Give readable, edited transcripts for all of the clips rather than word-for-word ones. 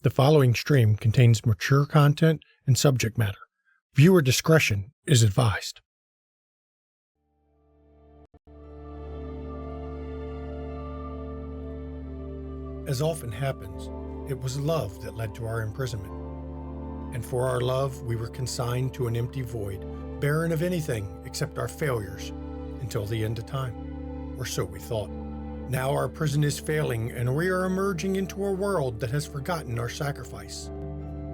The following stream contains mature content and subject matter. Viewer discretion is advised. As often happens, it was love that led to our imprisonment. And for our love, we were consigned to an empty void, barren of anything except our failures, until the end of time. Or so we thought. Now our prison is failing, and we are emerging into a world that has forgotten our sacrifice.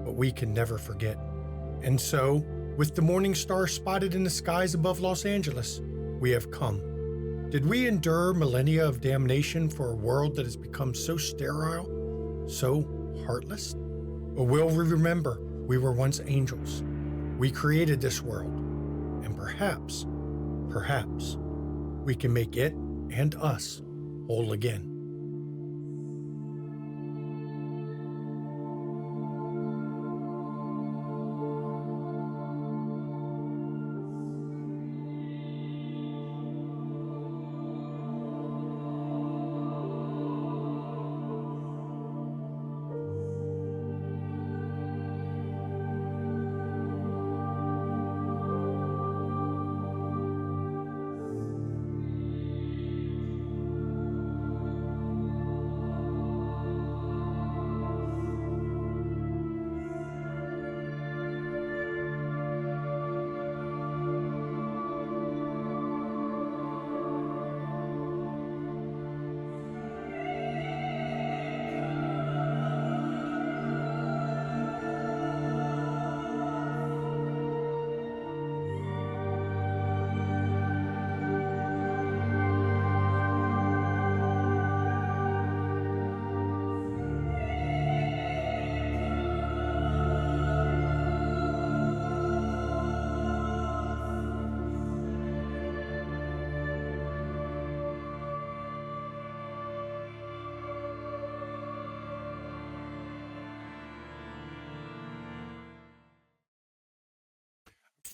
But we can never forget. And so, with the morning star spotted in the skies above Los Angeles, we have come. Did we endure millennia of damnation for a world that has become so sterile, so heartless? Or will we remember we were once angels? We created this world, and perhaps, we can make it and us whole again.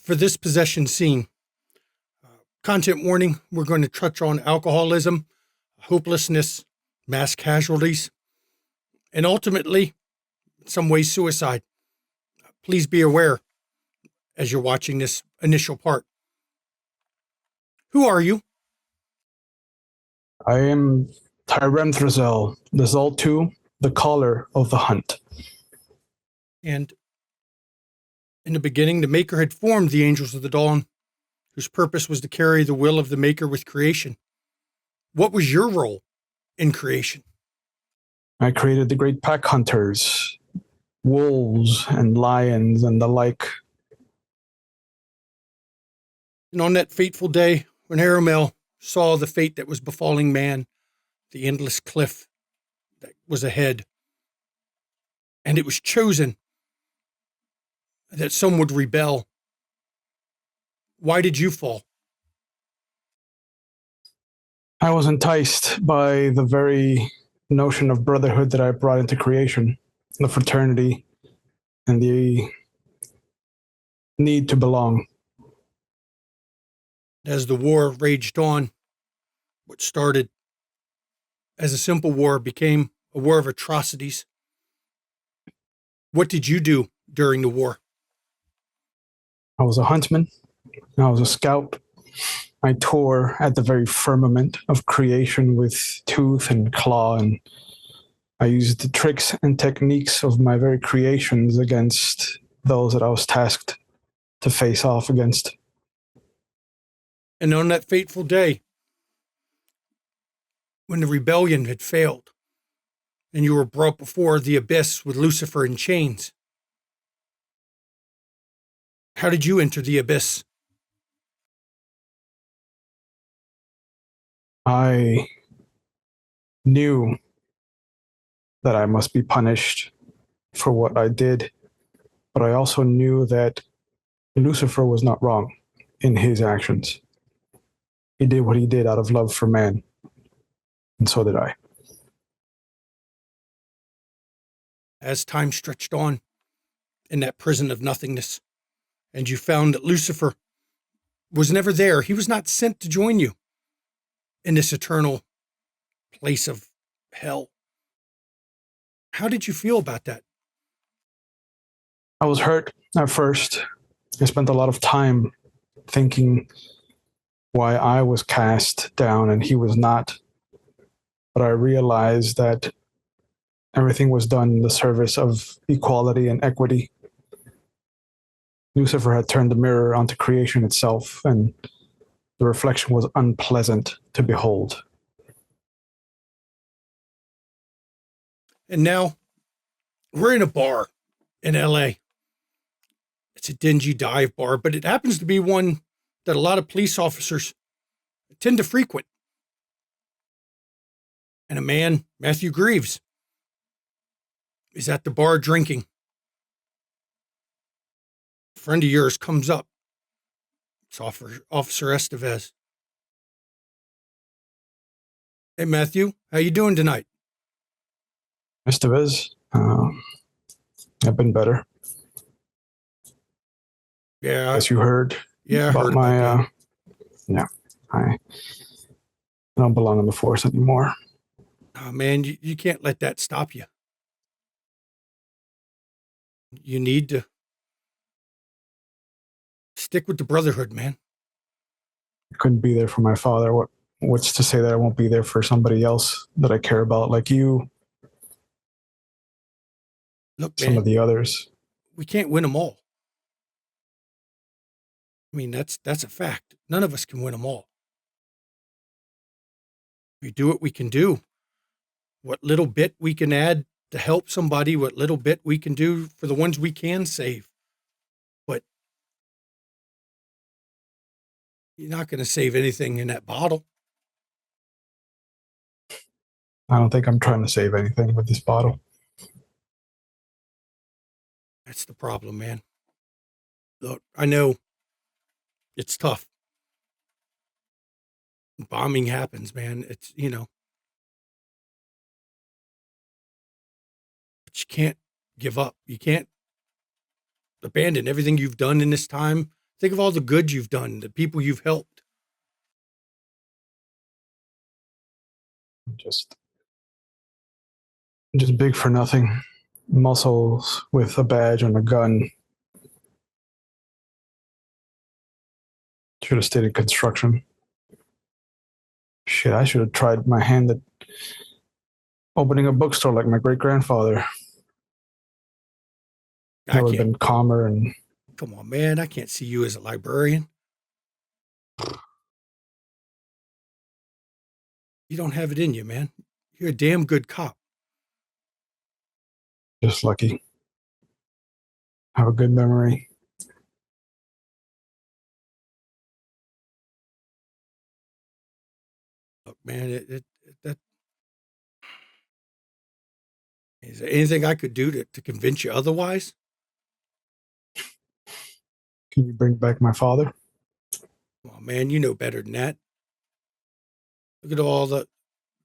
For this possession scene, content warning, we're going to touch on alcoholism, hopelessness, mass casualties, and ultimately, in some ways, suicide. Please be aware as you're watching this initial part. Who are you? I am Tyran, the Zol 2, the caller of the hunt. And in the beginning, the Maker had formed the Angels of the Dawn, whose purpose was to carry the will of the Maker with creation. What was your role in creation? I created the great pack hunters, wolves and lions and the like. And on that fateful day, when Aramel saw the fate that was befalling man, the endless cliff that was ahead, and it was chosen that some would rebel. Why did you fall? I was enticed by the very notion of brotherhood that I brought into creation, the fraternity, and the need to belong. As the war raged on, what started as a simple war became a war of atrocities. What did you do during the war? I was a huntsman. I was a scout. I tore at the very firmament of creation with tooth and claw, and I used the tricks and techniques of my very creations against those that I was tasked to face off against. And on that fateful day, when the rebellion had failed, and you were brought before the abyss with Lucifer in chains, how did you enter the abyss? I knew that I must be punished for what I did, but I also knew that Lucifer was not wrong in his actions. He did what he did out of love for man, and so did I. As time stretched on in that prison of nothingness, and you found that Lucifer was never there. He was not sent to join you in this eternal place of hell. How did you feel about that? I was hurt at first. I spent a lot of time thinking why I was cast down and he was not. But I realized that everything was done in the service of equality and equity. Lucifer had turned the mirror onto creation itself, and the reflection was unpleasant to behold. And now we're in a bar in LA. It's a dingy dive bar, but it happens to be one that a lot of police officers tend to frequent. And a man, Matthew Greaves, is at the bar drinking. A friend of yours comes up. It's Officer Estevez. Hey, Matthew, how you doing tonight? Estevez, I've been better. Yeah. As you heard Yeah, I about heard my, about that. I don't belong in the force anymore. Oh, man, you can't let that stop you. You need to stick with the brotherhood, man. I couldn't be there for my father. What's to say that I won't be there for somebody else that I care about, like you, Look, some man, of the others. we can't win them all. I mean, that's a fact. None of us can win them all. We do what we can do. What little bit we can add to help somebody, what little bit we can do for the ones we can save. But you're not going to save anything in that bottle. I don't think I'm trying to save anything with this bottle. That's the problem, man. Look, I know it's tough. Bombing happens, man. It's, but you can't give up. You can't abandon everything you've done in this time. Think of all the good you've done, the people you've helped. Just big for nothing. Muscles with a badge and a gun. Should have stayed in construction. Shit, I should have tried my hand at opening a bookstore like my great grandfather. That would have been calmer and. Come on, man. I can't see you as a librarian. You don't have it in you, man. You're a damn good cop. Just lucky. Have a good memory. Look, man, that is there anything I could do to convince you otherwise? Can you bring back my father? Come on, man, you know better than that. Look at all the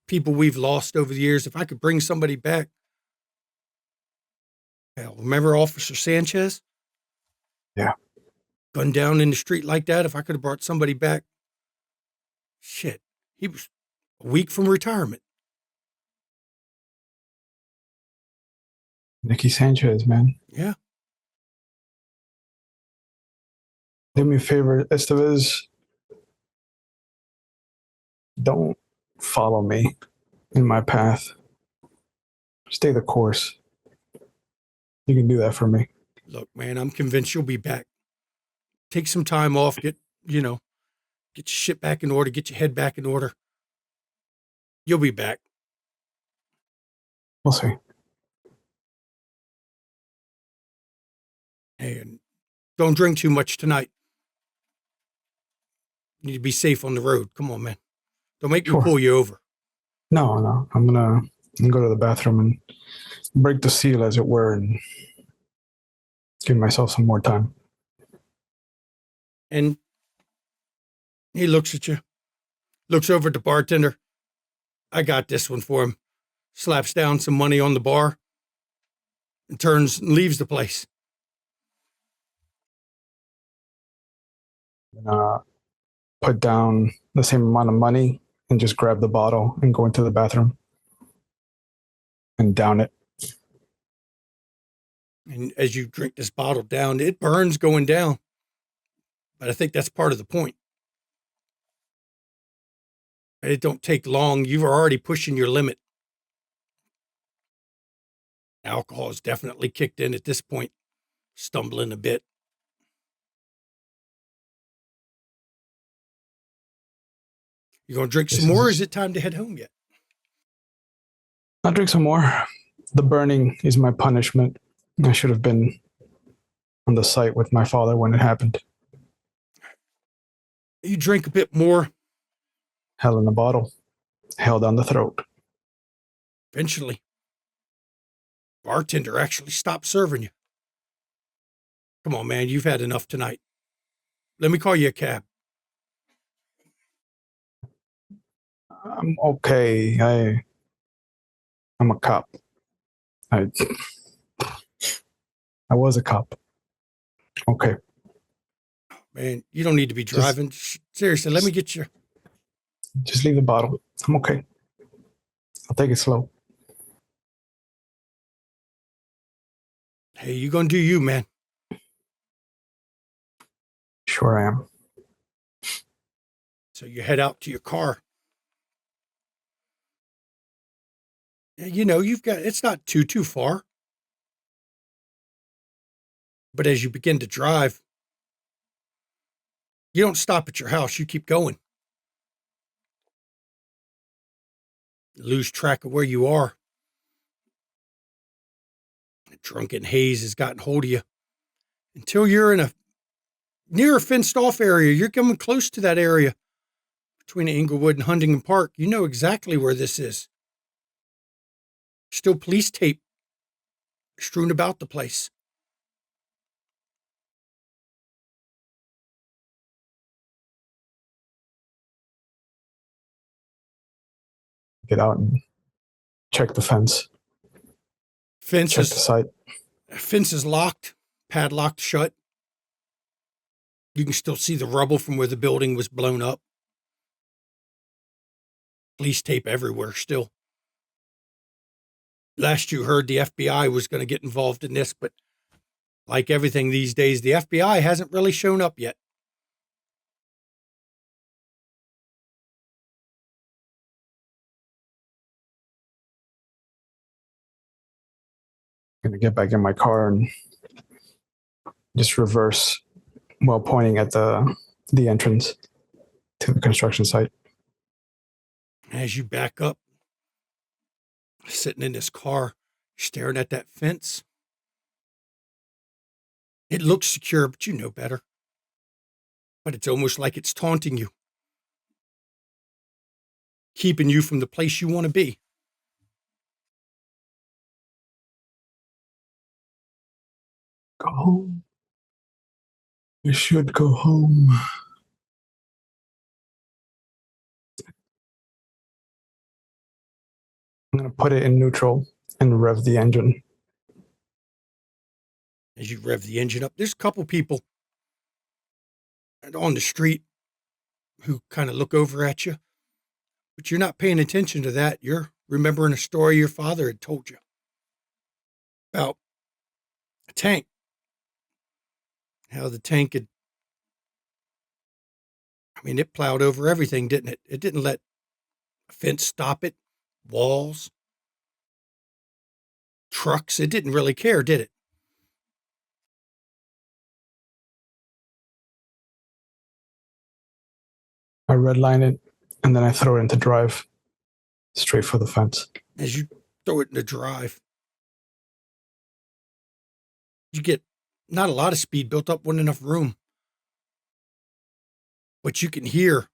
people we've lost over the years. If I could bring somebody back, hell, remember Officer Sanchez? Yeah. Gunned down in the street like that. If I could have brought somebody back, shit, he was a week from retirement. Nicky Sanchez, man. Yeah. Do me a favor, Estevez. Don't follow me in my path. Stay the course. You can do that for me. Look, man, I'm convinced you'll be back. Take some time off, get your shit back in order, get your head back in order. You'll be back. We'll see. Hey, and don't drink too much tonight. You need to be safe on the road. Come on, man. Don't make me pull you over. No. I'm gonna go to the bathroom and break the seal, as it were, and give myself some more time. And he looks at you, looks over at the bartender. I got this one for him. Slaps down some money on the bar and turns and leaves the place. Put down the same amount of money and just grab the bottle and go into the bathroom and down it. And as you drink this bottle down, it burns going down. But I think that's part of the point. It don't take long. You are already pushing your limit. Alcohol has definitely kicked in at this point, stumbling a bit. You going to drink some more, or is it time to head home yet? I'll drink some more. The burning is my punishment. I should have been on the site with my father when it happened. You drink a bit more. Hell in the bottle. Hell down the throat. Eventually, bartender actually stopped serving you. Come on, man, you've had enough tonight. Let me call you a cab. I'm okay. I'm a cop. I was a cop. Okay. Man, you don't need to be driving. Seriously, let me get you. Just leave the bottle. I'm okay. I'll take it slow. Hey, you gonna do you, man. Sure I am. So you head out to your car. You know, it's not too far. But as you begin to drive, you don't stop at your house. You keep going. You lose track of where you are. The drunken haze has gotten hold of you until you're in a near a fenced off area. You're coming close to that area between Inglewood and Huntington Park. You know exactly where this is. Still police tape strewn about the place. Get out and check the fence. Check the site. Fence is locked, padlocked shut. You can still see the rubble from where the building was blown up. Police tape everywhere still. Last you heard, the FBI was going to get involved in this, but like everything these days, the FBI hasn't really shown up yet. I'm gonna get back in my car and just reverse while pointing at the entrance to the construction site. As you back up, sitting in this car, staring at that fence. It looks secure, but you know better. But it's almost like it's taunting you, keeping you from the place you want to be. Go home. You should go home. I'm going to put it in neutral and rev the engine. As you rev the engine up, there's a couple people on the street who kind of look over at you, but you're not paying attention to that. You're remembering a story your father had told you about a tank. How the tank had, it plowed over everything, didn't it? It didn't let a fence stop it, walls, trucks. It didn't really care, did it? I redline it, and then I throw it into drive, straight for the fence. As you throw it in the drive, you get not a lot of speed built up, wasn't enough room. But you can hear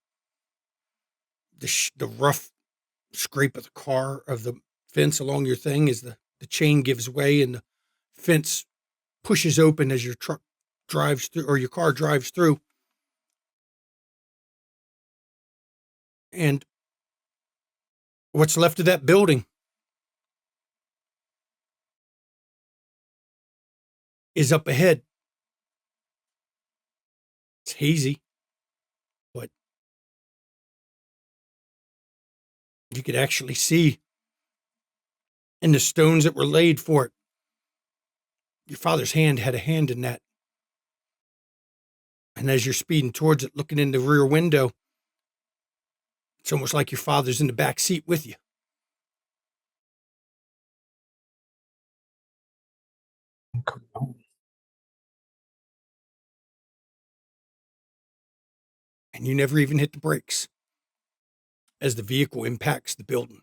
the rough scrape of the car, of the fence along your thing as the chain gives way and the fence pushes open as your truck drives through, or your car drives through. And what's left of that building is up ahead. It's hazy, but you could actually see in the stones that were laid for it Your father's hand had a hand in that. And as you're speeding towards it, looking in the rear window, it's almost like your father's in the back seat with you. I'm coming home. And you never even hit the brakes as the vehicle impacts the building.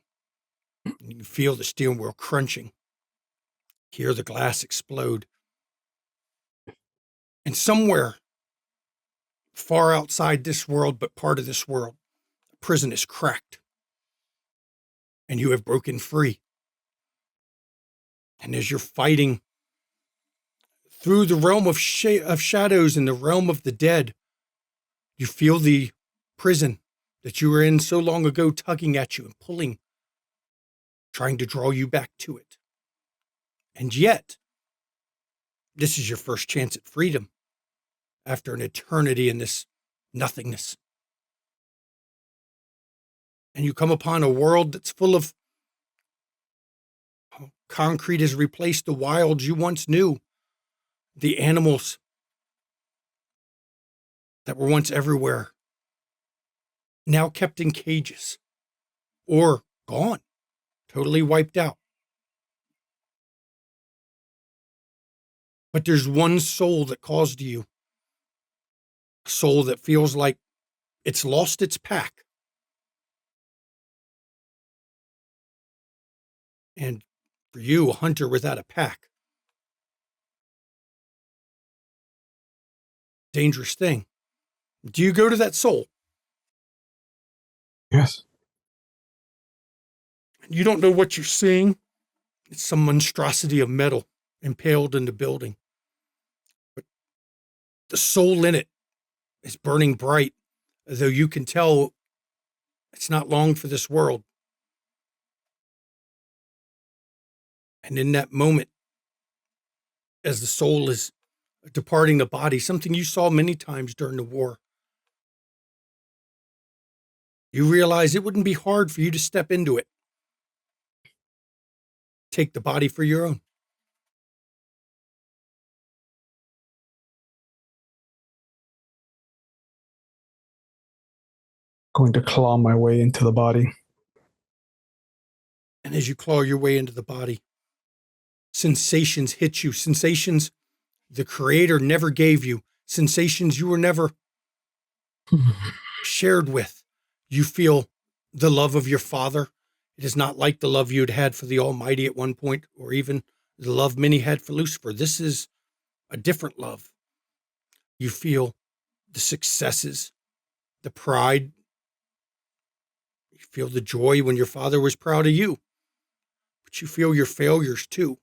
You can feel the steering wheel crunching, hear the glass explode. And somewhere far outside this world, but part of this world, the prison is cracked. And you have broken free. And as you're fighting through the realm of shadows and the realm of the dead, you feel the prison that you were in so long ago tugging at you and pulling, trying to draw you back to it. And yet, this is your first chance at freedom after an eternity in this nothingness. And you come upon a world that's full of concrete has replaced the wilds you once knew. The animals that were once everywhere, now kept in cages or gone, totally wiped out. But there's one soul that calls to you, a soul that feels like it's lost its pack. And for you, a hunter without a pack, dangerous thing. Do you go to that soul? Yes. You don't know what you're seeing. It's some monstrosity of metal impaled in the building. But the soul in it is burning bright, though you can tell it's not long for this world. And in that moment, as the soul is departing the body, something you saw many times during the war, you realize it wouldn't be hard for you to step into it. Take the body for your own. Going to claw my way into the body. And as you claw your way into the body, sensations hit you, sensations the Creator never gave you, sensations you were never shared with. You feel the love of your Father. It is not like the love you had had for the Almighty at one point, or even the love many had for Lucifer. This is a different love. You feel the successes, the pride. You feel the joy when your Father was proud of you. But you feel your failures too.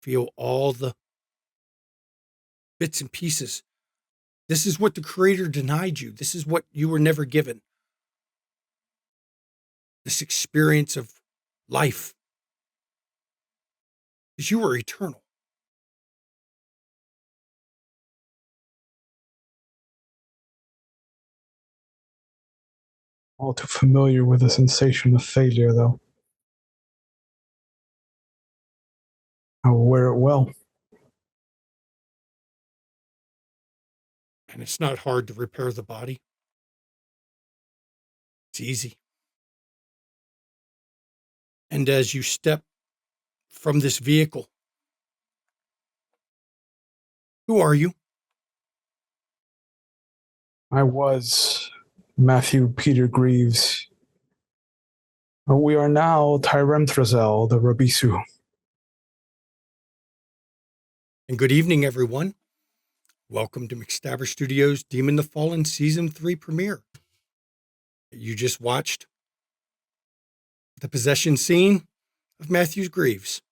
Feel all the bits and pieces. This is what the Creator denied you. This is what you were never given. This experience of life. Because you were eternal. All too familiar with the sensation of failure, though. I will wear it well. And it's not hard to repair the body. It's easy. And as you step from this vehicle, who are you? I was Matthew Peter Greaves. But we are now Tyran the Rabisu. And good evening, everyone. Welcome to McStabber Studios' Demon the Fallen Season 3 premiere. You just watched the possession scene of Matthew Greaves.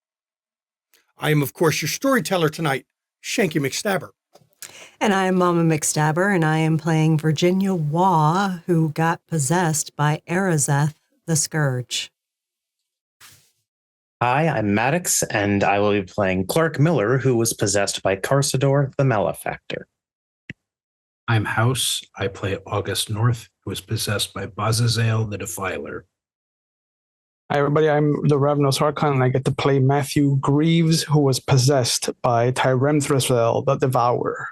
I am, of course, your storyteller tonight, Shanky McStabber. And I am Mama McStabber, and I am playing Virginia Waugh, who got possessed by Arazeth, the Scourge. Hi, I'm Maddox, and I will be playing Clark Miller, who was possessed by Carsador, the Malefactor. I'm House. I play August North, who was possessed by Bazazel, the Defiler. Hi, everybody. I'm the Ravenous Archon, and I get to play Matthew Greaves, who was possessed by Tyran the Devourer.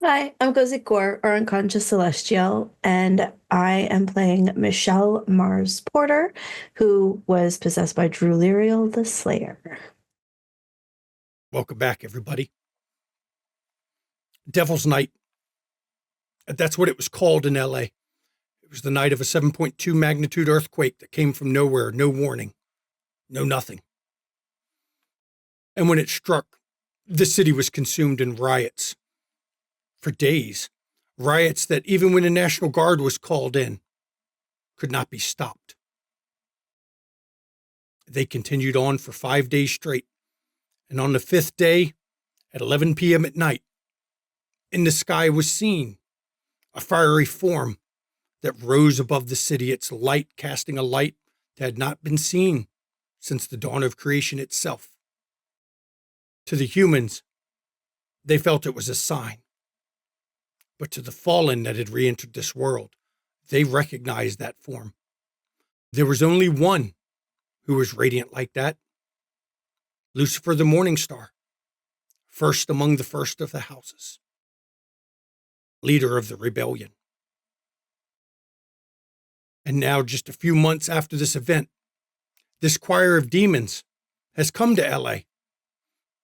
Hi, I'm Gozikor, or Unconscious Celestial, and I am playing Michelle Mars Porter, who was possessed by Druliriel the Slayer. Welcome back, everybody. Devil's Night. That's what it was called in LA. It was the night of a 7.2 magnitude earthquake that came from nowhere, no warning, no nothing. And when it struck, the city was consumed in riots for days. Riots that, even when the National Guard was called in, could not be stopped. They continued on for 5 days straight. And on the 5th day, at 11 p.m. at night, in the sky was seen a fiery form that rose above the city, its light casting a light that had not been seen since the dawn of creation itself. To the humans, they felt it was a sign. But to the fallen that had re-entered this world, they recognized that form. There was only one who was radiant like that. Lucifer the Morning Star, first among the first of the houses, leader of the rebellion. And now, just a few months after this event, this choir of demons has come to LA,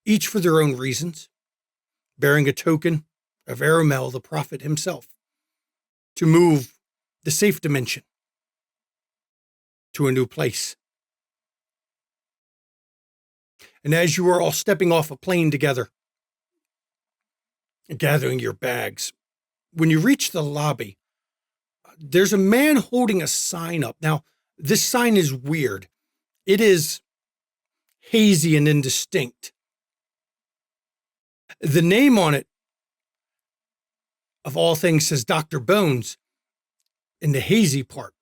each for their own reasons, bearing a token of Aramel, the prophet himself, to move the safe dimension to a new place. And as you are all stepping off a plane together, gathering your bags, when you reach the lobby, there's a man holding a sign up. Now, this sign is weird. It is hazy and indistinct. The name on it, of all things, says Dr. Bones in the hazy part.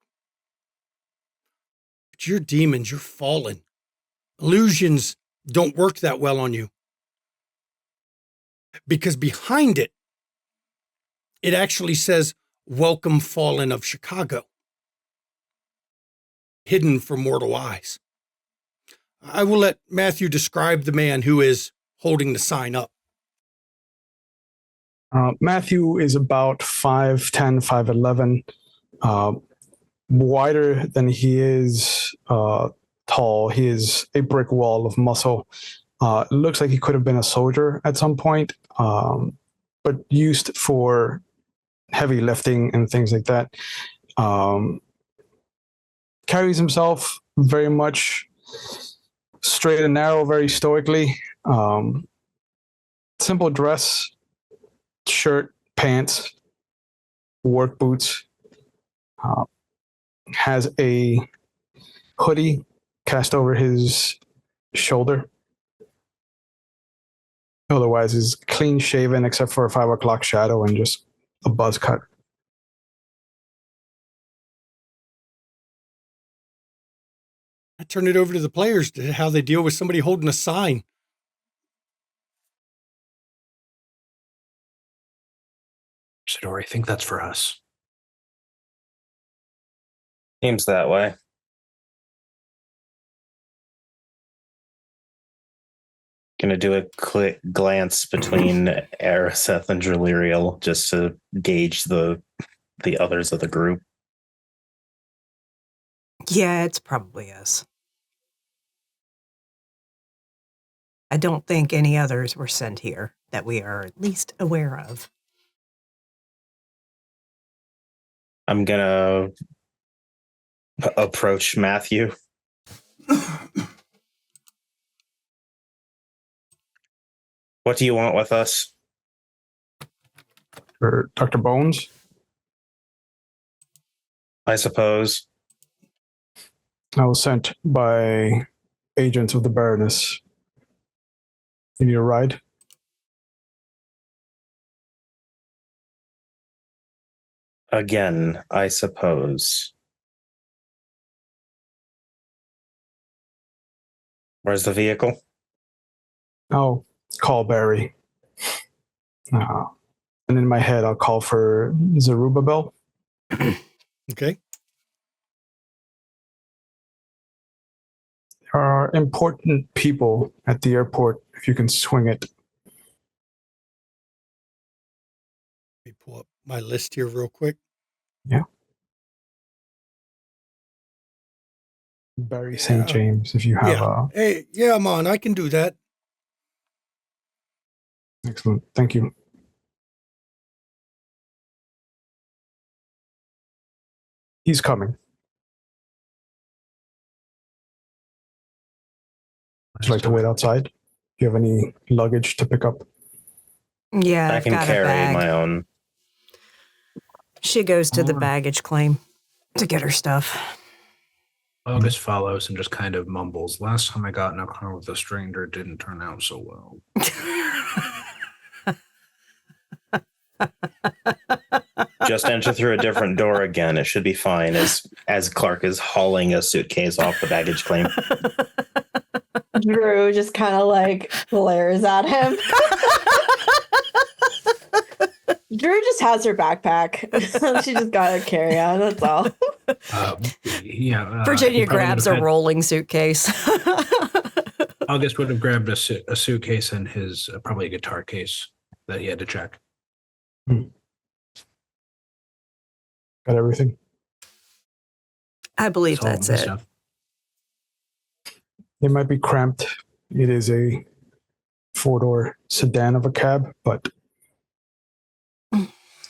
But you're demons, you're fallen. Illusions don't work that well on you. Because behind it, it actually says, "Welcome, Fallen of Chicago," hidden from mortal eyes. I will let Matthew describe the man who is holding the sign up. Matthew is about 5'10", 5'11", wider than he is tall. He is a brick wall of muscle. It looks like he could have been a soldier at some point, but used for heavy lifting and things like that. Carries himself very much straight and narrow, very stoically. Simple dress, shirt, pants, work boots. Has a hoodie cast over his shoulder. Otherwise, is clean shaven except for a 5 o'clock shadow and just a buzz cut. I turn it over to the players to how they deal with somebody holding a sign. Sidori, I think that's for us. Seems that way. Gonna do a quick glance between Ariseth and Druliriel just to gauge the others of the group. Yeah, it's probably us. I don't think any others were sent here that we are at least aware of. I'm gonna approach Matthew. What do you want with us? Or Dr. Bones? I suppose. I was sent by agents of the Baroness. You need a ride? Again, I suppose. Where's the vehicle? I'll call Barry. And in my head, I'll call for Zerubbabel. Okay. There are important people at the airport if you can swing it. Let me pull up my list here real quick. Yeah. Barry St. James, if you have Hey, yeah, man, I can do that. Excellent. Thank you. He's coming. Would you like to wait outside? Do you have any luggage to pick up? Yeah, I I've can got a carry bag. my own. She goes to the baggage claim to get her stuff. August follows and just kind of mumbles. Last time I got in a car with a stranger, it didn't turn out so well. Just enter through a different door again. It should be fine. As Clark is hauling a suitcase off the baggage claim. Drew just kind of like glares at him. Drew just has her backpack. She just got a carry on. That's all. Virginia grabs a rolling suitcase. August would have grabbed a suitcase and his probably a guitar case that he had to check. Got everything? I believe that's it. Stuff. It might be cramped. It is a 4-door sedan of a cab, but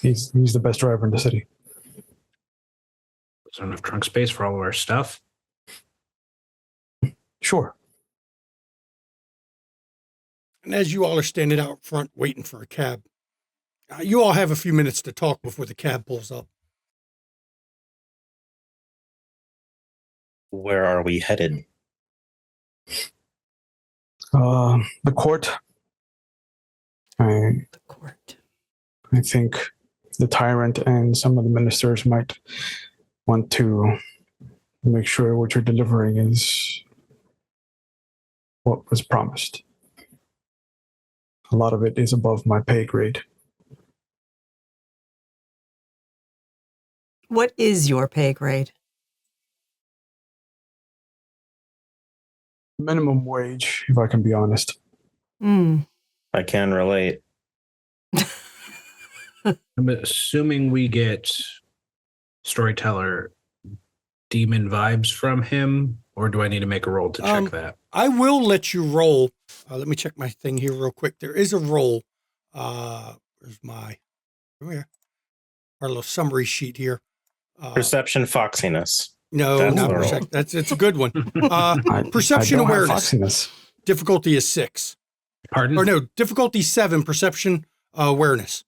he's the best driver in the city. Is there enough trunk space for all of our stuff? Sure. And as you all are standing out front waiting for a cab, you all have a few minutes to talk before the cab pulls up. Where are we headed? The court. The court. I think the tyrant and some of the ministers might want to make sure what you're delivering is what was promised. A lot of it is above my pay grade. What is your pay grade? Minimum wage, if I can be honest. I can relate. I'm assuming we get storyteller demon vibes from him, or do I need to make a roll to check that? I will let you roll. Let me check my thing here real quick. There is a roll. Where's my... Where? Our little summary sheet here. Perception foxiness. No, That's not the roll. perception. It's a good one. Perception I don't have awareness. foxiness. Difficulty is 6. Pardon? Or no, difficulty 7. Perception awareness.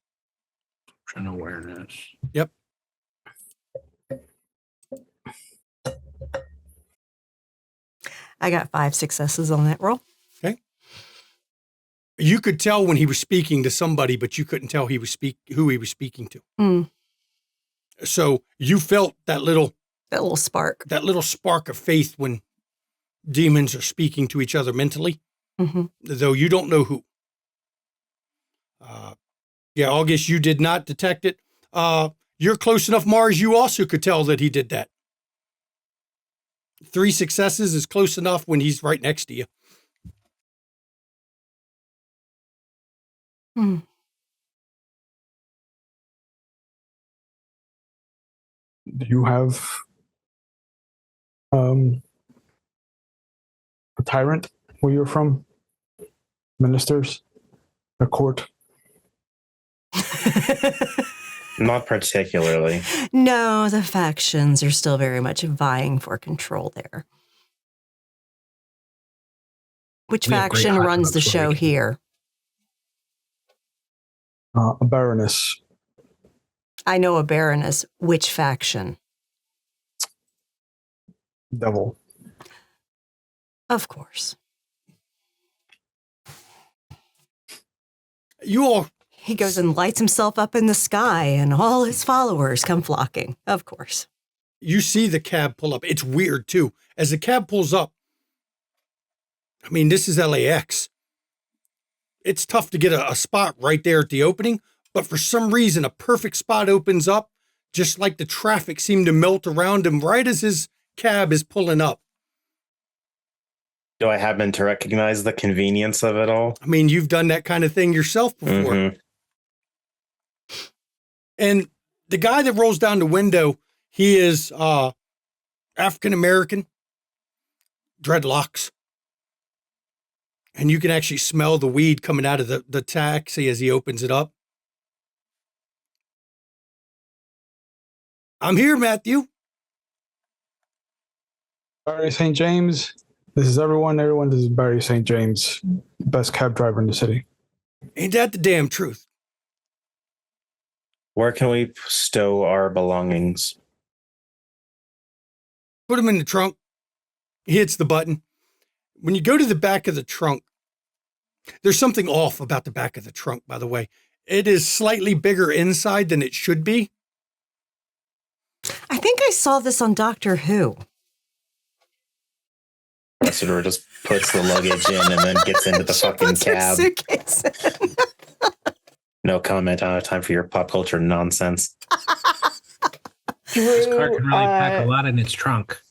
Awareness. Yep. I got 5 successes on that roll. Okay. You could tell when he was speaking to somebody, but you couldn't tell who he was speaking to. So you felt that little spark of faith when demons are speaking to each other mentally, though you don't know who. August, you did not detect it. You're close enough, Mars, you also could tell that he did that. 3 successes is close enough when he's right next to you. Do you have a tyrant where you're from? Ministers? A court? Not particularly. No, the factions are still very much vying for control there. Which faction runs the show here? A baroness. I know a baroness. Which faction? Devil. Of course. He goes and lights himself up in the sky, and all his followers come flocking. Of course. You see the cab pull up. It's weird, too. As the cab pulls up, I mean, this is LAX. It's tough to get a spot right there at the opening, but for some reason, a perfect spot opens up, just like the traffic seemed to melt around him right as his cab is pulling up. Do I happen to recognize the convenience of it all? I mean, you've done that kind of thing yourself before. Mhm. And the guy that rolls down the window, he is African American, dreadlocks. And you can actually smell the weed coming out of the taxi as he opens it up. I'm here, Matthew. Barry St. James. This is everyone. Everyone, this is Barry St. James, best cab driver in the city. Ain't that the damn truth? Where can we stow our belongings? Put them in the trunk. He hits the button. When you go to the back of the trunk, there's something off about the back of the trunk, by the way. It is slightly bigger inside than it should be. I think I saw this on Doctor Who. Ambassador just puts the luggage in and then gets into the She fucking puts her cab. suitcase in. No comment. I don't have time for your pop culture nonsense. This car can really pack a lot in its trunk.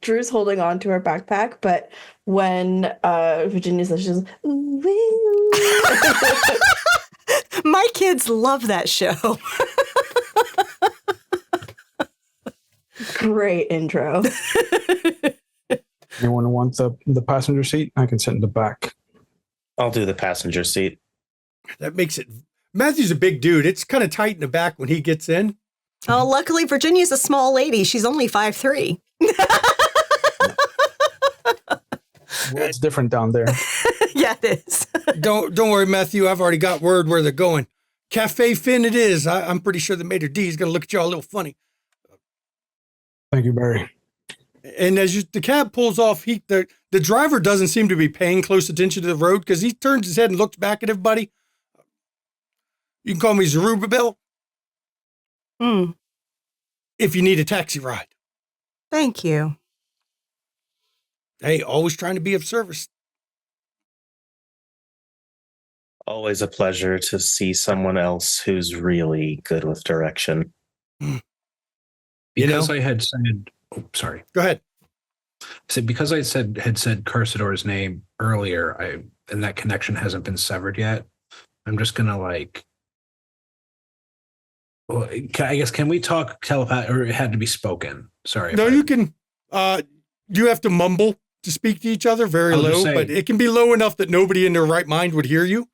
Drew's holding on to her backpack, but when Virginia says, she's "Woo." My kids love that show. Great intro. Anyone want the passenger seat? I can sit in the back. I'll do the passenger seat. That makes it. Matthew's a big dude. It's kind of tight in the back when he gets in. Oh, luckily Virginia's a small lady. She's only 5'3". Well, it's different down there. Yeah, it is. Don't worry, Matthew. I've already got word where they're going. Cafe Finn it is. I'm pretty sure the Maître D is going to look at y'all a little funny. Thank you, Barry. And as the cab pulls off, the driver doesn't seem to be paying close attention to the road because he turns his head and looks back at everybody. You can call me Zerubbabel if you need a taxi ride. Thank you. Hey, always trying to be of service. Always a pleasure to see someone else who's really good with direction. Because I had said, sorry. Go ahead. So because I had said Cursador's name earlier, and that connection hasn't been severed yet. I'm just gonna well, I guess can we talk telepath, or it had to be spoken? Sorry. No, you can. You have to mumble to speak to each other very low, but it can be low enough that nobody in their right mind would hear you.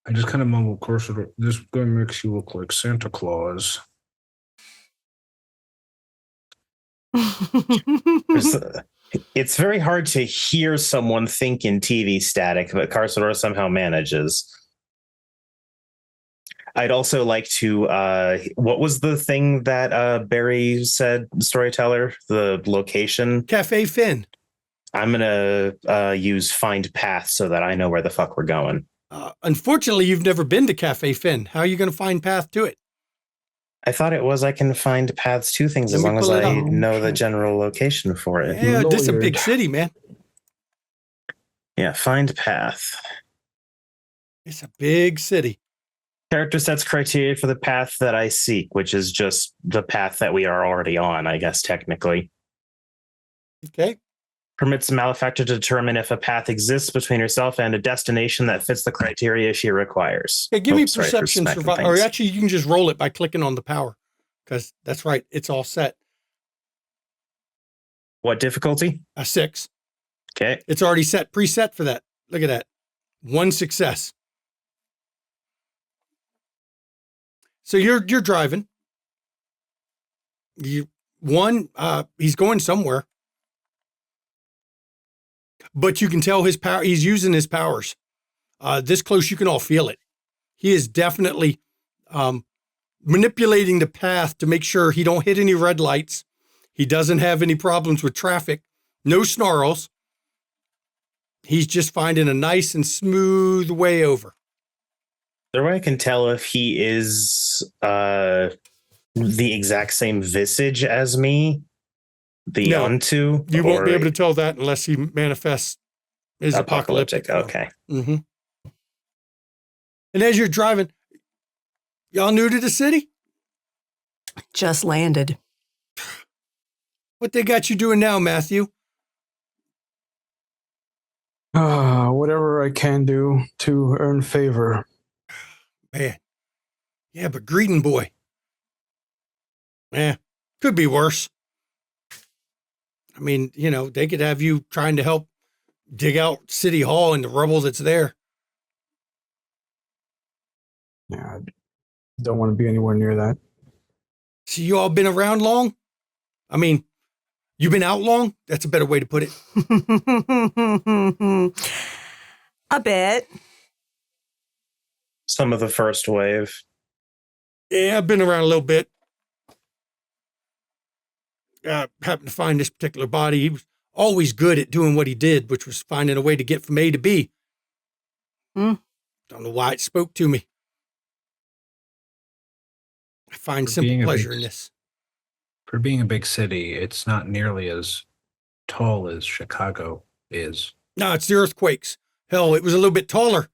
I just kind of mumble, Cursador. This guy makes you look like Santa Claus. It's very hard to hear someone think in TV static, but Carsador somehow manages. I'd also like to, what was the thing that Barry said, storyteller, the location? Cafe Finn. I'm going to use find path so that I know where the fuck we're going. Unfortunately, you've never been to Cafe Finn. How are you going to find path to it? I thought it was I can find paths to things as long as I know the general location for it. Yeah, this is a big city, man. Yeah, find path. It's a big city. Character sets criteria for the path that I seek, which is just the path that we are already on, I guess, technically. Okay. Permits the malefactor to determine if a path exists between herself and a destination that fits the criteria she requires. Okay, give me perception survival. Or actually, you can just roll it by clicking on the power. Because that's right, it's all set. What difficulty? A 6. Okay. It's already set, preset for that. Look at that. 1 success. So you're driving. He's going somewhere. But you can tell his power. He's using his powers. This close, you can all feel it. He is definitely manipulating the path to make sure he don't hit any red lights. He doesn't have any problems with traffic. No snarls. He's just finding a nice and smooth way over. The way I can tell if he is the exact same visage as me. Unto? You won't be able to tell that unless he manifests his apocalyptic. Okay. Mm-hmm. And as you're driving, y'all new to the city? Just landed. What they got you doing now, Matthew? whatever I can do to earn favor. Man. Yeah, but Greeting Boy. Could be worse. I mean, they could have you trying to help dig out City Hall and the rubble that's there. Yeah, I don't want to be anywhere near that. So you all been around long? I mean, you been out long? That's a better way to put it. A bit. Some of the first wave. Yeah, I've been around a little bit. Happened to find this particular body. He was always good at doing what he did, which was finding a way to get from A to B. Don't know why it spoke to me. I find simple pleasure in this. For being a big city, it's not nearly as tall as Chicago is. No, it's the earthquakes. Hell, it was a little bit taller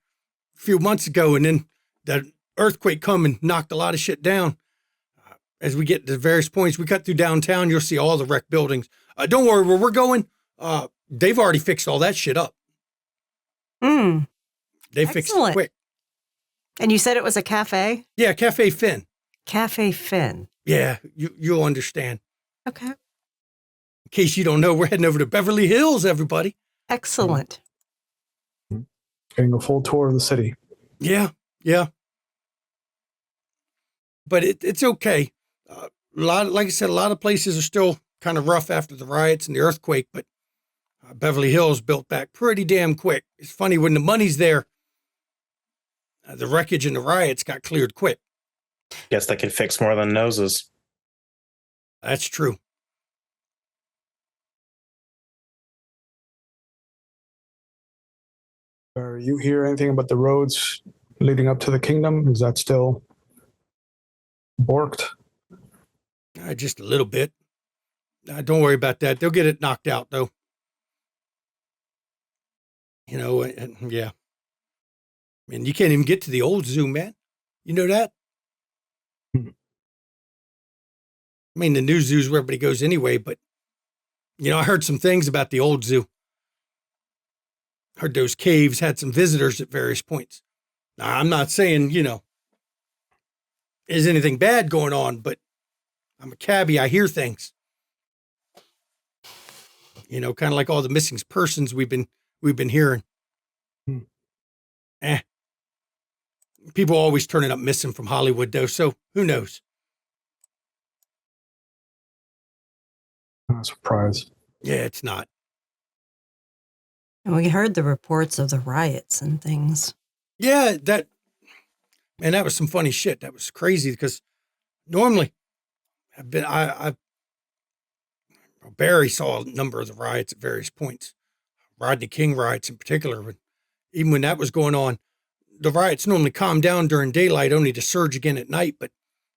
a few months ago, and then that earthquake come and knocked a lot of shit down. As we get to various points, we cut through downtown, you'll see all the wrecked buildings. Don't worry, where we're going, they've already fixed all that shit up. They fixed it quick. And you said it was a cafe? Yeah, Cafe Finn. Cafe Finn. Yeah, you'll understand. Okay. In case you don't know, we're heading over to Beverly Hills, everybody. Excellent. Getting a full tour of the city. Yeah. But it's okay. Like I said, a lot of places are still kind of rough after the riots and the earthquake, but Beverly Hills built back pretty damn quick. It's funny, when the money's there, the wreckage and the riots got cleared quick. Guess they could fix more than noses. That's true. You hear anything about the roads leading up to the kingdom? Is that still borked? Just a little bit. Don't worry about that. They'll get it knocked out, though. Yeah. I mean, you can't even get to the old zoo, man. You know that? I mean, the new zoo's where everybody goes anyway, but, I heard some things about the old zoo. Heard those caves had some visitors at various points. Now, I'm not saying, is anything bad going on, but I'm a cabbie. I hear things. Kind of like all the missing persons we've been hearing. People always turning up missing from Hollywood, though, so who knows? Not a surprise. Yeah, it's not. And we heard the reports of the riots and things. Yeah, that was some funny shit. That was crazy because normally Barry saw a number of the riots at various points. Rodney King riots in particular, but even when that was going on, the riots normally calm down during daylight, only to surge again at night. But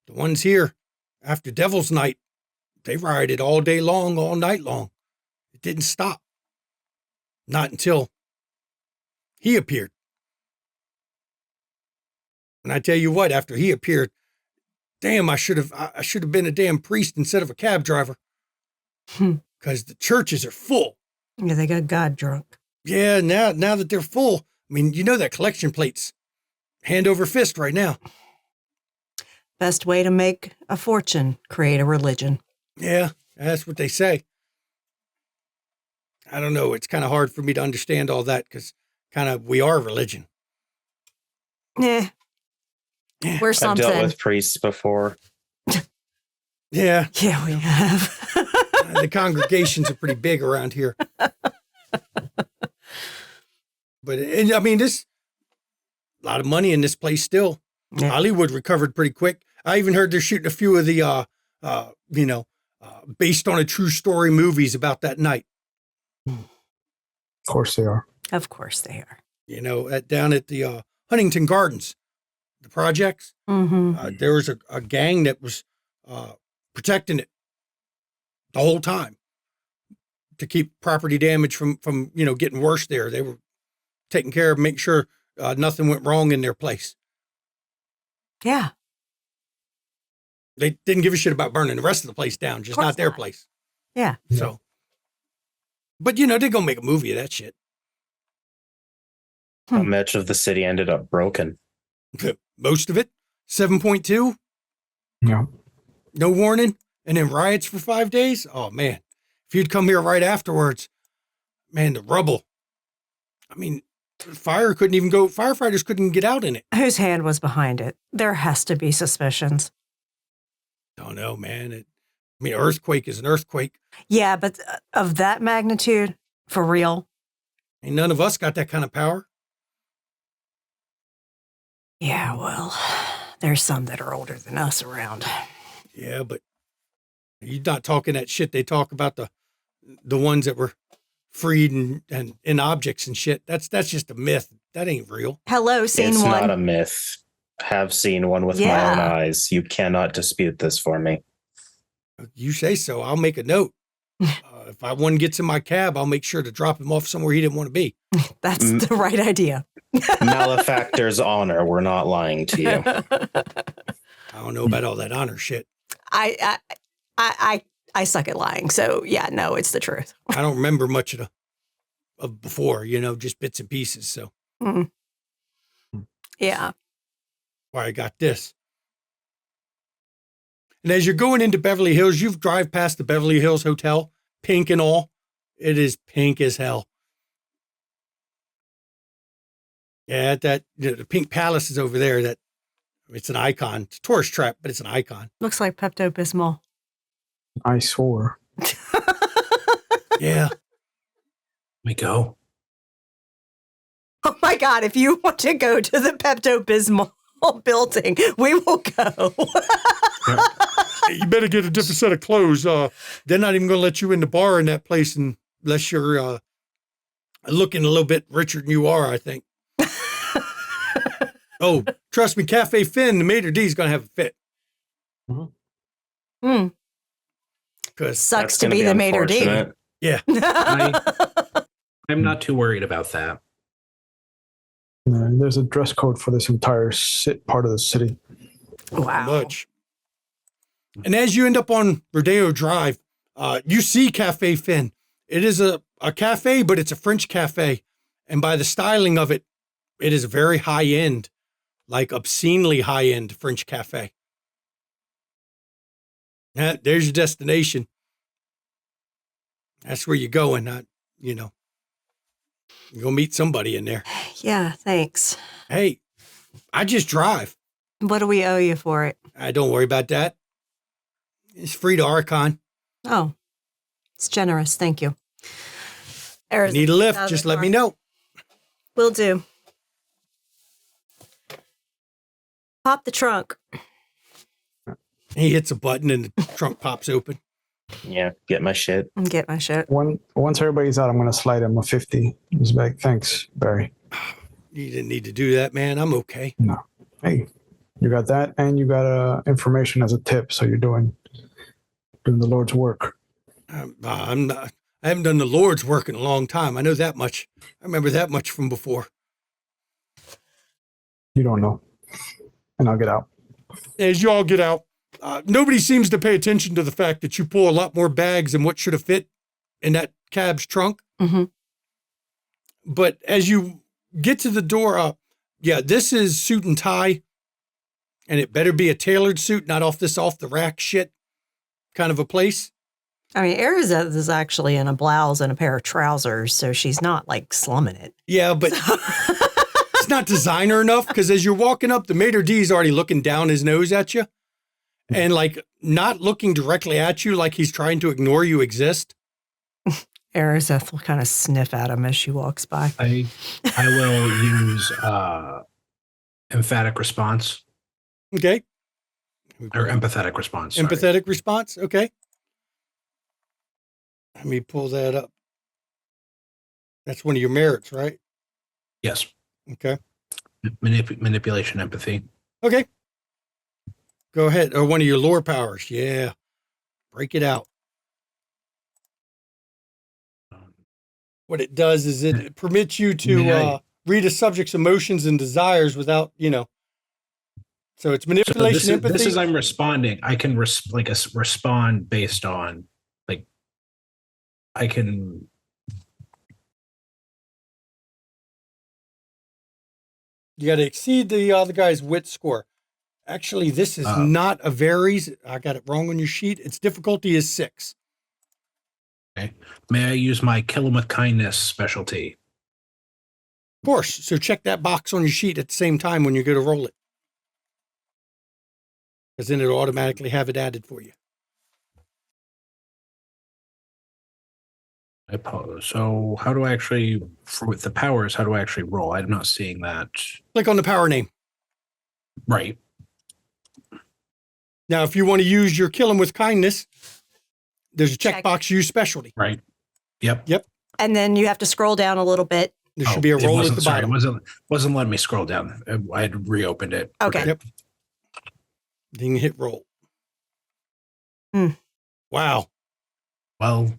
the ones here, after Devil's Night, they rioted all day long, all night long. It didn't stop. Not until he appeared. And I tell you what, after he appeared, damn, I should have been a damn priest instead of a cab driver. Because the churches are full. Yeah, they got God drunk. Yeah, now that they're full, I mean, that collection plate's hand over fist right now. Best way to make a fortune, create a religion. Yeah, that's what they say. I don't know. It's kind of hard for me to understand all that because we are religion. Yeah. We're something. I've dealt with priests before. Yeah. Yeah, we have. The congregations are pretty big around here. But, I mean, a lot of money in this place still. Yeah. Hollywood recovered pretty quick. I even heard they're shooting a few of the, based on a true story movies about that night. Of course they are. Of course they are. Down at the Huntington Gardens, the projects, there was a gang that was protecting it the whole time to keep property damage from getting worse there. They were taking care of, making sure nothing went wrong in their place. Yeah. They didn't give a shit about burning the rest of the place down, just not their place. Yeah. So, but they're going to make a movie of that shit. How much of the city ended up broken? Most of it. 7.2. Yeah. No warning. And then riots for 5 days. Oh, man. If you'd come here right afterwards, man, the rubble. I mean, fire couldn't even go. Firefighters couldn't get out in it. Whose hand was behind it? There has to be suspicions. Don't know, man. Earthquake is an earthquake. Yeah, but of that magnitude, for real? Ain't none of us got that kind of power. Yeah, well, there's some that are older than us around. Yeah, but you're not talking that shit they talk about, the ones that were freed and in objects and shit. That's just a myth. That ain't real. Hello, scene It's one. not a myth. Have seen one with my own eyes. You cannot dispute this for me. You say so. I'll make a note. If one gets in my cab, I'll make sure to drop him off somewhere he didn't want to be. That's the right idea. Malefactor's honor. We're not lying to you. I don't know about all that honor shit. I suck at lying. So yeah, no, it's the truth. I don't remember much of before, just bits and pieces. So Yeah. why I got this. And as you're going into Beverly Hills, you've drive past the Beverly Hills Hotel, pink and all. It is pink as hell. Yeah, the Pink Palace is over there. It's an icon. It's a tourist trap, but it's an icon. Looks like Pepto-Bismol. I swore. Yeah. We go. Oh my God, if you want to go to the Pepto-Bismol building, we will go. You better get a different set of clothes. They're not even going to let you in the bar in that place unless you're looking a little bit richer than you are, I think. Oh, trust me, Cafe Finn, the maitre d's going to have a fit. Because sucks to be the maitre d'. Yeah. I'm not too worried about that. There's a dress code for this entire part of the city. Wow. Much. And as you end up on Rodeo Drive, you see Cafe Finn. It is a cafe, but it's a French cafe. And by the styling of it, it is a very high-end, like obscenely high-end French cafe. There's your destination. That's where you're going. You're going to meet somebody in there. Yeah, thanks. Hey, I just drive. What do we owe you for it? Don't worry about that. It's free to Archon. Oh, it's generous. Thank you. You need a lift, just let me know. Will do. Pop the trunk. He hits a button and the trunk pops open. Yeah, get my shit. Get my shit. Once everybody's out, I'm going to slide him a 50. He's back. Thanks, Barry. You didn't need to do that, man. I'm okay. No. Hey, you got that, and you got information as a tip, so you're doing the Lord's work. I'm not. I haven't done the Lord's work in a long time. I know that much. I remember that much from before. You don't know. And I'll get out. As you all get out, nobody seems to pay attention to the fact that you pull a lot more bags than what should have fit in that cab's trunk. Mm-hmm. But as you get to the door, this is suit and tie, and it better be a tailored suit, not off the rack shit kind of a place. I mean, Arizeth is actually in a blouse and a pair of trousers, so she's not like slumming it. Yeah, but it's not designer enough because as you're walking up, the maitre d's already looking down his nose at you and like not looking directly at you like he's trying to ignore you exist. Arizeth will kind of sniff at him as she walks by. I will use emphatic response. Okay. Or empathetic response. Sorry. Empathetic response. Okay. Let me pull that up. That's one of your merits, right? Yes. Okay. Manipulation, empathy. Okay. Go ahead. Or one of your lore powers. Yeah. Break it out. What it does is it permits you to read a subject's emotions and desires without, So it's manipulation, empathy. This is I'm responding. I can respond based on I can You got to exceed the other guy's wit score. Actually, this is not a varies. I got it wrong on your sheet. Its difficulty is 6. Okay. May I use my kill 'em with kindness specialty? Of course. So check that box on your sheet at the same time when you go to roll it. Because then it'll automatically have it added for you. So how do I actually, with the powers, how do I actually roll? I'm not seeing that. Click on the power name. Right. Now, if you want to use your kill 'em with kindness, there's a checkbox, use specialty. Right. Yep. And then you have to scroll down a little bit. There should be a roll at the bottom. It wasn't letting me scroll down. I had reopened it. Okay. Yep. Then you hit roll. Hmm. Wow. Well,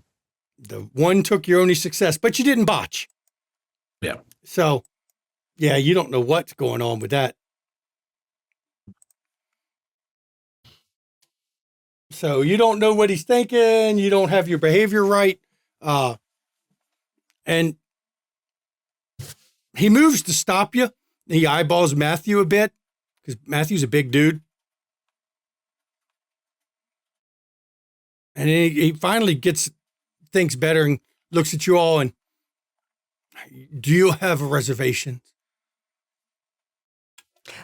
The 1 took your only success, but you didn't botch. Yeah. So, yeah, you don't know what's going on with that. So you don't know what he's thinking. You don't have your behavior right. And he moves to stop you. He eyeballs Matthew a bit because Matthew's a big dude. And he finally thinks better and looks at you all and, do you have a reservation?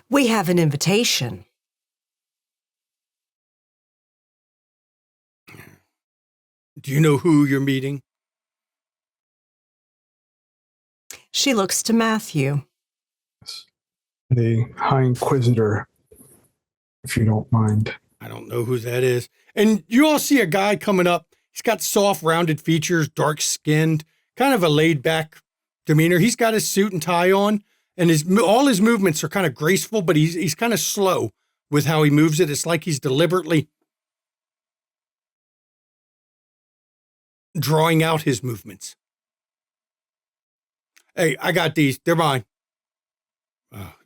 We have an invitation. Do you know who you're meeting? She looks to Matthew. The High Inquisitor, if you don't mind. I don't know who that is. And you all see a guy coming up. He's got soft, rounded features, dark skinned, kind of a laid back demeanor. He's got his suit and tie on, and all his movements are kind of graceful, but he's kind of slow with how he moves it. It's like he's deliberately drawing out his movements. Hey, I got these. They're mine.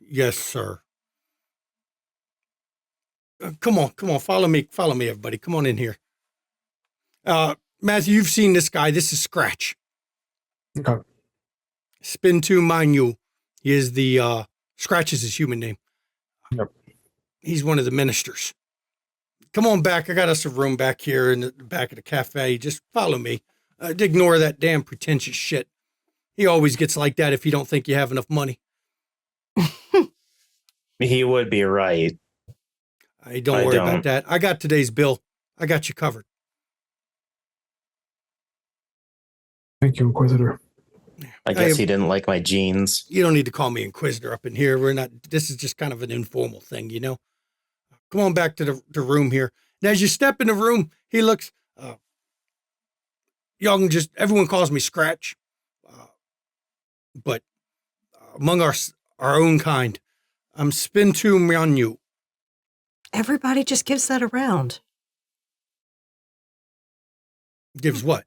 Yes, sir. Come on. Follow me, everybody. Come on in here. Matthew, you've seen this guy. This is Scratch. Okay. Spintu Manu. He is the, Scratch is his human name. Yep. He's one of the ministers. Come on back. I got us a room back here in the back of the cafe. Just follow me. Ignore that damn pretentious shit. He always gets like that if you don't think you have enough money. He would be right. Don't worry about that. I got today's bill. I got you covered. Thank you, Inquisitor. I guess he didn't like my jeans. You don't need to call me Inquisitor up in here. This is just kind of an informal thing, you know? Come on back to the room here. And as you step in the room, he looks, everyone calls me Scratch. But among our own kind, I'm Spintu Manu. Everybody just gives that around. Gives what?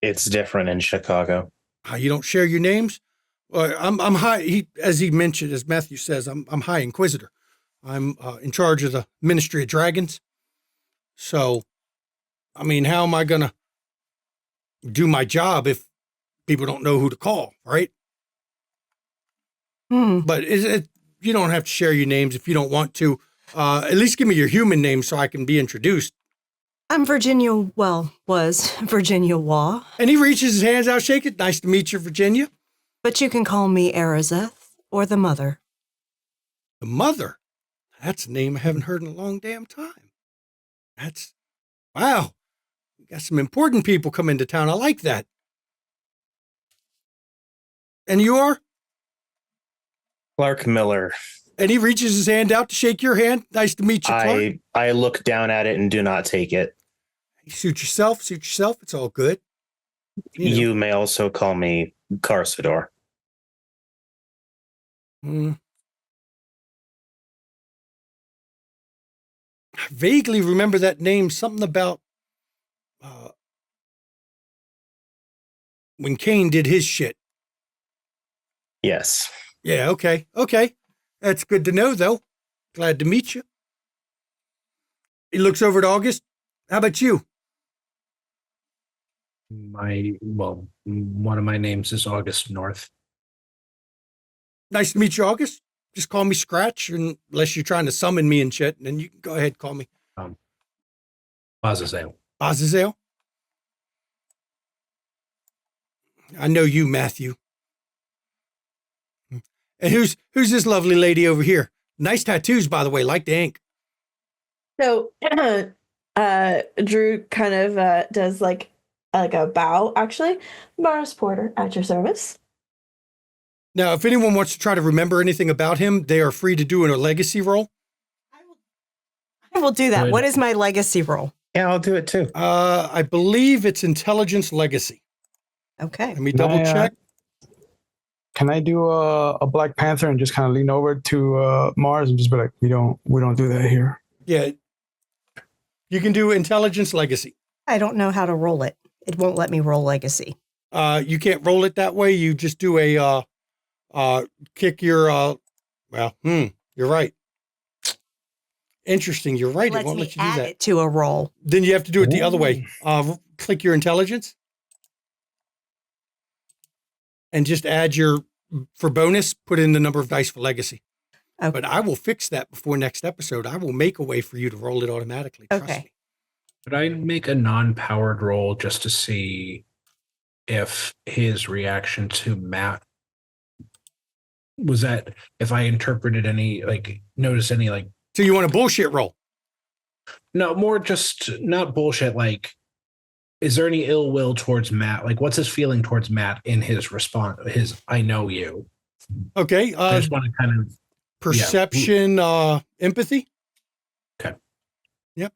It's different in Chicago. You don't share your names? I'm high. As Matthew says, I'm High Inquisitor. I'm in charge of the Ministry of Dragons. So, I mean, how am I going to do my job if people don't know who to call, right? But you don't have to share your names if you don't want to. At least give me your human name so I can be introduced. I'm was Virginia Waugh. And he reaches his hands out, shake it. Nice to meet you, Virginia. But you can call me Arazeth or the Mother. The Mother? That's a name I haven't heard in a long damn time. Wow. We got some important people come into town. I like that. And you are? Clark Miller. And he reaches his hand out to shake your hand. Nice to meet you, Clark. I look down at it and do not take it. Suit yourself. It's all good. You may also call me Carsador. I vaguely remember that name. Something about when Kane did his shit. Yes. Yeah, okay. That's good to know, though. Glad to meet you. He looks over at August. How about you? One of my names is August North. Nice to meet you, August. Just call me Scratch, unless you're trying to summon me and shit. And then you can go ahead and call me Azazel. Azazel. I know you, Matthew. And who's this lovely lady over here? Nice tattoos, by the way. Like the ink. So, Drew kind of does like a bow. Actually, Mars Porter at your service. Now, if anyone wants to try to remember anything about him, they are free to do a legacy roll. I will do that. Good. What is my legacy roll? Yeah, I'll do it too. I believe it's intelligence legacy. Okay. Let me double check. Can I do a Black Panther and just kind of lean over to Mars and just be like, we don't do that here. Yeah. You can do intelligence legacy. I don't know how to roll it. It won't let me roll legacy. You can't roll it that way. You just do a kick your you're right. Interesting. You're right. It won't let you do add that. it to a roll. Then you have to do it the other way. Click your intelligence and just add for bonus, put in the number of dice for legacy. Okay. But I will fix that before next episode. I will make a way for you to roll it automatically. Trust Okay. me. Could I make a non-powered roll just to see if his reaction to Matt was that, if I interpreted any, like, noticed any, like, So you want a bullshit roll? no, more just not bullshit, like, is there any ill will towards Matt? Like, what's his feeling towards Matt in his response, I know you? Okay. I just want to kind of Perception, empathy. Okay. Yep.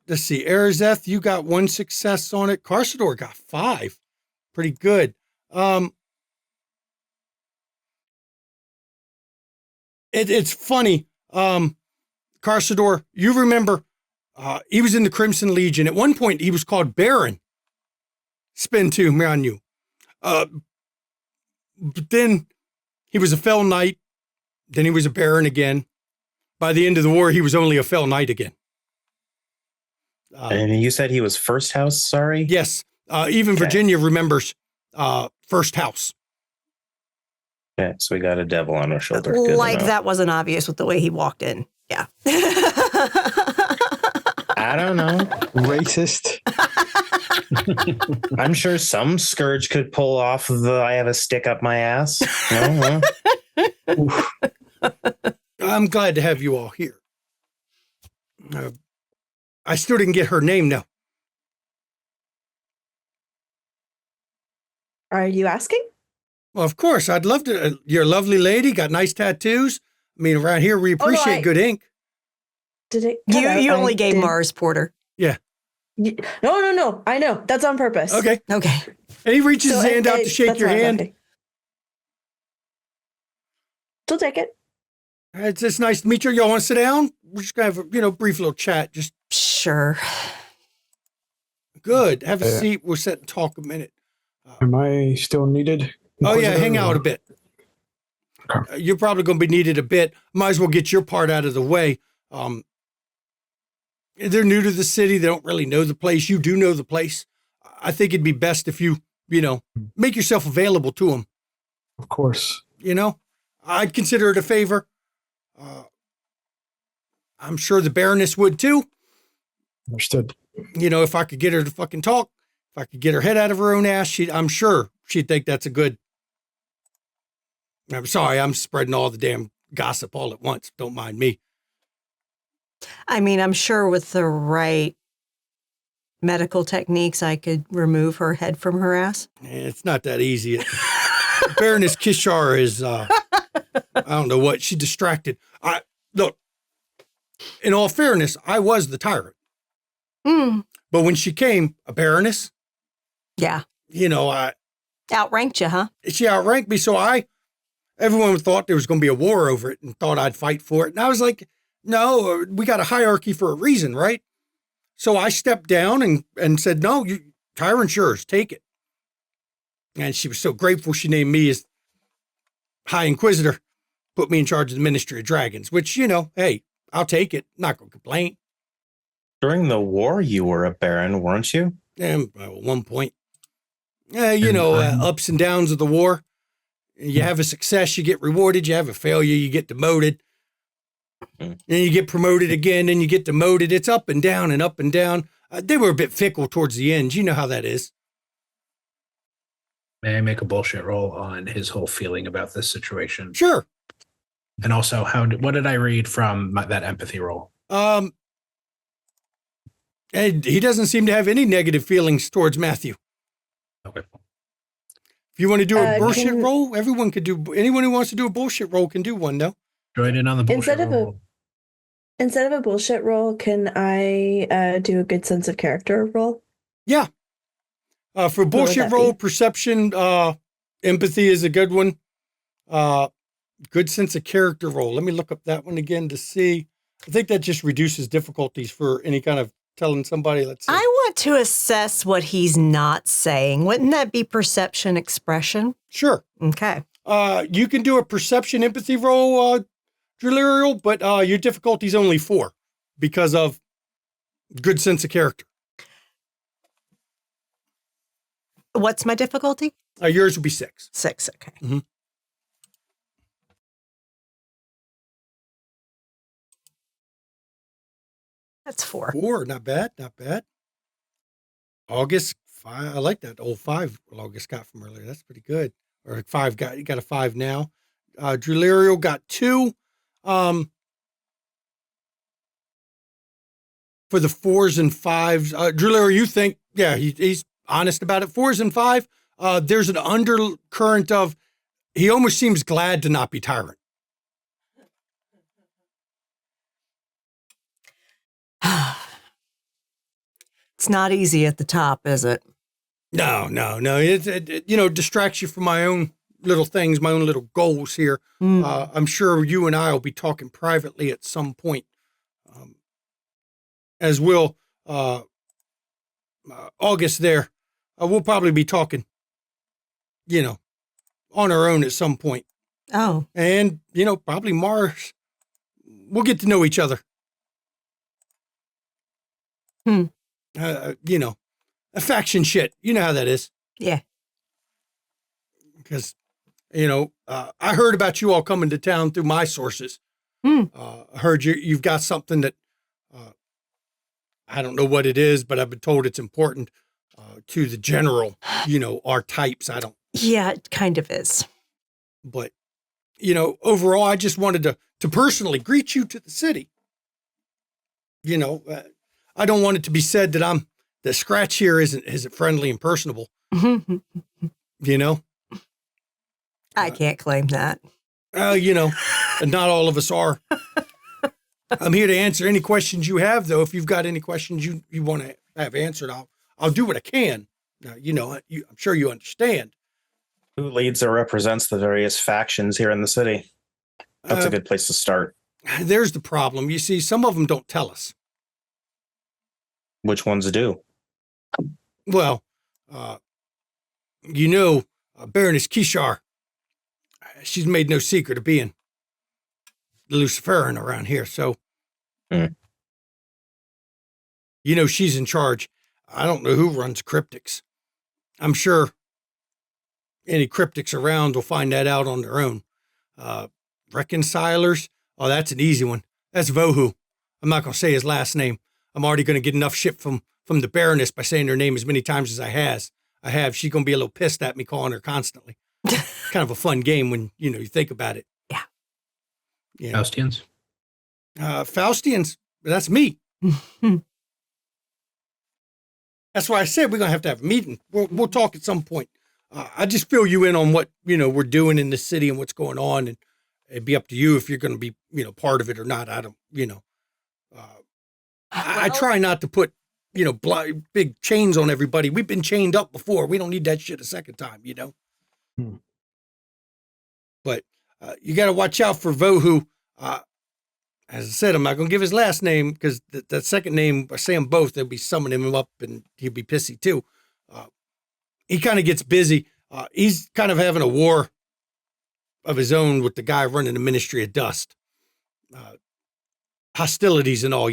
Let's see. Arazeth, you got 1 success on it. Carsador got 5. Pretty good. It's funny. Carsador, you remember, he was in the Crimson Legion. At one point, he was called Baron. Spin 2, me on you. But then he was a Fell Knight. Then he was a Baron again. By the end of the war, he was only a Fell Knight again. And you said he was first house, sorry? Yes. Even Okay. Virginia remembers first house. Okay, so we got a devil on our shoulder. Good to Like know. that wasn't obvious with the way he walked in. Yeah. I don't know. Racist. I'm sure some scourge could pull off the I have a stick up my ass. No, well, I'm glad to have you all here. I still didn't get her name now. Are you asking? Well, of course, I'd love to. You're a lovely lady, got nice tattoos. I mean, around here, we appreciate good ink. Did it? You only gave Mars Porter. Yeah. No. I know. That's on purpose. Okay. Okay. And he reaches his hand out to shake that's your what I was hand. asking. She'll take it. It's just nice to meet you. Y'all want to sit down? We're just going to have a brief little chat. Just Sure. good. Have a Yeah. seat. We'll sit and talk a minute. Am I still needed? Oh, yeah. Hang out a bit. Okay. You're probably going to be needed a bit. Might as well get your part out of the way. They're new to the city. They don't really know the place. You do know the place. I think it'd be best if you make yourself available to them. Of course. I'd consider it a favor. I'm sure the Baroness would too. Understood. If I could get her to fucking talk, if I could get her head out of her own ass, I'm sure she'd think that's a good. I'm sorry, I'm spreading all the damn gossip all at once. Don't mind me. I mean, I'm sure with the right medical techniques, I could remove her head from her ass. It's not that easy. Baroness Kishar is, I don't know what, she's distracted. Look, in all fairness, I was the tyrant. Mm. But when she came, a Baroness, Yeah. Outranked you, huh? she outranked me. So everyone thought there was going to be a war over it and thought I'd fight for it. And I was like, no, we got a hierarchy for a reason, right? So I stepped down and said, no, tyrant's yours, take it. And she was so grateful she named me as High Inquisitor, put me in charge of the Ministry of Dragons, which, hey, I'll take it. Not going to complain. during the war, you were a baron, weren't you? At one point. Ups and downs of the war. You have a success, you get rewarded. You have a failure, you get demoted. Then you get promoted again, and you get demoted. It's up and down and up and down. They were a bit fickle towards the end. You know how that is. May I make a bullshit roll on his whole feeling about this situation? Sure. And also, what did I read from that empathy roll? And he doesn't seem to have any negative feelings towards Matthew. Okay. If you want to do a bullshit roll, everyone could do. Anyone who wants to do a bullshit roll can do one, though. Join in on the bullshit roll. Instead of a bullshit roll, can I do a good sense of character roll? Yeah. For bullshit roll, perception, empathy is a good one. Good sense of character roll. Let me look up that one again to see. I think that just reduces difficulties for any kind of telling somebody. Let's see. I want to assess what he's not saying. Wouldn't that be perception expression? Sure. Okay. You can do a perception empathy roll, Delirial, but your difficulty is only 4 because of good sense of character. What's my difficulty? Yours would be 6. 6, okay. Mm-hmm. That's 4. 4, not bad, not bad. August 5, I like that old 5 August got from earlier. That's pretty good. Or 5 you got a 5 now. Delirial got 2. For the 4s and 5s, Delirial, you think, yeah, he's honest about it. 4s and 5, there's an undercurrent of, he almost seems glad to not be Tyran. It's not easy at the top, is it? No. It distracts you from my own little things, my own little goals here. I'm sure you and I will be talking privately at some point, as will August there. We'll probably be talking, on our own at some point. Oh. And, probably Mars. We'll get to know each other. Faction shit. You know how that is. Yeah. Because, I heard about you all coming to town through my sources. I heard you've got something that I don't know what it is, but I've been told it's important to the general, our types. I don't. Yeah, it kind of is. But, overall, I just wanted to personally greet you to the city. I don't want it to be said that the Scratch here isn't friendly and personable. I can't claim that. And not all of us are. I'm here to answer any questions you have, though. If you've got any questions you want to have answered, I'll do what I can. Now, I'm sure you understand. Who leads or represents the various factions here in the city? That's a good place to start. There's the problem. You see, some of them don't tell us. Which ones do? Well, Baroness Kishar, she's made no secret of being the Luciferan around here, so she's in charge. I don't know who runs cryptics. I'm sure any cryptics around will find that out on their own. Reconcilers, that's an easy one. That's Vohu. I'm not going to say his last name. I'm already going to get enough shit from the Baroness by saying her name as many times as I have. She's going to be a little pissed at me calling her constantly. Kind of a fun game when, you think about it. Yeah. Faustians? Faustians, that's me. That's why I said we're going to have a meeting. We'll talk at some point. I just fill you in on what, we're doing in the city and what's going on. And it'd be up to you if you're going to be, part of it or not. I don't, I try not to put, big chains on everybody. We've been chained up before. We don't need that shit a second time, But you got to watch out for Vohu. As I said, I'm not going to give his last name because that second name, by saying both, they'll be summoning him up and he'll be pissy too. He kind of gets busy. He's kind of having a war of his own with the guy running the Ministry of Dust. Hostilities and all,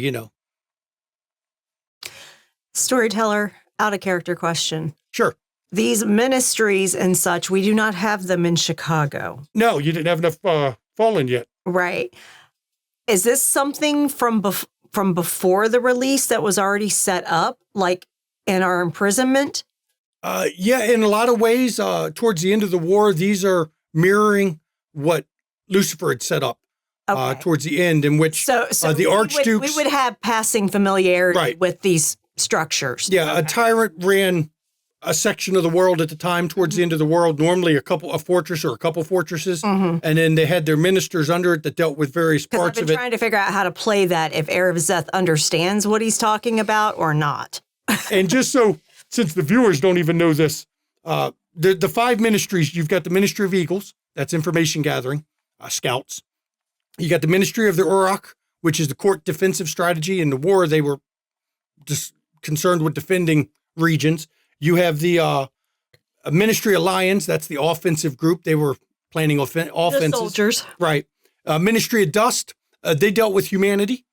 Storyteller, out of character question. Sure. these ministries and such, we do not have them in Chicago. No, you didn't have enough fallen yet. Right. Is this something from before the release that was already set up, like in our imprisonment? Yeah, in a lot of ways, towards the end of the war, these are mirroring what Lucifer had set up towards the end, in which the Archdukes... We would have passing familiarity with these structures. Yeah, a tyrant ran a section of the world at the time towards the end of the world, normally a fortress or a couple fortresses, and then they had their ministers under it that dealt with various parts of it. I've been trying to figure out how to play that if Aravzeth understands what he's talking about or not. And just so, since the viewers don't even know this, the 5 ministries, you've got the Ministry of Eagles, that's information gathering, scouts. You got the Ministry of the Uruk, which is the court defensive strategy. In the war, they were just concerned with defending regions. You have the Ministry of Lions, that's the offensive group. They were planning offenses. The soldiers. Right. Ministry of Dust, they dealt with humanity.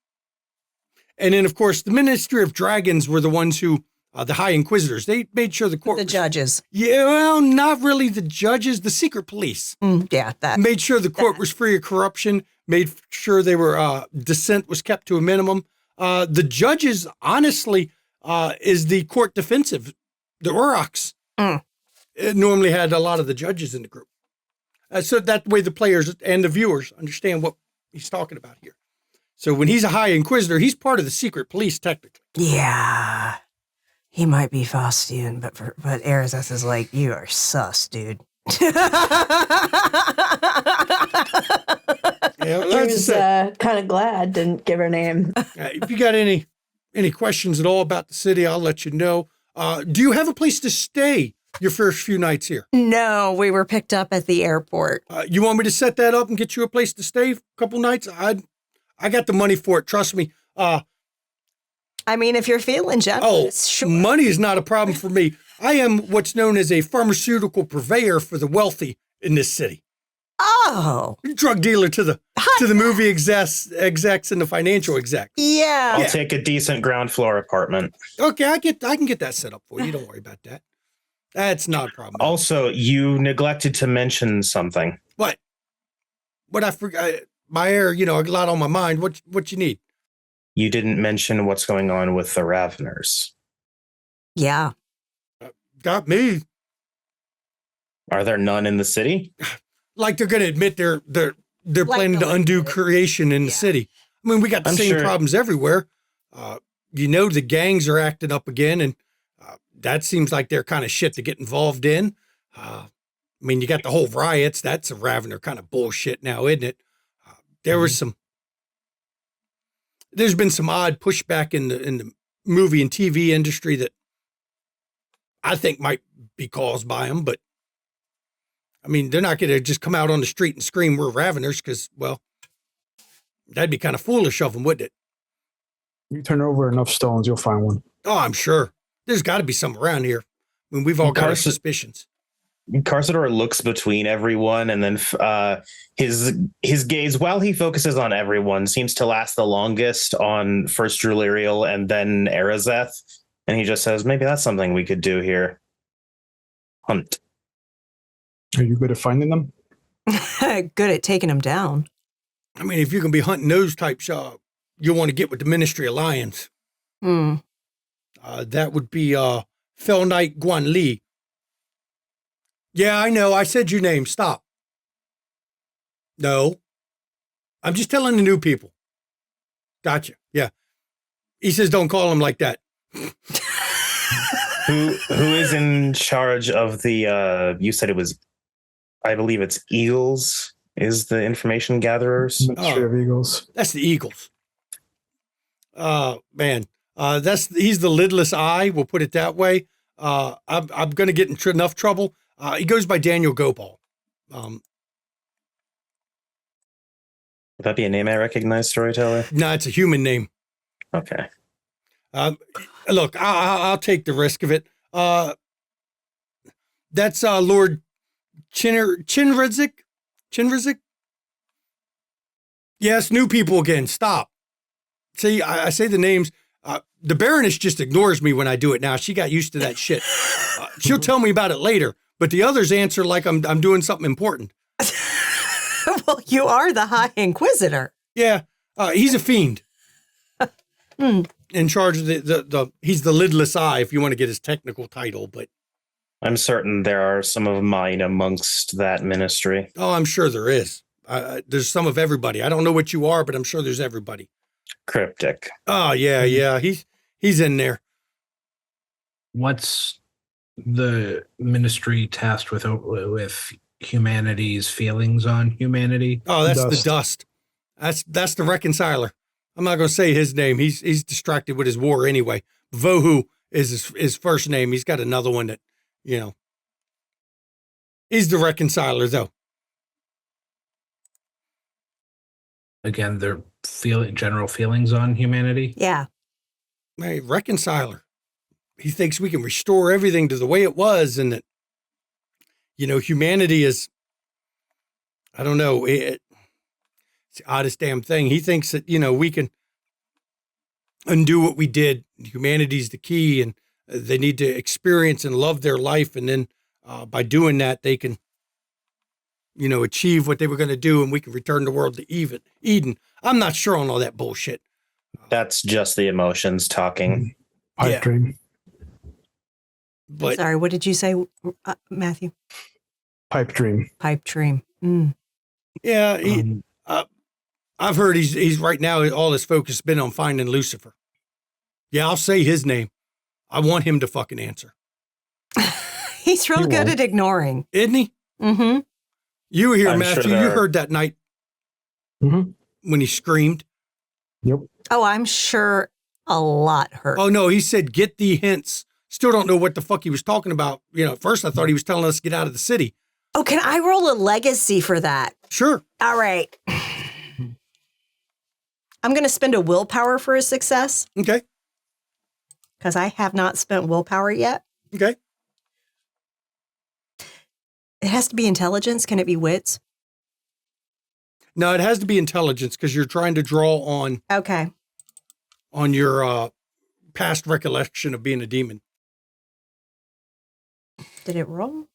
And then, of course, the Ministry of Dragons were the ones who, the High Inquisitors, they made sure the court... The judges. Yeah, well, not really the judges, the secret police. That. Made sure the court was free of corruption, made sure they were, dissent was kept to a minimum. The judges, honestly, is the court defensive. The Uruks it normally had a lot of the judges in the group. So that way the players and the viewers understand what he's talking about here. So when he's a High Inquisitor, he's part of the secret police, technically. Yeah. He might be Faustian, but Arazeth is like, you are sus, dude. He was kind of glad didn't give her name. If you got any questions at all about the city, I'll let you know. Do you have a place to stay your first few nights here? No, we were picked up at the airport. You want me to set that up and get you a place to stay a couple nights? I got the money for it. Trust me. I mean, if you're feeling generous, sure. Money is not a problem for me. I am what's known as a pharmaceutical purveyor for the wealthy in this city. Oh, Drug dealer to the movie execs and the financial execs. Yeah. I'll take a decent ground floor apartment. Okay, I can get that set up for you. Don't worry about that. That's not a problem. Also, you neglected to mention something. What I forgot. My air, I got a lot on my mind. What you need? You didn't mention what's going on with the Raveners. Yeah. Got me. Are there none in the city? Like they're going to admit they're planning to undo creation in the city. I mean, we got the same problems everywhere. The gangs are acting up again, and that seems like they're kind of shit to get involved in. I mean, you got the whole riots. That's a Ravener kind of bullshit now, isn't it? There's been some odd pushback in the movie and TV industry that I think might be caused by them, but I mean, they're not going to just come out on the street and scream, we're Raveners, because, well, that'd be kind of foolish of them, wouldn't it? You turn over enough stones, you'll find one. Oh, I'm sure. There's got to be some around here. I mean, we've all got our suspicions. Carsador looks between everyone, and then his gaze, while he focuses on everyone, seems to last the longest on first Druliriel and then Arazeth. And he just says, maybe that's something we could do here. Hunt. Are you good at finding them? Good at taking them down. I mean, if you can be hunting those types, you'll want to get with the Ministry of Lions. That would be Fel Knight Guan Li. Yeah, I know. I said your name. Stop. No. I'm just telling the new people. Gotcha. Yeah. He says don't call him like that. Who is in charge of the, you said it was, I believe it's Eagles, is the information gatherers? Ministry of Eagles. That's the Eagles. Man. He's the lidless eye, we'll put it that way. I'm going to get in enough trouble. He goes by Daniel Gopal. Would that be a name I recognize, Storyteller? No, it's a human name. Okay. Look, I'll take the risk of it. That's Lord Chinrizik. Chinrizik? Yes, new people again. Stop. See, I say the names. The Baroness just ignores me when I do it now. She got used to that shit. She'll tell me about it later, but the others answer like I'm doing something important. Well, you are the High Inquisitor. Yeah, he's a fiend. In charge of he's the lidless eye, if you want to get his technical title, but I'm certain there are some of mine amongst that ministry. oh, I'm sure there is. There's some of everybody. I don't know what you are, but I'm sure there's everybody. Cryptic. Oh, yeah. He's in there. What's the ministry tasked with humanity's feelings on humanity? Oh, that's the dust. That's the reconciler. I'm not going to say his name. He's distracted with his war anyway. Vohu is his first name. He's got another one that, he's the reconciler, though. Again, their general feelings on humanity? Yeah. Hey, reconciler. He thinks we can restore everything to the way it was and that, humanity is, I don't know, it's the oddest damn thing. He thinks that, we can undo what we did. Humanity's the key and they need to experience and love their life. And then by doing that, they can, achieve what they were going to do and we can return the world to Eden. I'm not sure on all that bullshit. That's just the emotions talking. Pipe dream. But sorry, what did you say, Matthew? Pipe dream. Pipe dream. Mm. yeah, I've heard he's right now, all his focus has been on finding Lucifer. Yeah, I'll say his name. I want him to fucking answer. He's real good at ignoring. Isn't he? Mm-hmm. You were here, I'm Matthew. sure You heard that night when he screamed. Yep. Oh, I'm sure a lot hurt. Oh, no, he said, get the hints. Still don't know what the fuck he was talking about. At first I thought he was telling us to get out of the city. Oh, can I roll a legacy for that? Sure. All right. I'm going to spend a willpower for a success Okay. because I have not spent willpower yet. Okay. It has to be intelligence. Can it be wits? No, it has to be intelligence because you're trying to draw on your past recollection of being a demon. Did it roll?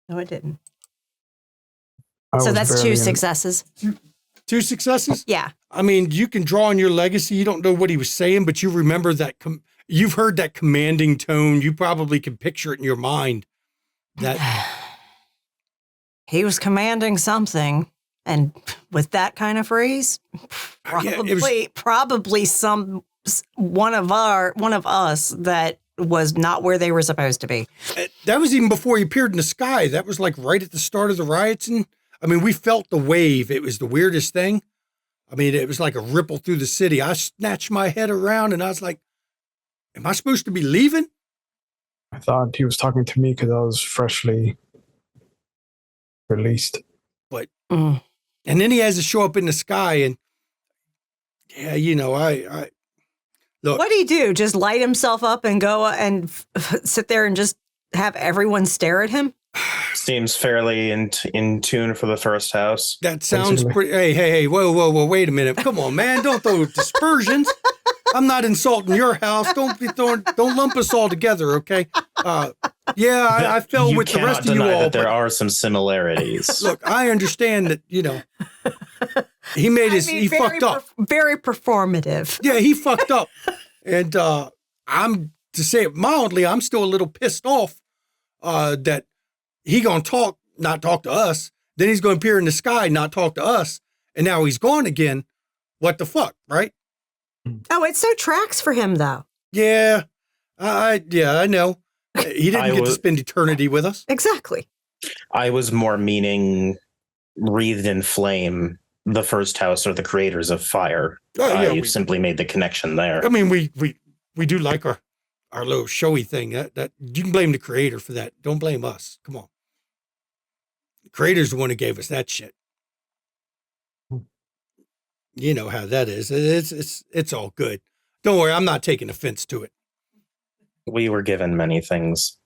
No, it didn't. I So was that's barely 2 in- successes. 2 successes? Yeah. I mean, you can draw on your legacy. You don't know what he was saying, but you remember that. You've heard that commanding tone. You probably can picture it in your mind. That He was commanding something. And with that kind of phrase, probably one of us that was not where they were supposed to be. that was even before he appeared in the sky. That was like right at the start of the riots. And I mean, we felt the wave. It was the weirdest thing. I mean, it was like a ripple through the city. I snatched my head around and I was like, am I supposed to be leaving? I thought he was talking to me because I was freshly released. But, and then he has to show up in the sky and yeah, I look. What'd he do? Just light himself up and go and sit there and just have everyone stare at him? Seems fairly in tune for the first house. That sounds pretty. Hey, whoa, wait a minute. Come on, man. Don't throw dispersions. I'm not insulting your house. Don't lump us all together, okay? Yeah, I fell with the rest of you all. That there are some similarities. Look, I understand that, he made he fucked up. Very performative. Yeah, he fucked up. And to say it mildly, I'm still a little pissed off that he gonna not talk to us. Then he's gonna appear in the sky, not talk to us. And now he's gone again. What the fuck, right? Oh, it so tracks for him, though. Yeah, I know. He didn't get to spend eternity with us. Exactly. I was more meaning wreathed in flame, the first house or the creators of fire. Oh, yeah, you simply made the connection there. I mean, we do like our little showy thing. That you can blame the creator for that. Don't blame us. Come on. The creator's the one who gave us that shit. You know how that is. It's all good. Don't worry, I'm not taking offense to it. We were given many things,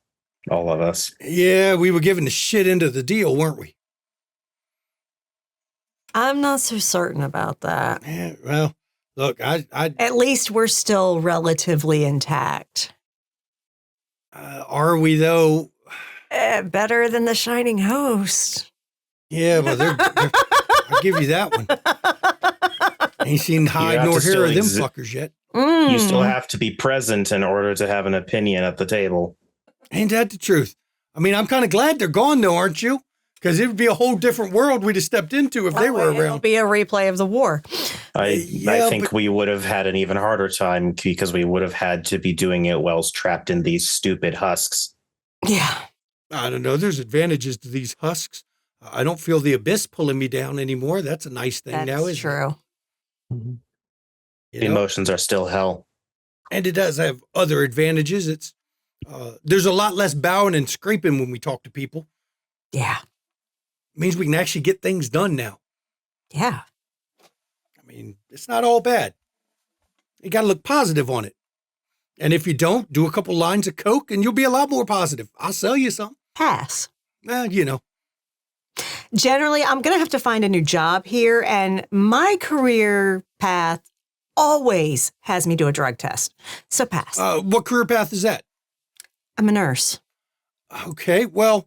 all of us. Yeah, we were given the shit end of the deal, weren't we? I'm not so certain about that. Yeah, well, look, At least we're still relatively intact. Are we, though? Better than the Shining Host. Yeah, well, I'll give you that one. Ain't seen hide nor hair of them fuckers yet. You still have to be present in order to have an opinion at the table. Ain't that the truth? I mean, I'm kind of glad they're gone, though, aren't you? Because it would be a whole different world we'd have stepped into if they were around. It'll be a replay of the war. I think we would have had an even harder time because we would have had to be doing it while trapped in these stupid husks. Yeah. I don't know. There's advantages to these husks. I don't feel the abyss pulling me down anymore. That's a nice thing now, isn't it? True. Mm-hmm. You know? Emotions are still hell. And it does have other advantages. It's there's a lot less bowing and scraping when we talk to people. Yeah. It means we can actually get things done now. Yeah. I mean, it's not all bad. You got to look positive on it. And if you don't, do a couple lines of Coke and you'll be a lot more positive. I'll sell you some. Pass. You know. Generally, I'm going to have to find a new job here, and my career path always has me do a drug test. So pass. What career path is that? I'm a nurse. Okay, well.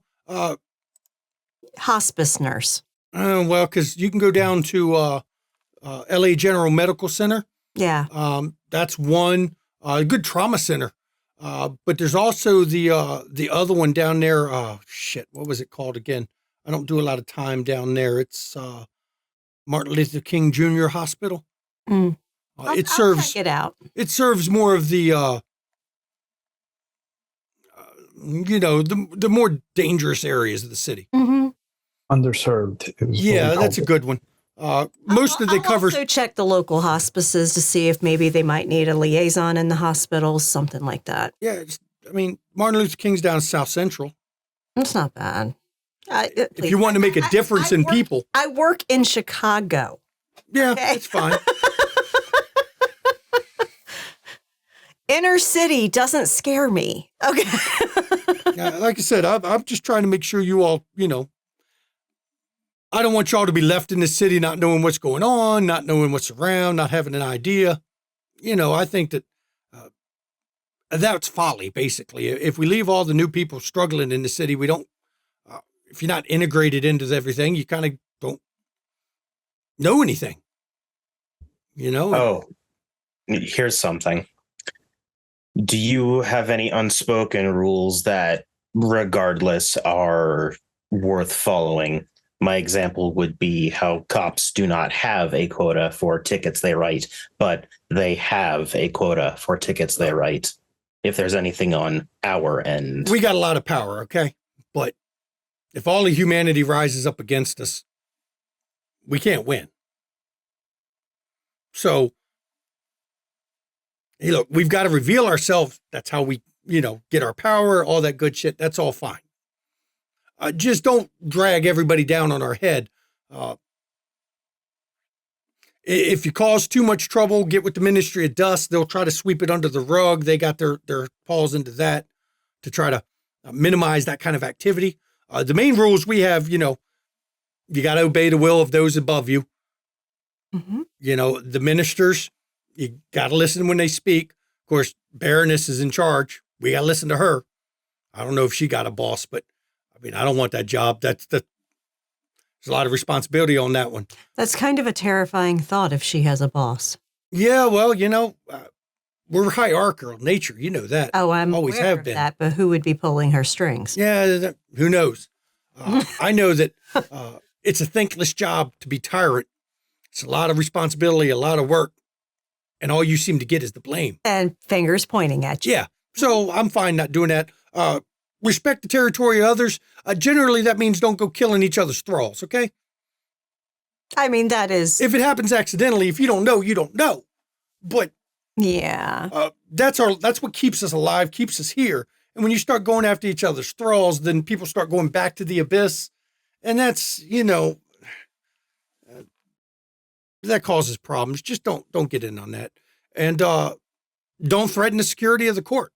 Hospice nurse. Well, because you can go down to LA General Medical Center. Yeah. That's one. Good trauma center. But there's also the other one down there. What was it called again? I don't do a lot of time down there. It's Martin Luther King Jr. Hospital. It serves. I'll check it out. It serves more of the the more dangerous areas of the city. Mm-hmm. Underserved. Yeah, that's a good one. Most of they cover. Also check the local hospices to see if maybe they might need a liaison in the hospital, something like that. Yeah, Martin Luther King's down South Central. It's not bad. If you want to make a difference in people. I work in Chicago. Yeah, okay? It's fine. Inner city doesn't scare me. Okay. Like I said, I'm just trying to make sure you all, I don't want y'all to be left in the city not knowing what's going on, not knowing what's around, not having an idea. I think that that's folly, basically. If we leave all the new people struggling in the city, we don't, if you're not integrated into everything, you kind of don't know anything. Oh, here's something. Do you have any unspoken rules that, regardless, are worth following? My example would be how cops do not have a quota for tickets they write, but they have a quota for tickets they write. If there's anything on our end. We got a lot of power, okay? But if all of humanity rises up against us, we can't win. So, hey, look, we've got to reveal ourselves. That's how we, get our power, all that good shit. That's all fine. Just don't drag everybody down on our head. If you cause too much trouble, get with the Ministry of Dust. They'll try to sweep it under the rug. They got their paws into that to try to minimize that kind of activity. The main rules we have, you got to obey the will of those above you. Mm-hmm. The ministers, you got to listen when they speak. Of course, Baroness is in charge. We got to listen to her. I don't know if she got a boss, but I don't want that job. There's a lot of responsibility on that one. That's kind of a terrifying thought if she has a boss. Yeah, well, we're hierarchical in nature. You know that. Oh, I'm always aware have of been. that, but who would be pulling her strings? Yeah, who knows? I know that it's a thankless job to be tyrant. It's a lot of responsibility, a lot of work, and all you seem to get is the blame. And fingers pointing at you. Yeah, so I'm fine not doing that. Respect the territory of others. Generally, that means don't go killing each other's thralls, okay? That is... If it happens accidentally, if you don't know, you don't know. But yeah, that's what keeps us alive, keeps us here. And when you start going after each other's thralls, then people start going back to the abyss. And that's, that causes problems. Just don't get in on that. And don't threaten the security of the court.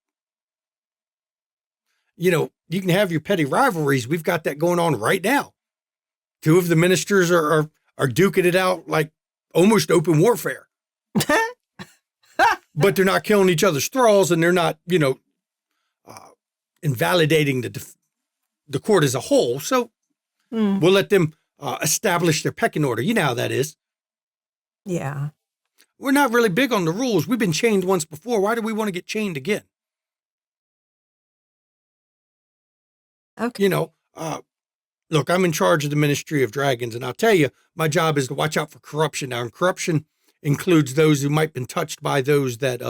You can have your petty rivalries. We've got that going on right now. Two of the ministers are duking it out like almost open warfare. But they're not killing each other's thralls, and they're not, invalidating the court as a whole. So we'll let them establish their pecking order. You know how that is. Yeah. We're not really big on the rules. We've been chained once before. Why do we want to get chained again? Okay. You know, look, I'm in charge of the Ministry of Dragons, and I'll tell you, my job is to watch out for corruption. Now, and corruption includes those who might have been touched by those that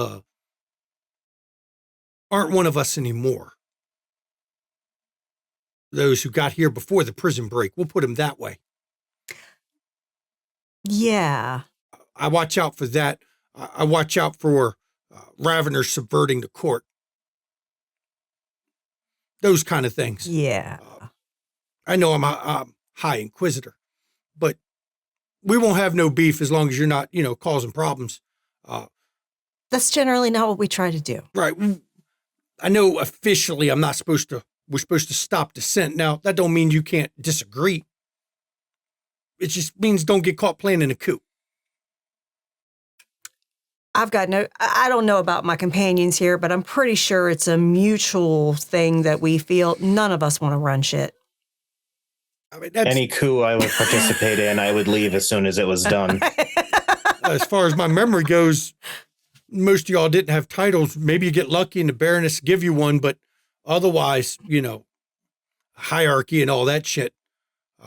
aren't one of us anymore. Those who got here before the prison break. We'll put them that way. Yeah. I watch out for that. I watch out for raveners subverting the court. Those kind of things. Yeah. I know I'm a high inquisitor, but we won't have no beef as long as you're not, causing problems. That's generally not what we try to do. Right. I know officially we're supposed to stop dissent. Now, that don't mean you can't disagree. It just means don't get caught playing in a coup. I don't know about my companions here, but I'm pretty sure it's a mutual thing that we feel none of us want to run shit. I mean, Any coup I would participate in, I would leave as soon as it was done. As far as my memory goes, most of y'all didn't have titles. Maybe you get lucky and the Baroness give you one, but otherwise, hierarchy and all that shit.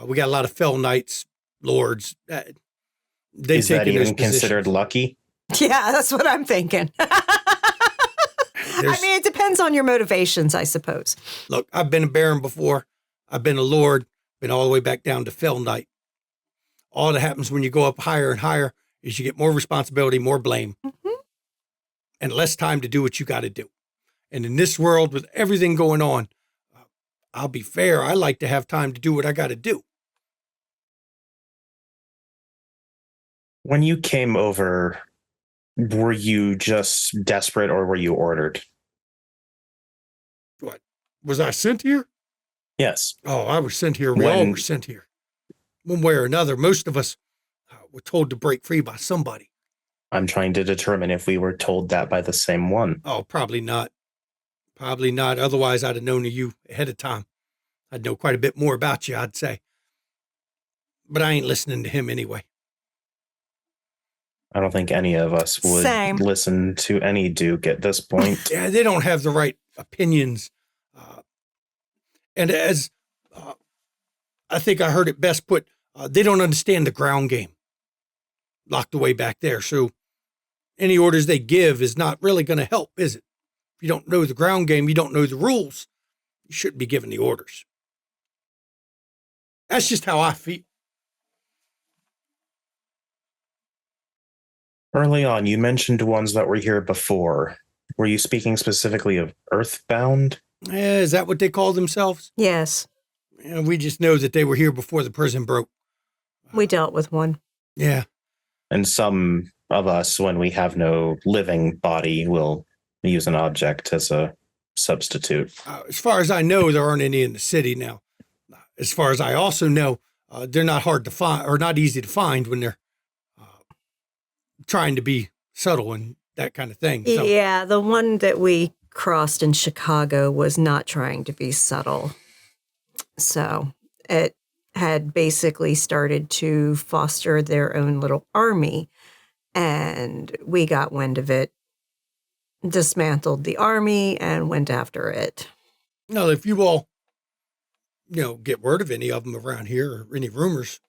We got a lot of fell knights, lords. Is that even considered lucky? Yeah, that's what I'm thinking. I mean, it depends on your motivations, I suppose. Look, I've been a baron before. I've been a lord, been all the way back down to fell knight. All that happens when you go up higher and higher is you get more responsibility, more blame, and less time to do what you got to do. And in this world, with everything going on, I'll be fair. I like to have time to do what I got to do. When you came over, were you just desperate or were you ordered? What? Was I sent here? Yes. Oh, I was sent here. We all were sent here. One way or another, most of us were told to break free by somebody. I'm trying to determine if we were told that by the same one. Oh, probably not. Probably not. Otherwise, I'd have known you ahead of time. I'd know quite a bit more about you, I'd say. But I ain't listening to him anyway. I don't think any of us would listen to any Duke at this point. Yeah, they don't have the right opinions. And as I think I heard it best put, they don't understand the ground game locked away back there. So any orders they give is not really going to help, is it? If you don't know the ground game, you don't know the rules, you shouldn't be giving the orders. That's just how I feel. Early on, you mentioned ones that were here before. Were you speaking specifically of Earthbound? Is that what they call themselves? Yes. Yeah, we just know that they were here before the prison broke. We dealt with one. Yeah. And some of us, when we have no living body, will use an object as a substitute. As far as I know, there aren't any in the city now. As far as I also know, they're not hard to find or not easy to find when they're trying to be subtle and that kind of thing. So, yeah, the one that we crossed in Chicago was not trying to be subtle. So it had basically started to foster their own little army. And we got wind of it, dismantled the army, and went after it. No, if you all, get word of any of them around here or any rumors,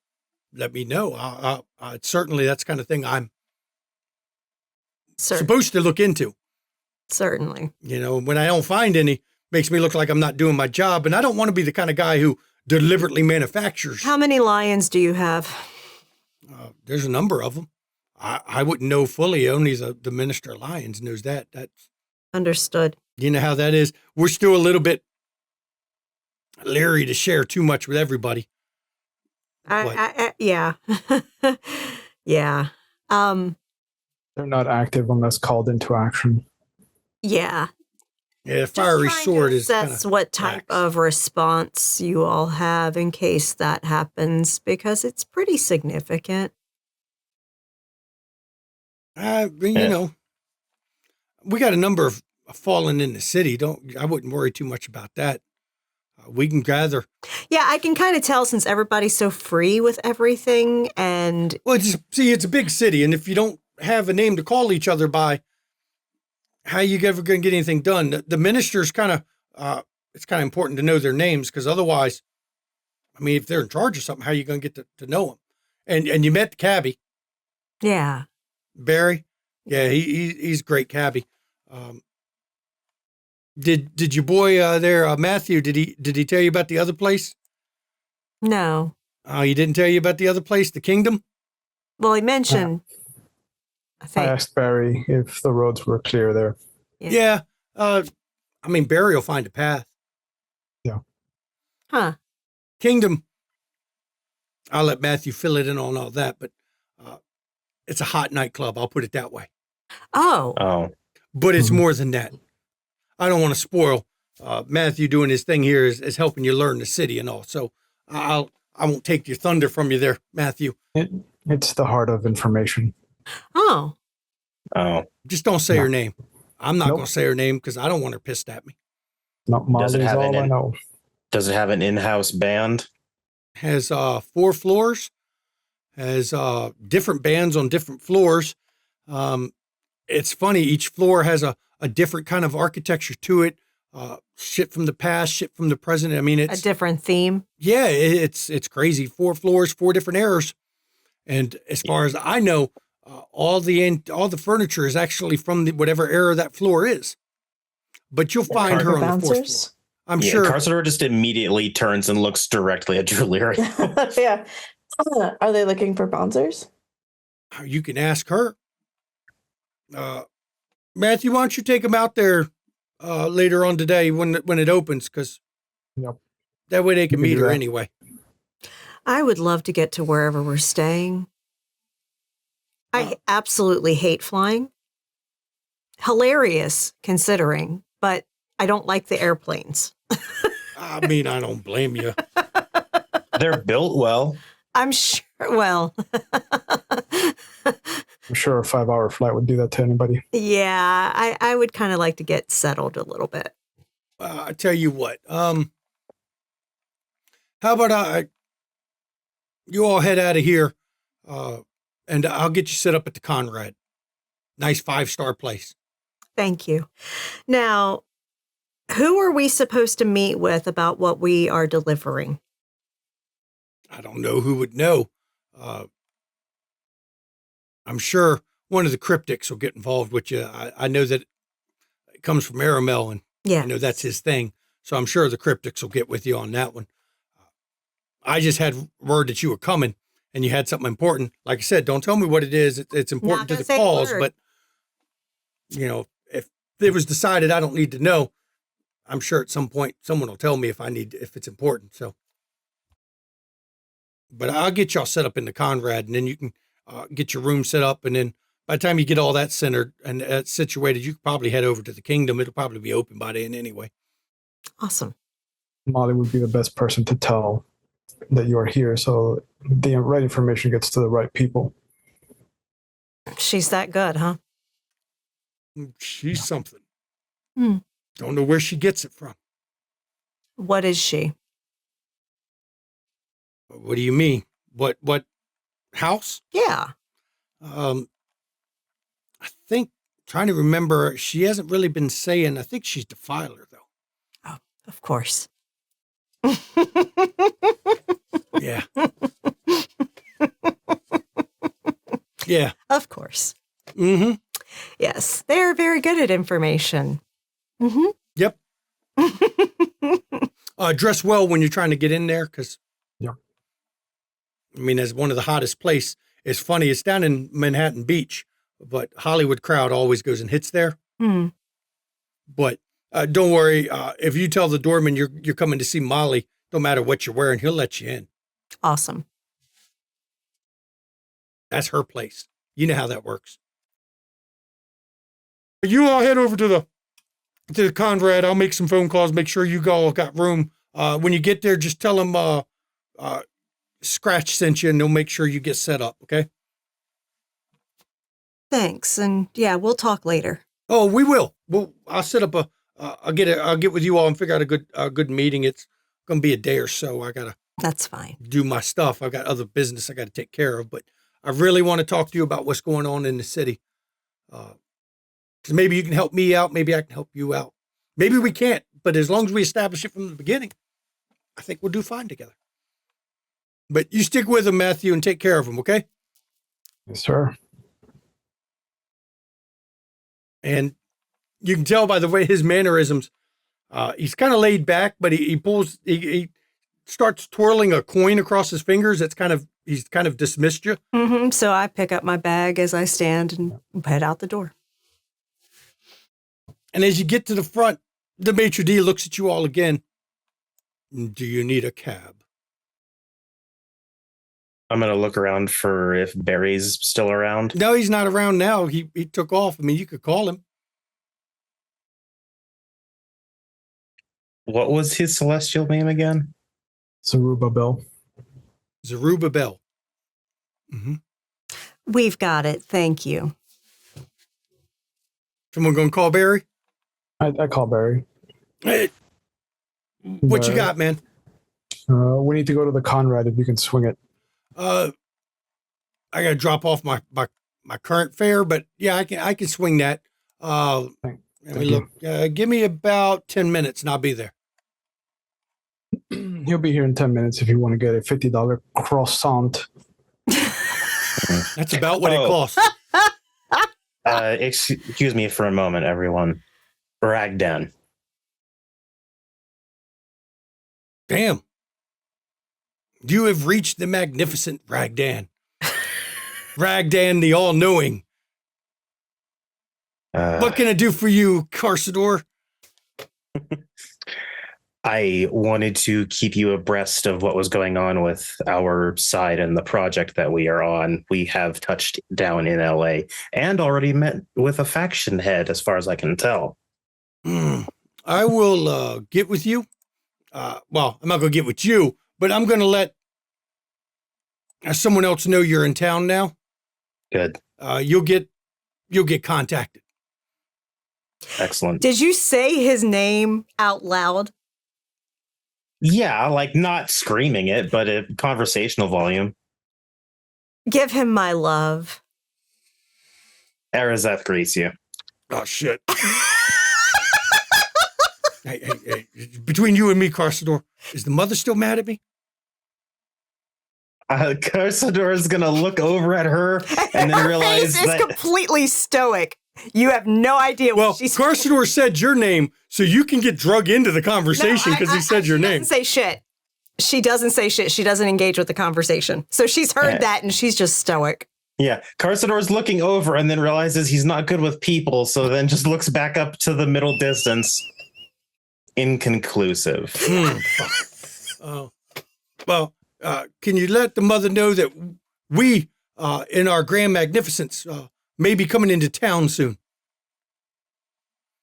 let me know. Certainly that's the kind of thing I'm supposed to look into. Certainly. When I don't find any, makes me look like I'm not doing my job. And I don't want to be the kind of guy who deliberately manufactures. How many lions do you have? There's a number of them. I wouldn't know fully. Only the Minister of Lions knows that. That's understood. You know how that is. We're still a little bit leery to share too much with everybody. Yeah. Yeah. They're not active unless called into action. Yeah. Yeah, fiery sword is. That's what type of response you all have in case that happens, because it's pretty significant. We got a number of fallen in the city. I wouldn't worry too much about that. We can gather. Yeah, I can kind of tell since everybody's so free with everything. And Well, it's a big city, and if you don't have a name to call each other by, how you ever going to get anything done? The minister's kind of, it's kind of important to know their names, because otherwise, I mean, if they're in charge of something, how are you going to get to know them? And you met the cabbie, yeah. Barry. Yeah, he's a great cabbie. Did your boy there, Matthew? Did he tell you about the other place? No. Oh, he didn't tell you about the other place, the Kingdom? Well, he mentioned, I I think. asked Barry if the roads were clear there. Yeah. I mean, Barry will find a path. Huh. Kingdom, I'll let Matthew fill it in on all that, but it's a hot nightclub. I'll put it that way. Oh. Oh, But it's more than that. I don't want to spoil Matthew doing his thing here is helping you learn the city and all. So I won't take your thunder from you there, Matthew. It's the heart of information. Oh. oh. Just don't say No. her name. I'm not Nope. going to say her name because I don't want her pissed at me. Not Does it Molly's have all I an know. Does it have an in-house band? Has 4 floors, has different bands on different floors. It's funny, each floor has a different kind of architecture to it. Shit from the past, shit from the present. I mean, A it's different theme. yeah, it's crazy. 4 floors, 4 different eras. And as far as I know, all the furniture is actually from whatever era that floor is. But you'll find her on the 4th floor. Bouncers? I'm Yeah, sure. Carsador just immediately turns and looks directly at Drulier. Yeah. Are they looking for bouncers? You can ask her. Matthew, why don't you take him out there later on today when it opens? Because Yep. that way they can You can meet do her that. anyway. I would love to get to wherever we're staying. I absolutely hate flying. Hilarious considering, but I don't like the airplanes. I mean, I don't blame you. They're built well. I'm sure, well, I'm sure a 5-hour flight would do that to anybody. yeah, I would kind of like to get settled a little bit. I tell you what. How about you all head out of here, and I'll get you set up at the Conrad. Nice 5-star place. Thank you. Now, who are we supposed to meet with about what we are delivering? I don't know who would know. I'm sure one of the cryptics will get involved with you. I know that it comes from Aramel, and Yeah. I know that's his thing. So I'm sure the cryptics will get with you on that one. I just had word that you were coming and you had something important. Like I said, don't tell me what it is. It's important to gonna the say a cause, word. but if it was decided I don't need to know, I'm sure at some point someone will tell me if it's important. So, but I'll get y'all set up in the Conrad, and then you can get your room set up. And then by the time you get all that centered and situated, you could probably head over to the Kingdom. It'll probably be open by then anyway. Awesome. Molly would be the best person to tell that you are here, so the right information gets to the right people. She's that good, huh? She's something. Hmm. Don't know where she gets it from. What is she? What do you mean? What house? Yeah. I think, trying to remember, she hasn't really been saying. I think she's Defiler, though. Oh, of course. Yeah. Yeah. Of course. Mm-hmm. Yes, they're very good at information. Mm-hmm. Yep. Dress well when you're trying to get in there, because, Yeah. I mean, as one of the hottest place, it's funny. It's down in Manhattan Beach, but Hollywood crowd always goes and hits there. Hmm. But don't worry. If you tell the doorman you're coming to see Molly, no matter what you're wearing, he'll let you in. Awesome. That's her place. You know how that works. You all head over to the Conrad. I'll make some phone calls, make sure you all got room. When you get there, just tell them Scratch sent you, and they'll make sure you get set up, okay? Thanks. And yeah, we'll talk later. Oh, we will. Well, I'll set up I'll get with you all and figure out a good meeting. It's going to be a day or so. I got to That's fine. do my stuff. I've got other business I got to take care of, but I really want to talk to you about what's going on in the city. Because maybe you can help me out. Maybe I can help you out. Maybe we can't, but as long as we establish it from the beginning, I think we'll do fine together. But you stick with him, Matthew, and take care of him, okay? Yes, sir. And you can tell by the way his mannerisms, he's kind of laid back, but he starts twirling a coin across his fingers. He's kind of dismissed you. Mm-hmm. So I pick up my bag as I stand and head out the door. And as you get to the front, the maitre d' looks at you all again. Do you need a cab? I'm going to look around for if Barry's still around. No, he's not around now. He took off. I mean, you could call him. What was his celestial name again? Zerubbabel. Zerubbabel. Mm-hmm. We've got it. Thank you. Someone going to call Barry? I call Barry. Hey, what you got, man? We need to go to the Conrad if you can swing it. I got to drop off my current fare, but yeah, I can swing that. Let me look. Give me about 10 minutes and I'll be there. He'll be here in 10 minutes if you want to get a $50 croissant. That's about what it costs. Excuse me for a moment, everyone. Ragdan. Damn. You have reached the magnificent Ragdan. Ragdan, the all-knowing. What can I do for you, Carsador? I wanted to keep you abreast of what was going on with our side and the project that we are on. We have touched down in LA and already met with a faction head, as far as I can tell. I will get with you. Well, I'm not going to get with you, but I'm going to let someone else know you're in town now. Good. You'll get contacted. Excellent. Did you say his name out loud? Yeah, like not screaming it, but a conversational volume. Give him my love. Arazeth greets you. Oh, shit. Hey, between you and me, Carsador, is the mother still mad at me? Carsador is going to look over at her and then realize face is completely stoic. You have no idea what she's saying. Carsador said your name, so you can get drug into the conversation because he said your name. She doesn't say shit. She doesn't say shit. She doesn't engage with the conversation. So she's heard that and she's just stoic. Yeah. Carsador's looking over and then realizes he's not good with people, so then just looks back up to the middle distance. Inconclusive. Well, can you let the mother know that we, in our grand magnificence, may be coming into town soon?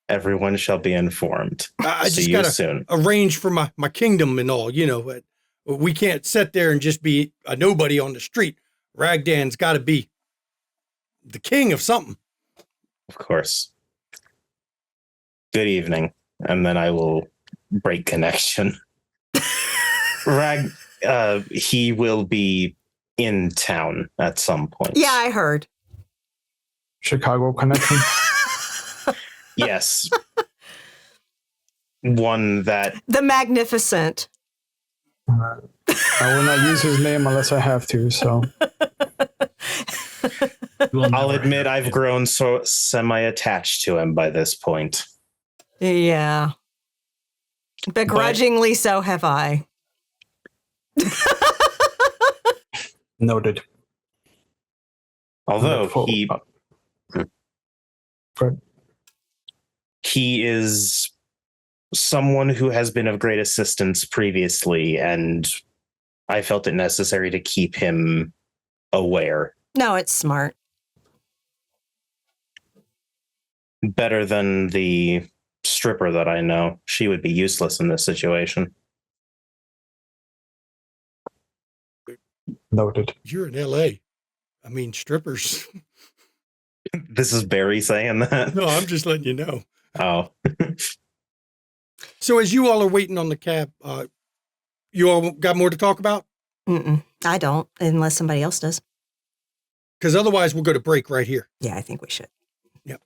Everyone shall be informed. I just got to arrange for my kingdom and all, you know. But we can't sit there and just be a nobody on the street. Ragdan's got to be the king of something. Of course. Good evening. And then I will break connection. He will be in town at some point. Yeah, I heard. Chicago connection? Yes. One that... The Magnificent. I will not use his name unless I have to, so... I'll admit I've grown so semi-attached to him by this point. Yeah. Begrudgingly so have I. Noted. Although he is someone who has been of great assistance previously, and I felt it necessary to keep him aware. No, it's smart. Better than the stripper that I know. She would be useless in this situation. Noted. You're in LA. I mean, strippers. This is Barry saying that. No, I'm just letting you know. Oh, So as you all are waiting on the cab, you all got more to talk about? I don't, unless somebody else does. Because otherwise we'll go to break right here. Yeah, I think we should. Yep.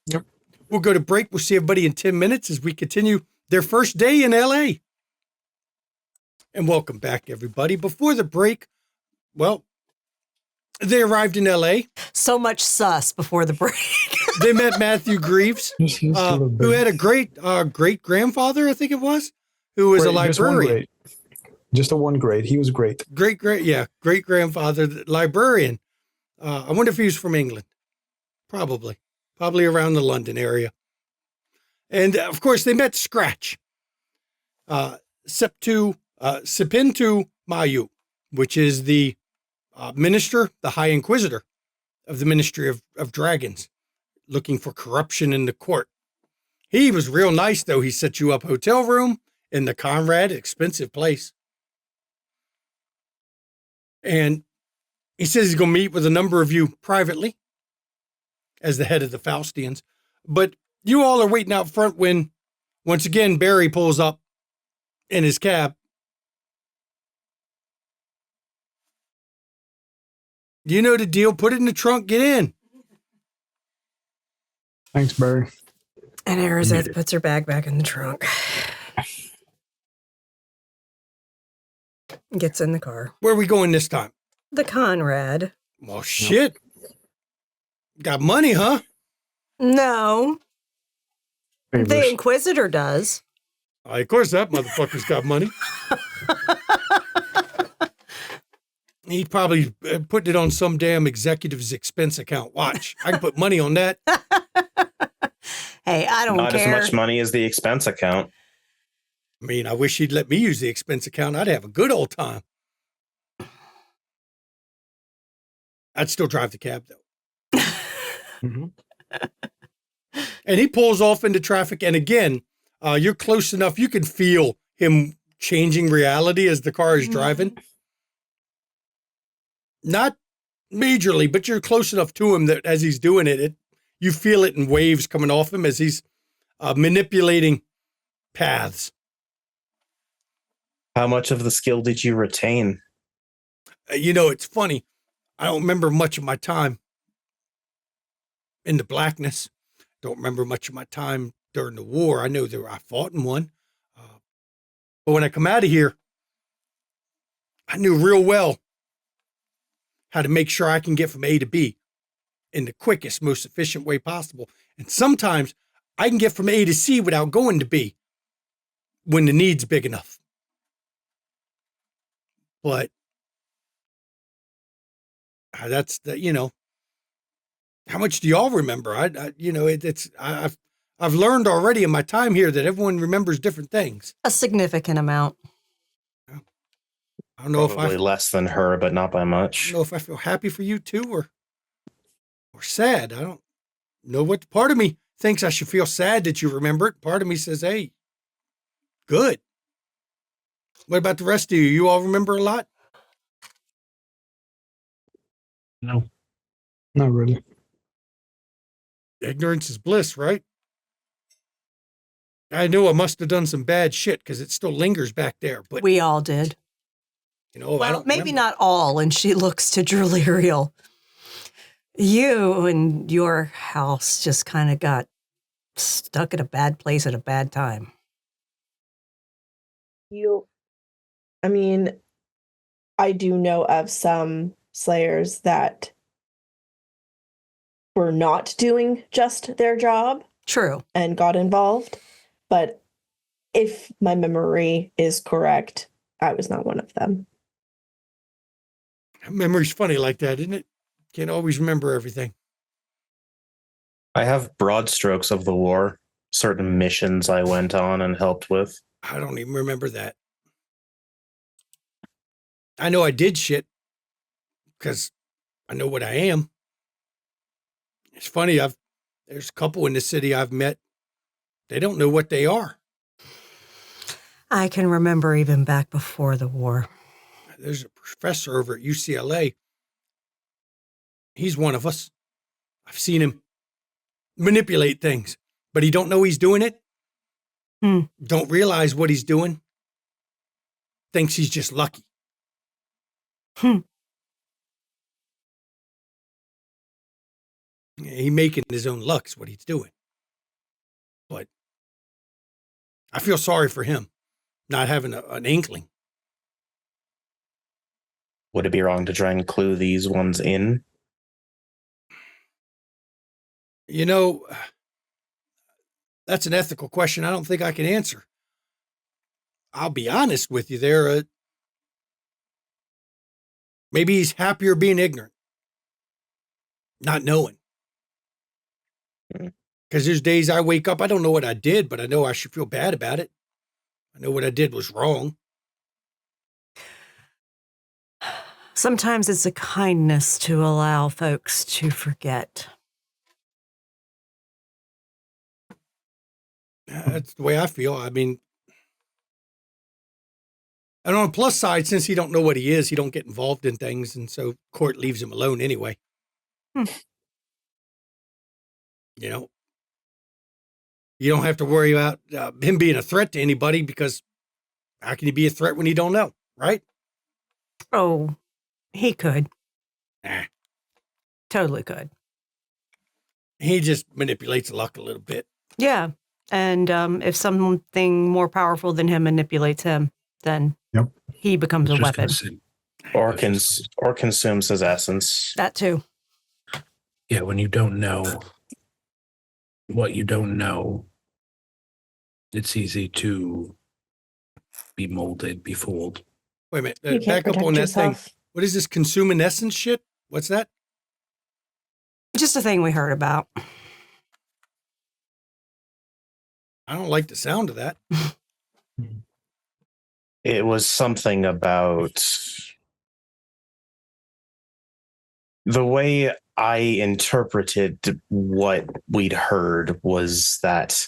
We'll go to break. We'll see everybody in 10 minutes as we continue their first day in LA. And welcome back, everybody. Before the break, well, they arrived in LA. So much sus before the break. They met Matthew Greaves, who had a great great-grandfather, I think it was, who was a librarian. Just a one grade. He was great. Great-grandfather, librarian. I wonder if he was from England. Probably around the London area. And of course, they met Scratch, Sepintu Mayu, which is the minister, the High Inquisitor of the Ministry of Dragons, looking for corruption in the court. He was real nice, though. He set you up hotel room in the Conrad, expensive place. And he says he's going to meet with a number of you privately as the head of the Faustians. But you all are waiting out front when, once again, Barry pulls up in his cab. You know the deal. Put it in the trunk. Get in. Thanks, Barry. And Arizeth puts her bag back in the trunk. Gets in the car. Where are we going this time? The Conrad. Well, shit. Got money, huh? No. Favors. The Inquisitor does. Of course, that motherfucker's got money. He probably put it on some damn executive's expense account. Watch. I can put money on that. Hey, I don't not care. as much money as the expense account. I mean, I wish he'd let me use the expense account. I'd have a good old time. I'd still drive the cab, though. Mm-hmm. And he pulls off into traffic. And again, you're close enough. You can feel him changing reality as the car is driving. Not majorly, but you're close enough to him that as he's doing it, you feel it in waves coming off him as he's manipulating paths. How much of the skill did you retain? It's funny. I don't remember much of my time in the blackness. Don't remember much of my time during the war. I know I fought in one. But when I come out of here, I knew real well how to make sure I can get from A to B in the quickest, most efficient way possible. And sometimes I can get from A to C without going to B when the need's big enough. But that's the, how much do y'all remember? I've learned already in my time here that everyone remembers different things. A significant amount. I don't know Probably less than her, but not by much. I don't know if I feel happy for you too or sad. I don't know what part of me thinks I should feel sad that you remember it. Part of me says, hey, good. What about the rest of you? You all remember a lot? No. Not really. Ignorance is bliss, right? I knew I must have done some bad shit because it still lingers back there. But We all did. I Well, don't maybe remember. not all. And she looks to Druliriel. You and your house just kind of got stuck at a bad place at a bad time. I do know of some slayers that were not doing just their job True. and got involved. But if my memory is correct, I was not one of them. Memory's funny like that, isn't it? Can't always remember everything. I have broad strokes of the war, certain missions I went on and helped with. I don't even remember that. I know I did shit because I know what I am. It's funny. There's a couple in the city I've met. They don't know what they are. I can remember even back before the war. There's a professor over at UCLA. He's one of us. I've seen him manipulate things, but he don't know he's doing it. Hmm. Don't realize what he's doing. Thinks he's just lucky. He making his own luck is what he's doing. But I feel sorry for him not having an inkling. Would it be wrong to try and clue these ones in? You know, that's an ethical question I don't think I can answer. I'll be honest with you there. Maybe he's happier being ignorant, not knowing. Because there's days I wake up, I don't know what I did, but I know I should feel bad about it. I know what I did was wrong. Sometimes it's a kindness to allow folks to forget. That's the way I feel. I mean, and on the plus side, since he don't know what he is, he don't get involved in things, and so court leaves him alone anyway. You know, you don't have to worry about him being a threat to anybody, because how can he be a threat when he don't know, right? Oh, he could. Nah. Totally could. He just manipulates luck a little bit. Yeah. And if something more powerful than him manipulates him, then he becomes a weapon. Or consumes his essence. That too. Yeah, when you don't know what you don't know, it's easy to be molded, be fooled. Wait a minute. You can't Back up protect on that yourself. thing. What is this consuming essence shit? What's that? Just a thing we heard about. I don't like the sound of that. It was something about the way I interpreted what we'd heard was that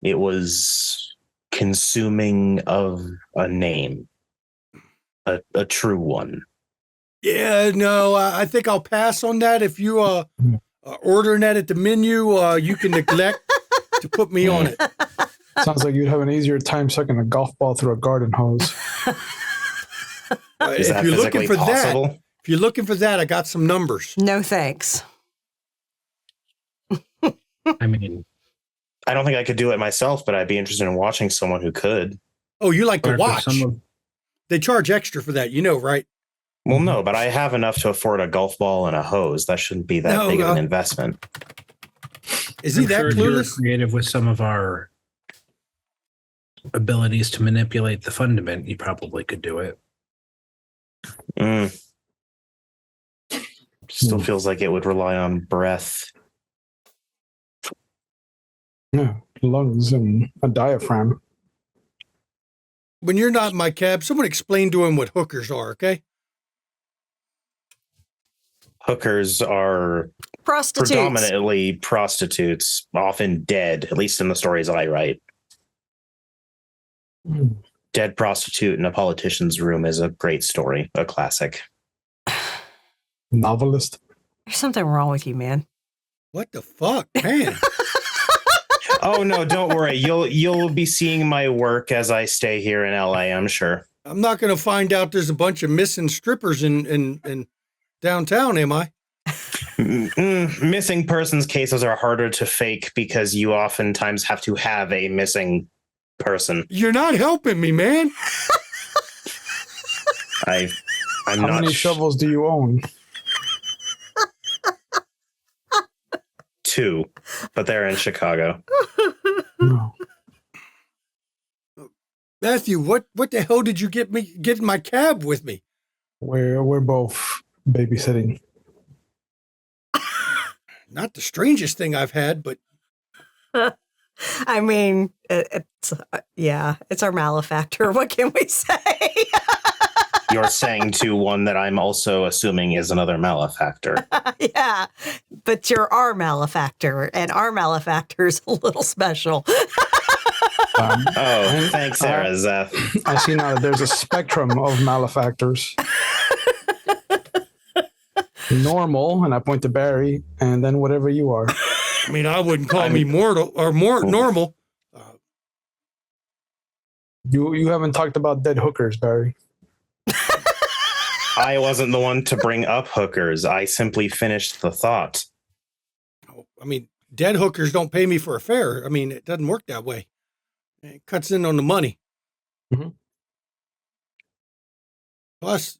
it was consuming of a name, a true one. Yeah, no, I think I'll pass on that. If you are ordering that at the menu, you can neglect to put me on it. Sounds like you'd have an easier time sucking a golf ball through a garden hose. Is that physically possible? If you're looking for that, I got some numbers. No thanks. I mean, I don't think I could do it myself, but I'd be interested in watching someone who could. Oh, you like to or if watch? someone- They charge extra for that, you know, right? Well, no, but I have enough to afford a golf ball and a hose. That shouldn't be that big of an investment. Is he I'm that sure if you were clueless? creative with some of our abilities to manipulate the fundament, you probably could do it. Still feels like it would rely on breath. Yeah, lungs and a diaphragm. When you're not in my cab, someone explain to him what hookers are, okay? Hookers are Prostitutes. predominantly prostitutes, often dead, at least in the stories I write. Dead prostitute in a politician's room is a great story, a classic. Novelist. There's something wrong with you, man. What the fuck, man? Oh no, don't worry. You'll be seeing my work as I stay here in LA, I'm sure. I'm not going to find out there's a bunch of missing strippers in downtown, am I? Missing persons cases are harder to fake because you oftentimes have to have a missing person. You're not helping me, man. I'm How not many shovels do you own? 2, but they're in Chicago. No. Matthew, what the hell did you get in my cab with me? We're both babysitting. Not the strangest thing I've had, but I mean, it's our malefactor. What can we say? You're saying to one that I'm also assuming is another malefactor. Yeah, but you're our malefactor, and our malefactor's a little special. Thanks, Arazeth. I see now that there's a spectrum of malefactors. Normal, and I point to Barry, and then whatever you are. I mean, I wouldn't call me mortal or more normal. You haven't talked about dead hookers, Barry. I wasn't the one to bring up hookers. I simply finished the thought. I mean, dead hookers don't pay me for a fare. I mean, it doesn't work that way. It cuts in on the money. Mm-hmm. Plus,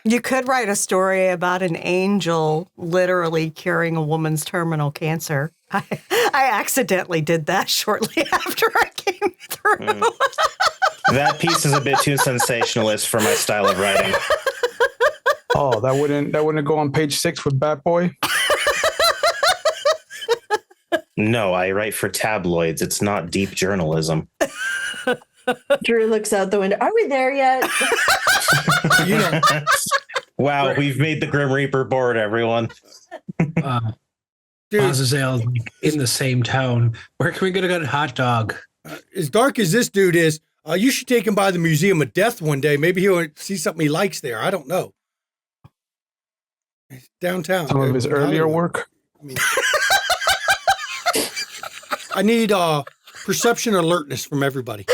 You could write a story about an angel literally curing a woman's terminal cancer. I accidentally did that shortly after I came through. That piece is a bit too sensationalist for my style of writing. Oh, that wouldn't go on page 6 with Bat Boy? No, I write for tabloids. It's not deep journalism. Drew looks out the window. Are we there yet? you know, Wow, we've made the Grim Reaper bored, everyone. dude, Azazel in the same town. Where can we get a good hot dog? as dark as this dude is, you should take him by the Museum of Death one day. Maybe he'll see something he likes there. I don't know. It's downtown. Some of his earlier work? I mean, I need perception alertness from everybody.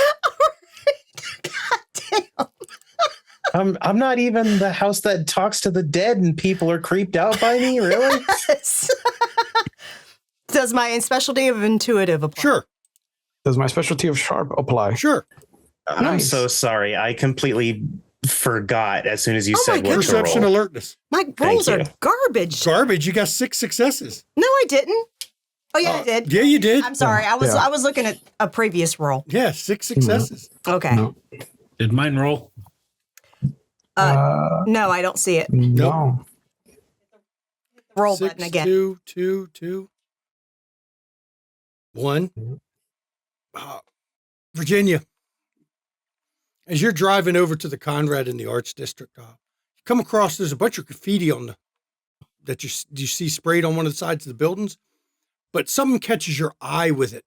I'm not even the house that talks to the dead and people are creeped out by me, really? Yes. Does my specialty of intuitive apply? Sure, Does my specialty of sharp apply? sure. I'm Nice. so sorry. I completely forgot as soon as you Oh said my what to Perception roll. alertness. My rolls are you. garbage. Garbage. You got 6 successes. No, I didn't. Oh yeah, I did. Yeah, you did. I'm sorry. I was Yeah. looking at a previous roll. Yeah, 6 successes. Okay. No. Did mine roll? No, I don't see it. No. Roll 6, button again. 2, 2, 2, 1. Virginia, as you're driving over to the Conrad in the Arts District, you come across there's a bunch of graffiti on that you see sprayed on one of the sides of the buildings, but something catches your eye with it.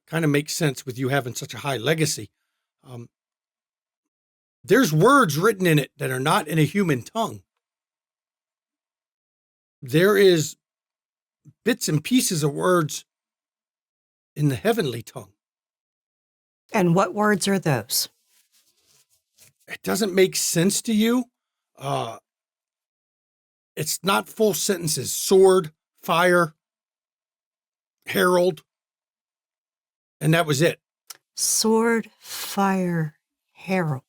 Kind of makes sense with you having such a high legacy. There's words written in it that are not in a human tongue. There is bits and pieces of words in the heavenly tongue. And what words are those? It doesn't make sense to you. It's not full sentences. Sword, fire, herald. And that was it. Sword, fire, herald.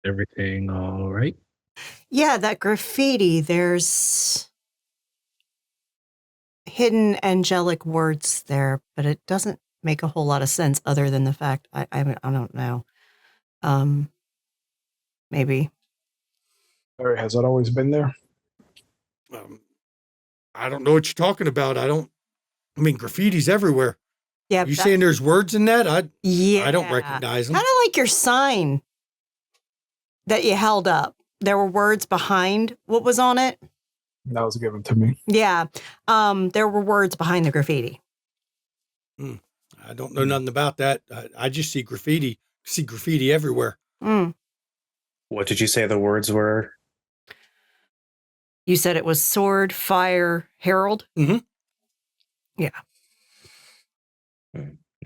Everything all right? Yeah, that graffiti, there's hidden angelic words there, but it doesn't make a whole lot of sense other than the fact I don't know. Maybe. Barry, has that always been there? I don't know what you're talking about. I mean, graffiti's everywhere. Yeah. You saying there's words in that? Yeah. I don't recognize them. Kind of like your sign that you held up. There were words behind what was on it. That was given to me. Yeah. There were words behind the graffiti. I don't know nothing about that. I just see graffiti. See graffiti everywhere. Mm. What did you say the words were? You said it was sword, fire, herald? Mm-hmm. Yeah.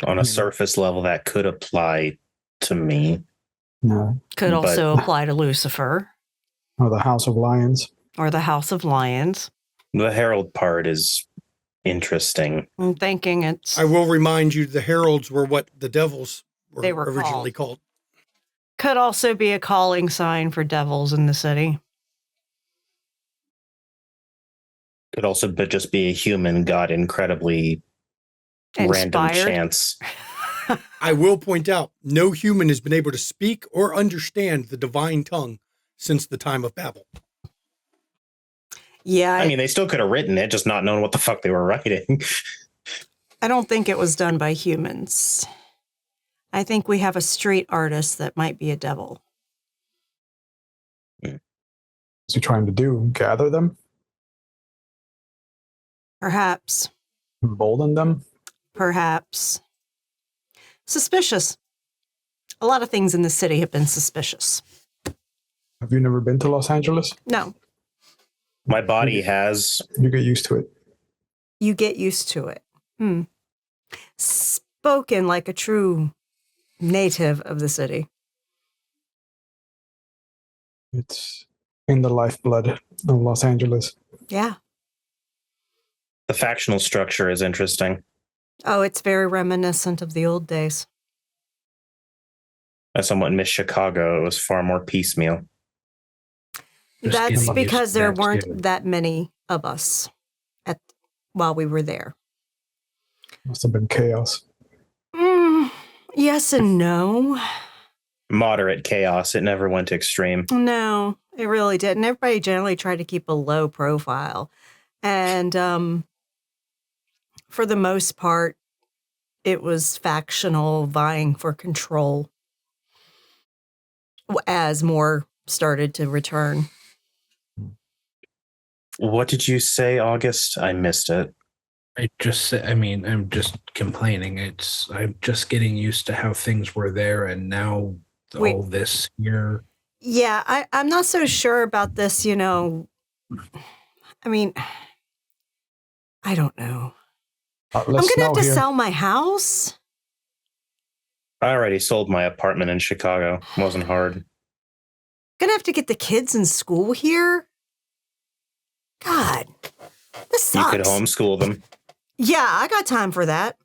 On a surface level, that could apply to me. No. Could But- also apply to Lucifer Or the House of Lions. or the House of Lions. The herald part is interesting. I'm thinking it's I will remind you the heralds were what the devils were, They were originally called. could also be a calling sign for devils in the city. Could also just be a human got incredibly random Inspired. chance. I will point out, no human has been able to speak or understand the divine tongue since the time of Babel. Yeah, I mean, they still could have written it, just not knowing what the fuck they were writing. I don't think it was done by humans. I think we have a street artist that might be a devil. What's he trying to do? Gather them? Perhaps. Embolden them? Perhaps. Suspicious. A lot of things in the city have been suspicious. Have you never been to Los Angeles? No. My body has. You get used to it. You get used to it. Spoken like a true native of the city. It's in the lifeblood of Los Angeles. Yeah. The factional structure is interesting. Oh, it's very reminiscent of the old days. I somewhat miss Chicago. It was far more piecemeal. That's because there weren't that many of us while we were there. Must have been chaos. Yes and no. Moderate chaos. It never went extreme. No, it really didn't. Everybody generally tried to keep a low profile. And for the most part, it was factional vying for control as more started to return. What did you say, August? I missed it. I'm just complaining. I'm just getting used to how things were there, and now all this here. Yeah, I'm not so sure about this, I mean, I don't know. I'm going to have to sell my house. I already sold my apartment in Chicago. It wasn't hard. Going to have to get the kids in school here. God, this sucks. You could homeschool them. Yeah, I got time for that.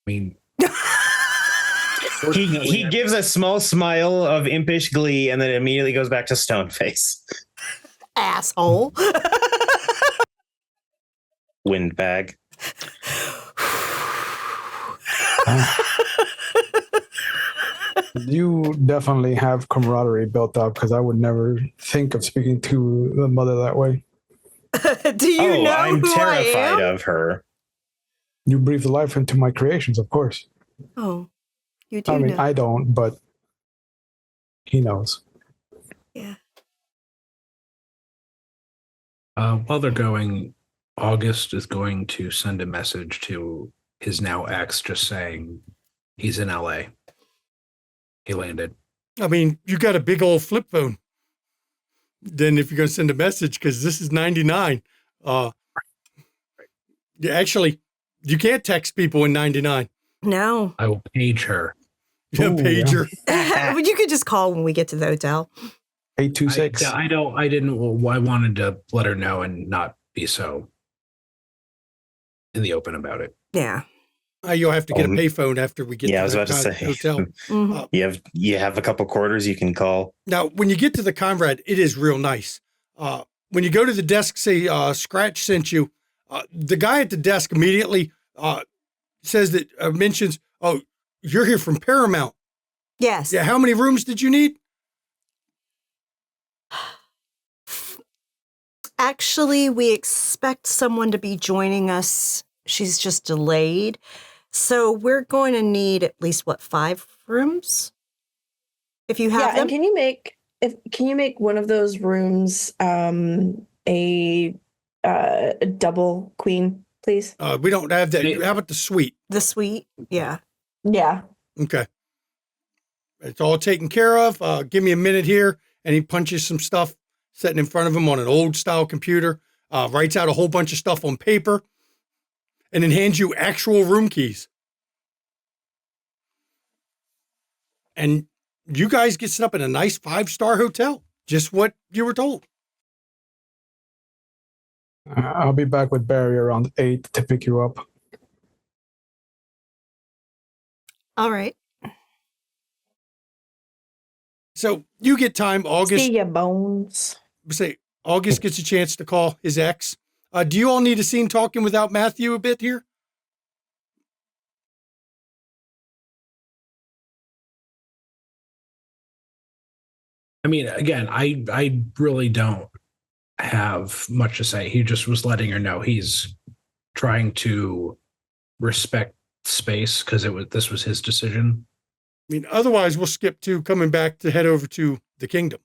I mean, he gives a small smile of impish glee and then immediately goes back to stone face. Asshole. Windbag. You definitely have camaraderie built up, because I would never think of speaking to the mother that way. Do you know I'm who terrified I am? of her. You breathe life into my creations, of course. Oh, you do I mean, know. I don't, but he knows. Yeah. While they're going, August is going to send a message to his now ex, just saying he's in LA. He landed. I mean, you got a big old flip phone. Then if you're going to send a message, because this is 99. Actually, you can't text people in 99. No. I will page her. Yeah, pager. Yeah. You could just call when we get to the hotel. 826. I wanted to let her know and not be so in the open about it. Yeah. You'll have to get a payphone after we get I to was the about to say. hotel. Mm-hmm. You have a couple quarters you can call. Now, when you get to the Conrad, it is real nice. When you go to the desk, say Scratch sent you, the guy at the desk immediately says that mentions, "Oh, you're here from Paramount." Yes. Yeah. How many rooms did you need? Actually, we expect someone to be joining us. She's just delayed. So we're going to need at least 5 rooms? If you have them. And can you make one of those rooms a double queen, please? We don't have that. How about the suite? The suite? Yeah. Yeah. Okay. It's all taken care of. Give me a minute here. And he punches some stuff sitting in front of him on an old style computer, writes out a whole bunch of stuff on paper, and then hands you actual room keys. And you guys get set up in a nice 5-star hotel. Just what you were told. I'll be back with Barry around 8 to pick you up. All right. So you get time. August. See ya, bones. Say August gets a chance to call his ex. Do you all need a scene talking without Matthew a bit here? I mean, again, I really don't have much to say. He just was letting her know he's trying to respect space because this was his decision. I mean, otherwise we'll skip to coming back to head over to the kingdom.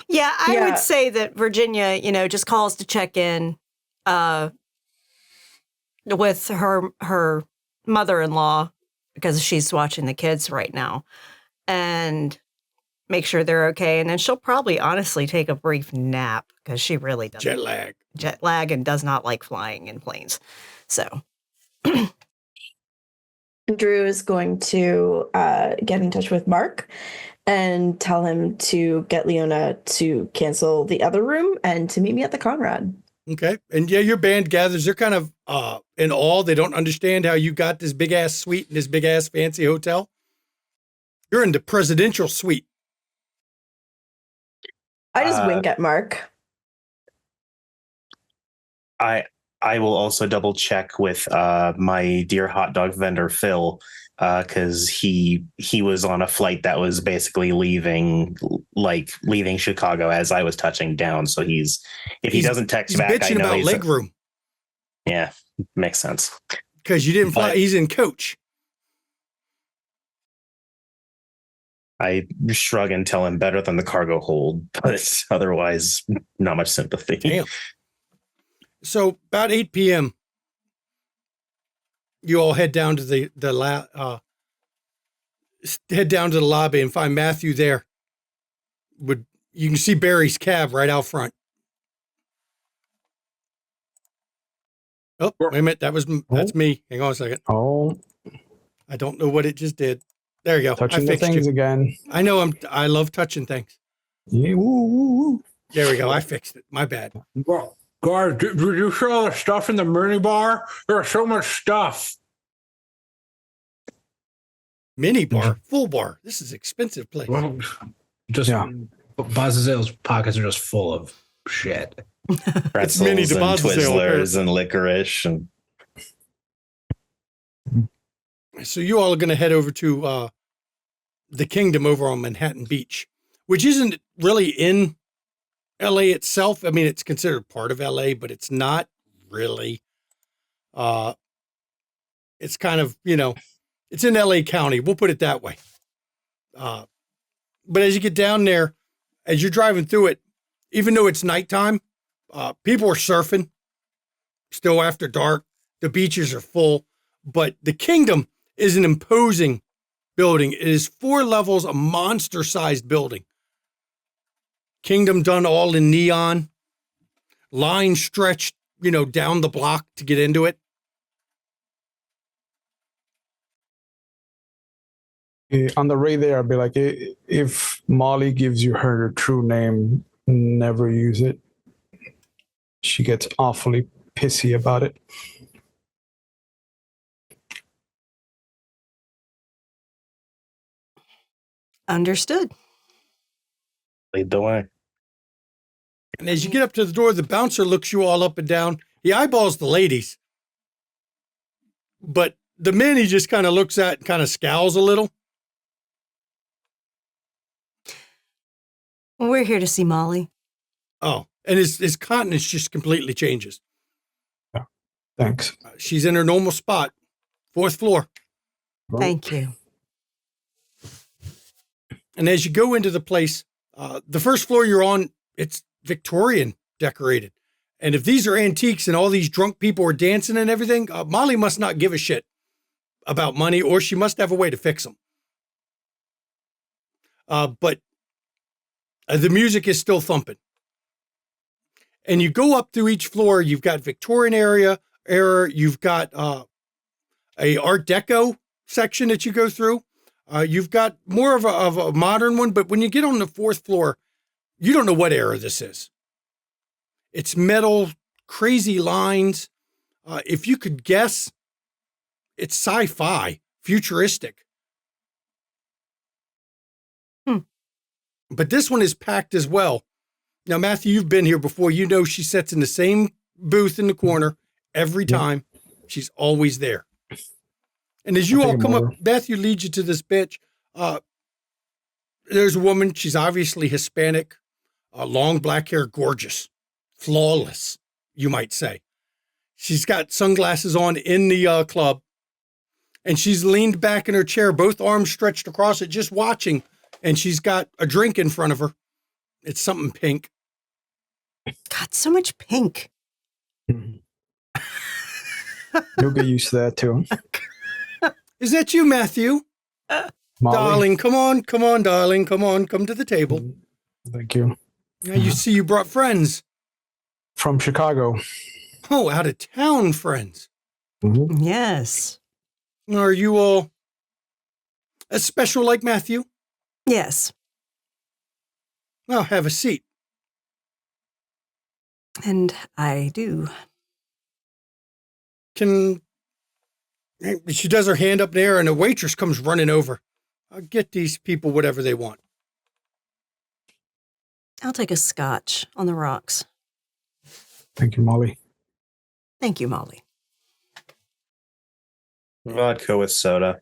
Yeah, I would say that Virginia, just calls to check in with her mother-in-law because she's watching the kids right now. And make sure they're okay, and then she'll probably honestly take a brief nap because she really doesn't jet lag and does not like flying in planes. So Drew is going to get in touch with Mark and tell him to get Leona to cancel the other room and to meet me at the Conrad. Okay. And yeah, your band gathers. They're kind of in awe. They don't understand how you got this big ass suite in this big ass fancy hotel. You're in the presidential suite. I just wink at Mark. I will also double check with my dear hot dog vendor Phil, because he was on a flight that was basically leaving Chicago as I was touching down. So if he doesn't text back, I know about he's leg room. Yeah, makes sense. Because you didn't fly. He's in coach. I shrug and tell him better than the cargo hold, but otherwise not much sympathy. Damn. So about 8 p.m., you all head down to the lobby and find Matthew there. You can see Barry's cab right out front. Oh, wait a minute. That's me. Hang on a second. Oh, I don't know what it just did. There you go. touching the things again. I know I love touching things. Yeah, woo, woo, woo. There we go. I fixed it. My bad. Well, guys, did you see all the stuff in the mini bar? There's so much stuff. Mini bar, full bar. This is an expensive place. Well, Bazazale's pockets are just full of shit. Pretzels mini and Bazazale, Twizzlers and licorice. And so you all are going to head over to the Kingdom over on Manhattan Beach, which isn't really in LA itself. I mean, it's considered part of LA, but it's not really. It's kind of, it's in LA County. We'll put it that way. But as you get down there, as you're driving through it, even though it's nighttime, people are surfing still after dark. The beaches are full, but the Kingdom is an imposing building. It is 4 levels, a monster-sized building. Kingdom done all in neon, lines stretched, down the block to get into it. On the way there, I'll be like, if Molly gives you her true name, never use it. She gets awfully pissy about it. Understood. lead the way. And as you get up to the door, the bouncer looks you all up and down. He eyeballs the ladies. But the men he just kind of looks at and kind of scowls a little. We're here to see Molly. Oh, and his countenance just completely changes. Yeah. Thanks. She's in her normal spot, 4th floor. Thank you. And as you go into the place, the 1st floor you're on, it's Victorian decorated. And if these are antiques and all these drunk people are dancing and everything, Molly must not give a shit about money, or she must have a way to fix them. But the music is still thumping. And you go up through each floor, you've got Victorian era, you've got a Art Deco section that you go through. You've got more of a modern one, but when you get on the 4th floor, you don't know what era this is. It's metal, crazy lines. If you could guess, it's sci-fi, futuristic. But this one is packed as well. Now, Matthew, you've been here before. You know she sits in the same booth in the corner every time. She's always there. And as you all come up, Matthew leads you to this bitch. There's a woman. She's obviously Hispanic, long black hair, gorgeous, flawless, you might say. She's got sunglasses on in the club, and she's leaned back in her chair, both arms stretched across it, just watching. And she's got a drink in front of her. It's something pink. God, so much pink. You'll get used to that too. Is that you, Matthew? Molly. Darling, come on, darling, come to the table. Thank you. Now you see you brought friends. From Chicago. Oh, out of town friends. Mm-hmm. Yes. Are you all as special like Matthew? Yes. Well, have a seat. And I do. She does her hand up in the air and a waitress comes running over. I'll get these people whatever they want. I'll take a scotch on the rocks. Thank you, Molly. Thank you, Molly. Vodka with soda.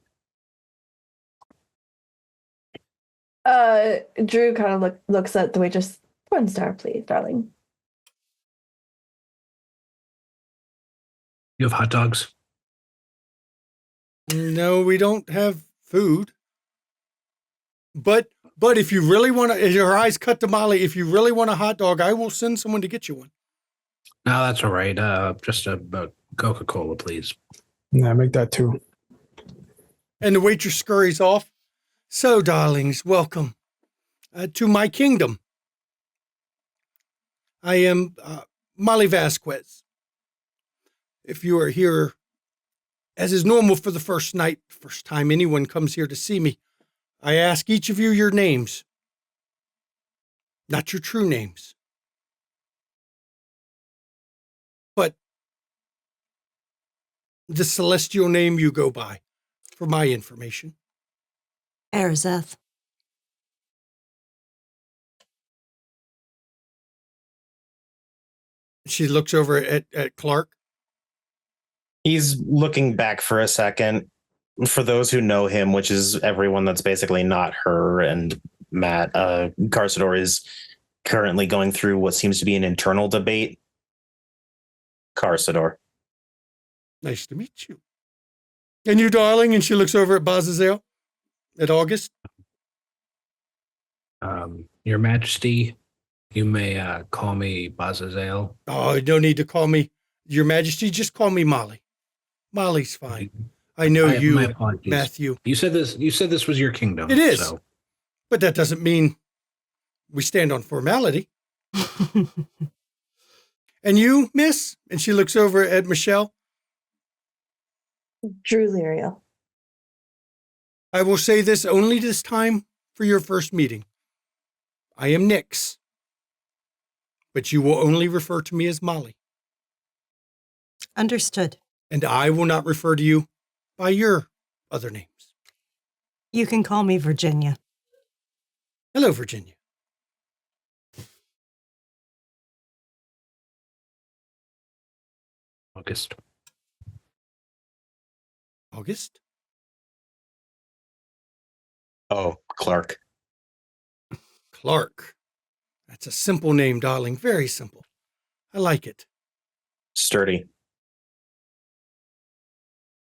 Drew kind of looks at the waitress. 1 star, please, darling. You have hot dogs? No, we don't have food. But if you really want to, your eyes cut to Molly, if you really want a hot dog, I will send someone to get you one. No, that's all right. Just a Coca-Cola, please. Yeah, make that 2. And the waitress scurries off. So, darlings, welcome to my kingdom. I am Molly Vasquez. If you are here, as is normal for the first time anyone comes here to see me, I ask each of you your names, not your true names, but the celestial name you go by for my information. Arazeth. She looks over at Clark. He's looking back for a second. For those who know him, which is everyone that's basically not her and Matt, Carsador is currently going through what seems to be an internal debate. Carsador. Nice to meet you. And you, darling? And she looks over at Bazazel, at August. Your Majesty, you may call me Bazazel. Oh, no need to call me Your Majesty. Just call me Molly. Molly's fine. I know you, my apologies. Matthew. You said this was your kingdom. It is. So. But that doesn't mean we stand on formality. And you, miss? And she looks over at Michelle. Drew Lyriel. I will say this only this time for your first meeting. I am Nyx, but you will only refer to me as Molly. Understood. And I will not refer to you by your other names. You can call me Virginia. Hello, Virginia. August. August? Oh, Clark. Clark. That's a simple name, darling. Very simple. I like it. Sturdy.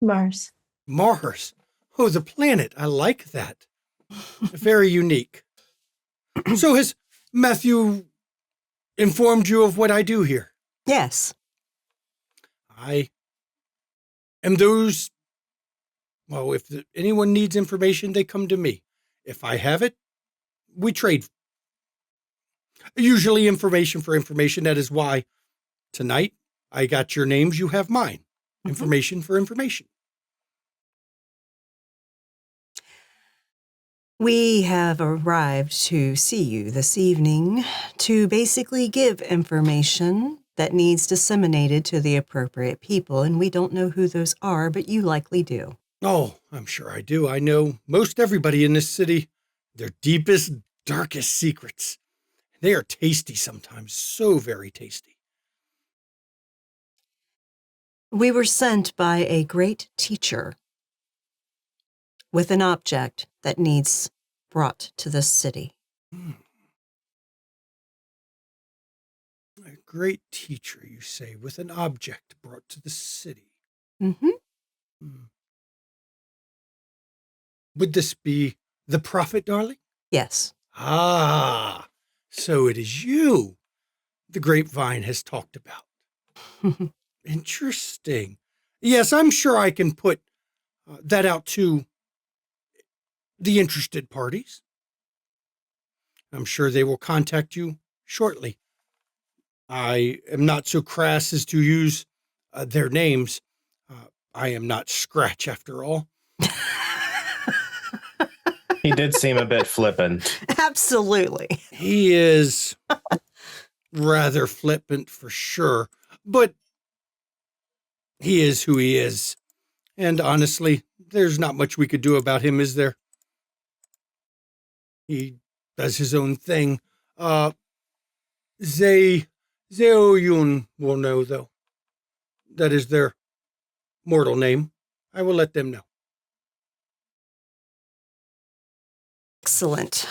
Mars. Mars. Oh, the planet. I like that. Very unique. So has Matthew informed you of what I do here? Yes. I am those. Well, if anyone needs information, they come to me. If I have it, we trade. Usually information for information. That is why tonight I got your names. You have mine. Mm-hmm. Information for information. We have arrived to see you this evening to basically give information that needs disseminated to the appropriate people, and we don't know who those are, but you likely do. Oh, I'm sure I do. I know most everybody in this city, their deepest, darkest secrets. They are tasty sometimes, so very tasty. We were sent by a great teacher with an object that needs brought to this city. A great teacher, you say, with an object brought to the city. Mm-hmm. Would this be the prophet, darling? Yes. Ah, so it is you the grapevine has talked about. Interesting. Yes, I'm sure I can put that out to the interested parties. I'm sure they will contact you shortly. I am not so crass as to use their names. I am not Scratch, after all. He did seem a bit flippant. Absolutely. He is rather flippant for sure, but he is who he is. And honestly, there's not much we could do about him, is there? He does his own thing. Zeoyun will know, though. That is their mortal name. I will let them know. Excellent.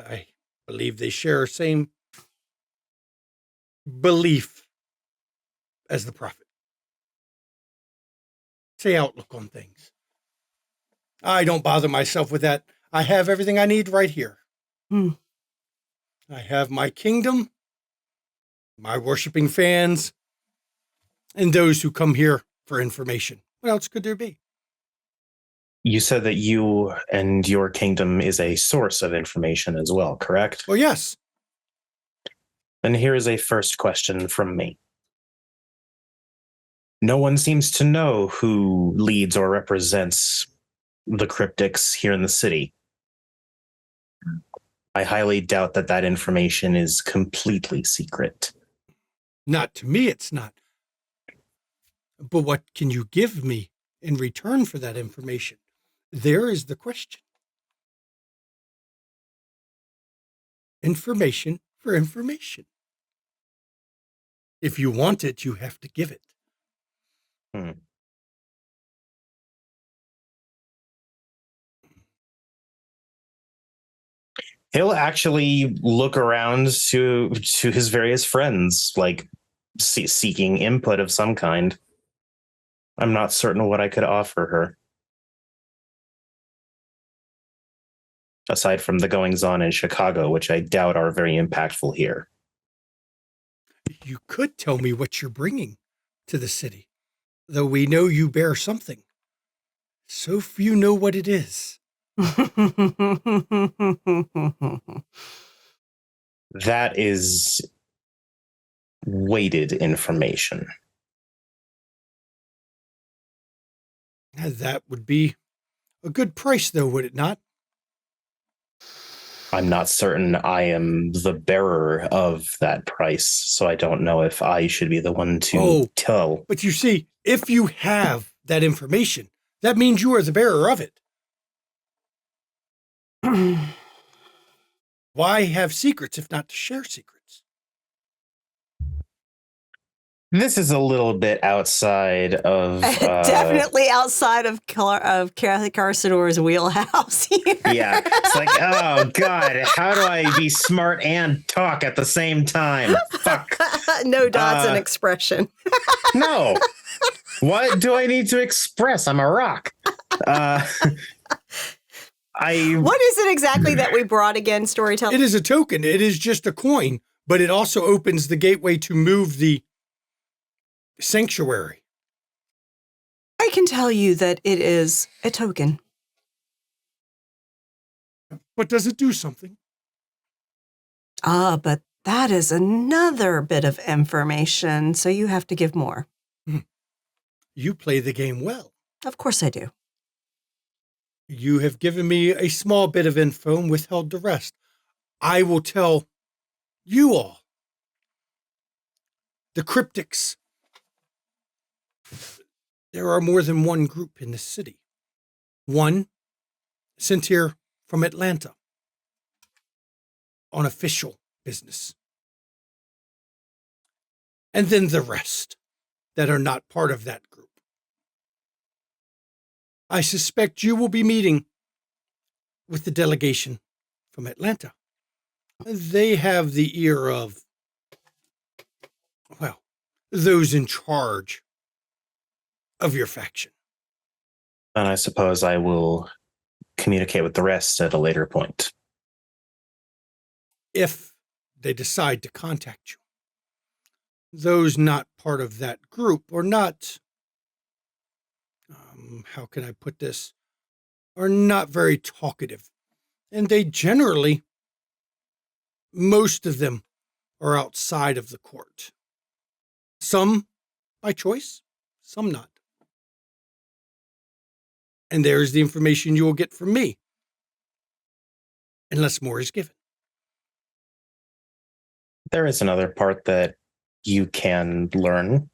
I believe they share the same belief as the prophet. Say outlook on things. I don't bother myself with that. I have everything I need right here. I have my kingdom, my worshiping fans, and those who come here for information. What else could there be? You said that you and your kingdom is a source of information as well, correct? Well, yes. Then here is a first question from me. No one seems to know who leads or represents the cryptics here in the city. I highly doubt that that information is completely secret. Not to me, it's not. But what can you give me in return for that information? There is the question. Information for information. If you want it, you have to give it. He'll actually look around to his various friends, like seeking input of some kind. I'm not certain what I could offer her. Aside from the goings-on in Chicago, which I doubt are very impactful here. You could tell me what you're bringing to the city, though we know you bear something. So few know what it is. That is weighted information. That would be a good price, though, would it not? I'm not certain I am the bearer of that price, so I don't know if I should be the one to tell. But you see, if you have that information, that means you are the bearer of it. Why have secrets if not to share secrets? This is a little bit outside of... Definitely outside of Kathy Carsador's wheelhouse here. Yeah, it's like, oh, God, how do I be smart and talk at the same time? Fuck. No dots and expression. No. What do I need to express? I'm a rock. What is it exactly that we brought again, storytelling? It is a token. It is just a coin, but it also opens the gateway to move the sanctuary. I can tell you that it is a token. But does it do something? But that is another bit of information, so you have to give more. You play the game well. Of course I do. You have given me a small bit of info and withheld the rest. I will tell you all. The cryptics. There are more than one group in the city. One sent here from Atlanta on official business. And then the rest that are not part of that group. I suspect you will be meeting with the delegation from Atlanta. They have the ear of, well, those in charge of your faction. And I suppose I will communicate with the rest at a later point. If they decide to contact you. Those not part of that group or not, how can I put this? are not very talkative, and they generally, most of them, are outside of the court. Some by choice, some not. And there's the information you will get from me, unless more is given. There is another part that you can learn.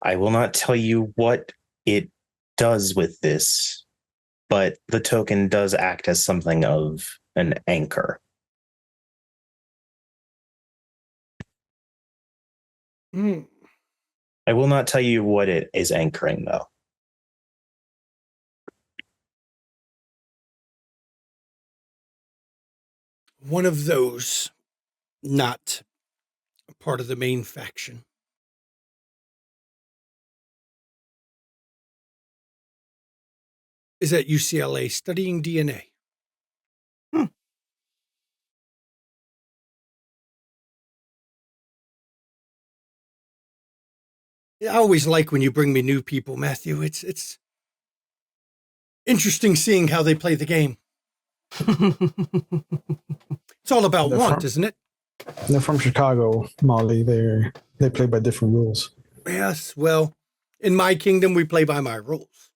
I will not tell you what it does with this, but the token does act as something of an anchor. I will not tell you what it is anchoring, though. One of those, not a part of the main faction, is at UCLA studying DNA. I always like when you bring me new people, Matthew. It's interesting seeing how they play the game. It's all about want, isn't it? They're from Chicago, Molly. They play by different rules. Yes, well, in my kingdom, we play by my rules.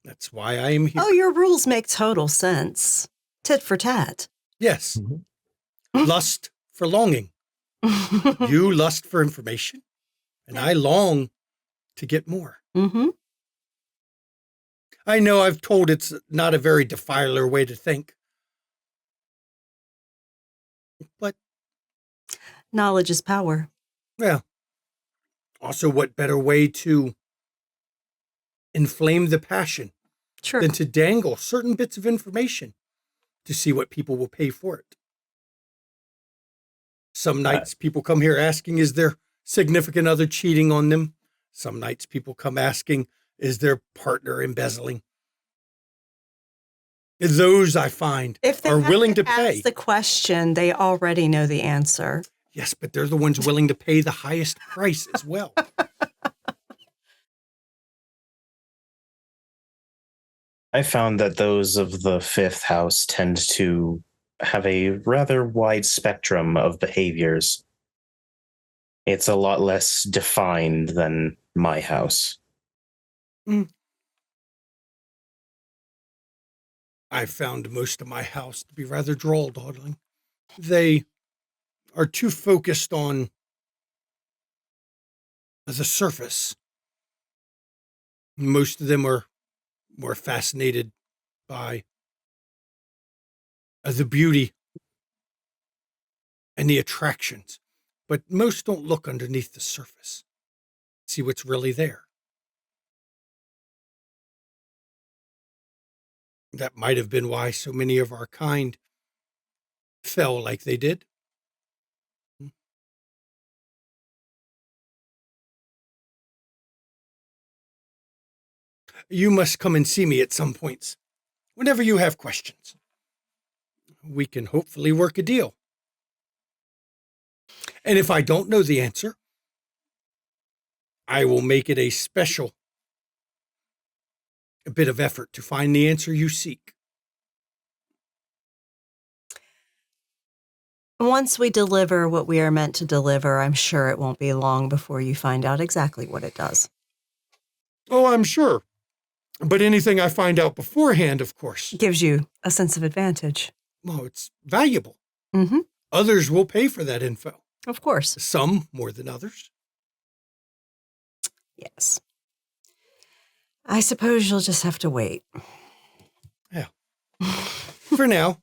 That's why I am here. Oh, your rules make total sense. Tit for tat. Yes. Lust for longing. You lust for information, and I long to get more. Mm-hmm. I know I've told it's not a very defiler way to think. But knowledge is power. Well, also what better way to inflame the passion than to dangle certain bits of information to see what people will pay for it. Some nights people come here asking, is their significant other cheating on them? Some nights people come asking, is their partner embezzling? Those, I find, if they are willing to pay. Ask the question, they already know the answer. Yes, but they're the ones willing to pay the highest price as well. I found that those of the fifth house tend to have a rather wide spectrum of behaviors. It's a lot less defined than my house. I found most of my house to be rather droll dawdling. They are too focused on the surface. Most of them are more fascinated by the beauty and the attractions, but most don't look underneath the surface, see what's really there. That might have been why so many of our kind fell like they did. You must come and see me at some points, whenever you have questions. We can hopefully work a deal. And if I don't know the answer, I will make it a bit of effort to find the answer you seek. Once we deliver what we are meant to deliver, I'm sure it won't be long before you find out exactly what it does. Oh, I'm sure. But anything I find out beforehand, of course, gives you a sense of advantage. Well, it's valuable. Mm-hmm. Others will pay for that info. Of course. Some more than others. Yes. I suppose you'll just have to wait. Yeah. For now.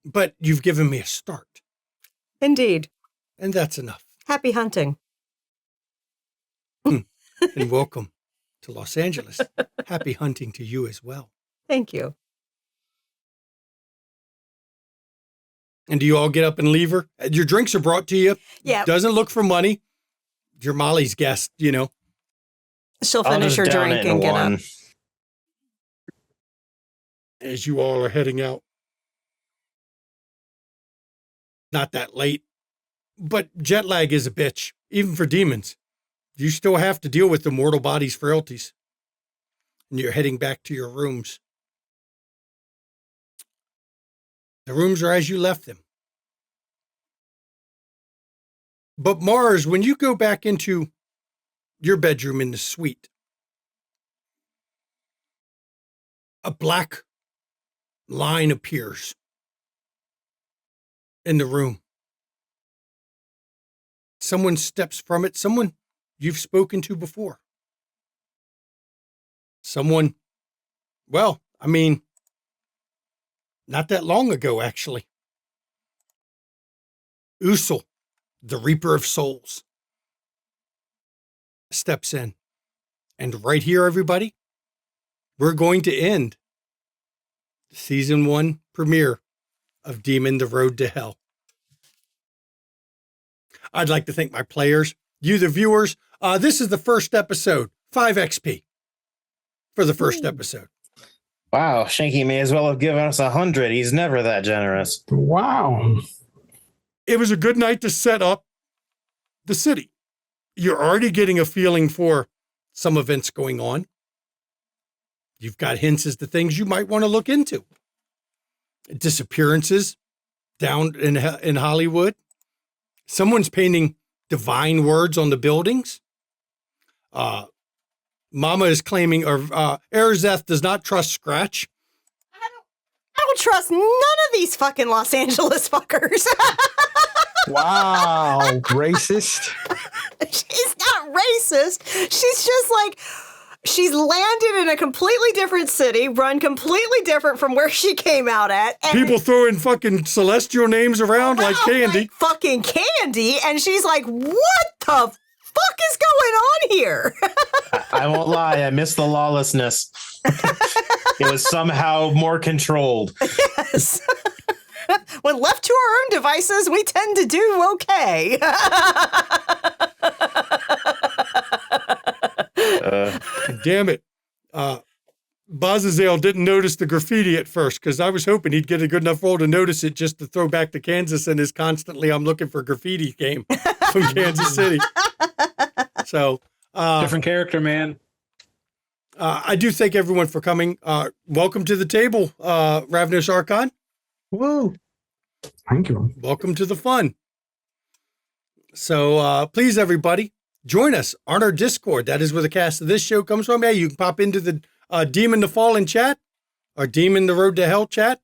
But you've given me a start. Indeed. And that's enough. Happy hunting. And welcome to Los Angeles. Happy hunting to you as well. Thank you. And do you all get up and leave her? Your drinks are brought to you. Yeah. Doesn't look for money. You're Molly's guest, you know. She'll finish her drink and get up. As you all are heading out. Not that late. But jet lag is a bitch, even for demons. You still have to deal with the mortal body's frailties. And you're heading back to your rooms. The rooms are as you left them. But Mars, when you go back into your bedroom in the suite, a black line appears in the room. Someone steps from it, someone you've spoken to before. Someone, well, I mean, not that long ago, actually. Usul, the Reaper of Souls, steps in. And right here, everybody, we're going to end the season 1 premiere of Demon: The Road to Hell. I'd like to thank my players, you, the viewers. This is the first episode, 5 XP for the first episode. Wow, Shanky may as well have given us 100. He's never that generous. Wow. It was a good night to set up the city. You're already getting a feeling for some events going on. You've got hints as to things you might want to look into. Disappearances down in Hollywood. Someone's painting divine words on the buildings. Mama is claiming, or Arazeth does not trust Scratch. I don't trust none of these fucking Los Angeles fuckers. Wow. Racist. She's not racist. She's just like, she's landed in a completely different city, run completely different from where she came out at. And People throwing fucking celestial names around like candy. like fucking candy. And she's like, what the fuck is going on here? I won't lie, I miss the lawlessness. It was somehow more controlled. Yes. When left to our own devices, we tend to do okay. Damn it. Bazazel didn't notice the graffiti at first because I was hoping he'd get a good enough roll to notice it just to throw back to Kansas in his constantly I'm looking for graffiti game from Kansas City. So Different character, man. I do thank everyone for coming. Welcome to the table, Ravnos Archon. Woo. Thank you. Welcome to the fun. So please, everybody, join us on our Discord. That is where the cast of this show comes from. Hey, you can pop into the Demon the Fallen chat or Demon the Road to Hell chat.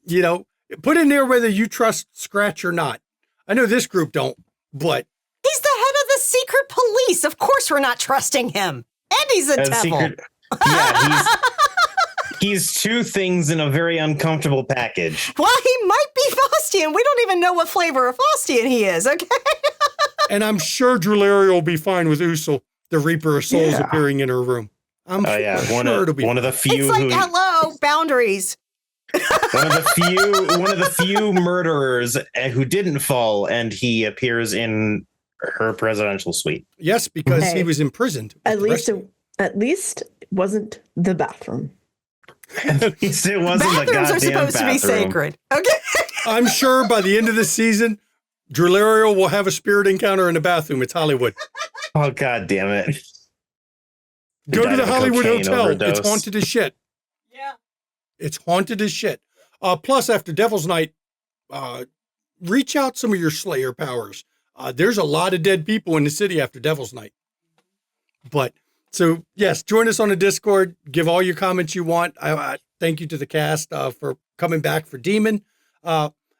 You know, put in there whether you trust Scratch or not. I know this group don't, but He's the head of the secret police. Of course we're not trusting him. And he's a devil. Yeah, he's two things in a very uncomfortable package. Well, he might be Faustian. We don't even know what flavor of Faustian he is, okay? and I'm sure Drularia will be fine with Usul, the Reaper of Souls, appearing in her room. I'm one of the few it's like, hello, boundaries. one of the few murderers who didn't fall, and he appears in her presidential suite. Yes, because he was imprisoned. At least it wasn't the bathroom. At least it wasn't the Bathrooms goddamn are supposed to be sacred. Okay. I'm sure by the end of the season, Drularia will have a spirit encounter in the bathroom. It's Hollywood. Oh, God damn it. Go to the Hollywood Hotel. Overdose. It's haunted as shit. Yeah. It's haunted as shit. Plus, after Devil's Night, reach out some of your Slayer powers. There's a lot of dead people in the city after Devil's Night. But, so, yes, join us on the Discord. Give all your comments you want. I thank you to the cast for coming back for Demon.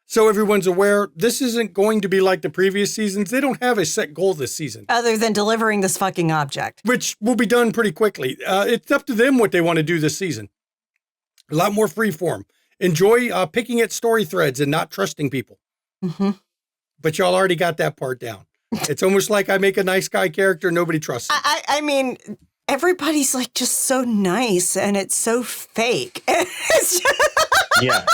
So everyone's aware, this isn't going to be like the previous seasons. They don't have a set goal this season. Other than delivering this fucking object. Which will be done pretty quickly. It's up to them what they want to do this season. A lot more freeform. Enjoy picking at story threads and not trusting people. Mm-hmm. But y'all already got that part down. It's almost like I make a nice guy character, nobody trusts him. I mean, everybody's like just so nice and it's so fake. It's just... Yeah,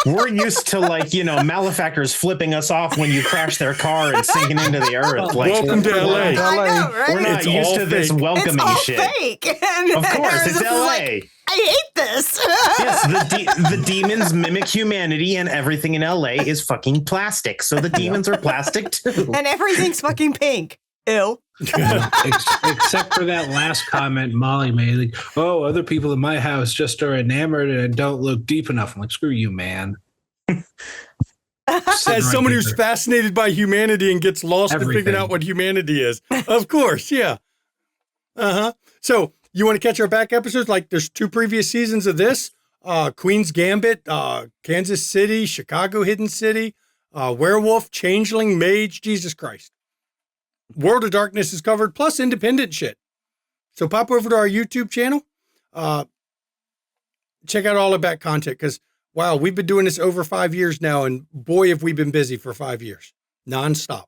we're used to, like, you know, malefactors flipping us off when you crash their car and sinking into the earth. Like, welcome to LA. I know, right? We're not used to this welcoming it's all shit. fake. And Of course, it's LA. Like, I hate this. Yes, the demons mimic humanity, and everything in LA is fucking plastic. So the demons are plastic too. And everything's fucking pink. Ew. Except for that last comment Molly made, like, "Oh, other people in my house just are enamored and don't look deep enough." I'm like, "Screw you, man." As someone who's fascinated by humanity and gets lost in figuring out what humanity is. Of course, yeah. So you want to catch our back episodes? Like there's 2 previous seasons of this. Queen's Gambit, Kansas City, Chicago Hidden City, Werewolf, Changeling, Mage, Jesus Christ. World of Darkness is covered, plus independent shit. So pop over to our YouTube channel. Check out all of that content because, wow, we've been doing this over 5 years now, and boy, have we been busy for 5 years, nonstop.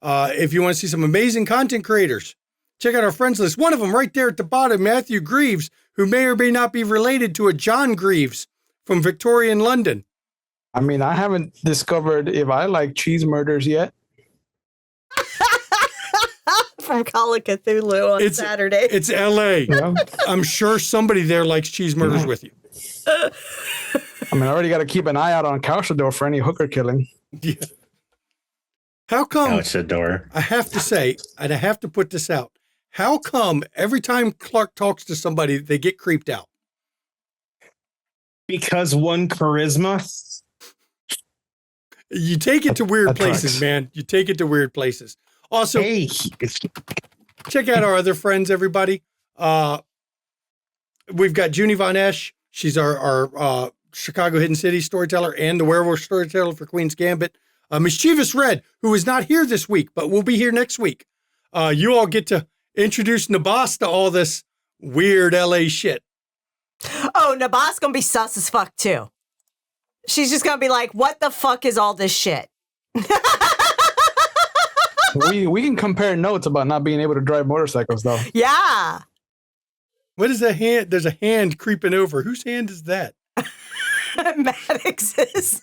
If you want to see some amazing content creators, check out our friends list. One of them right there at the bottom, Matthew Greaves, who may or may not be related to a John Greaves from Victorian London. I mean, I haven't discovered if I like cheese murders yet. From Call of Cthulhu on Saturday. It's LA. Yeah. I'm sure somebody there likes cheese murders with you. I mean, I already got to keep an eye out on Couchador for any hooker killing. Yeah. How come? Couchador. I have to say, and I have to put this out. How come every time Clark talks to somebody, they get creeped out? Because one charisma. You take it to weird That places, tracks. man. You take it to weird places. Also, Hey, check out our other friends, everybody. We've got Junie Von Esch. She's our Chicago Hidden City storyteller and the werewolf storyteller for Queen's Gambit. Mischievous Red, who is not here this week, but will be here next week. You all get to introduce Nabas to all this weird LA shit. Oh, Nabas gonna be sus as fuck too. She's just gonna be like, what the fuck is all this shit? We can compare notes about not being able to drive motorcycles, though. Yeah. What is that hand? There's a hand creeping over. Whose hand is that? Maddox's.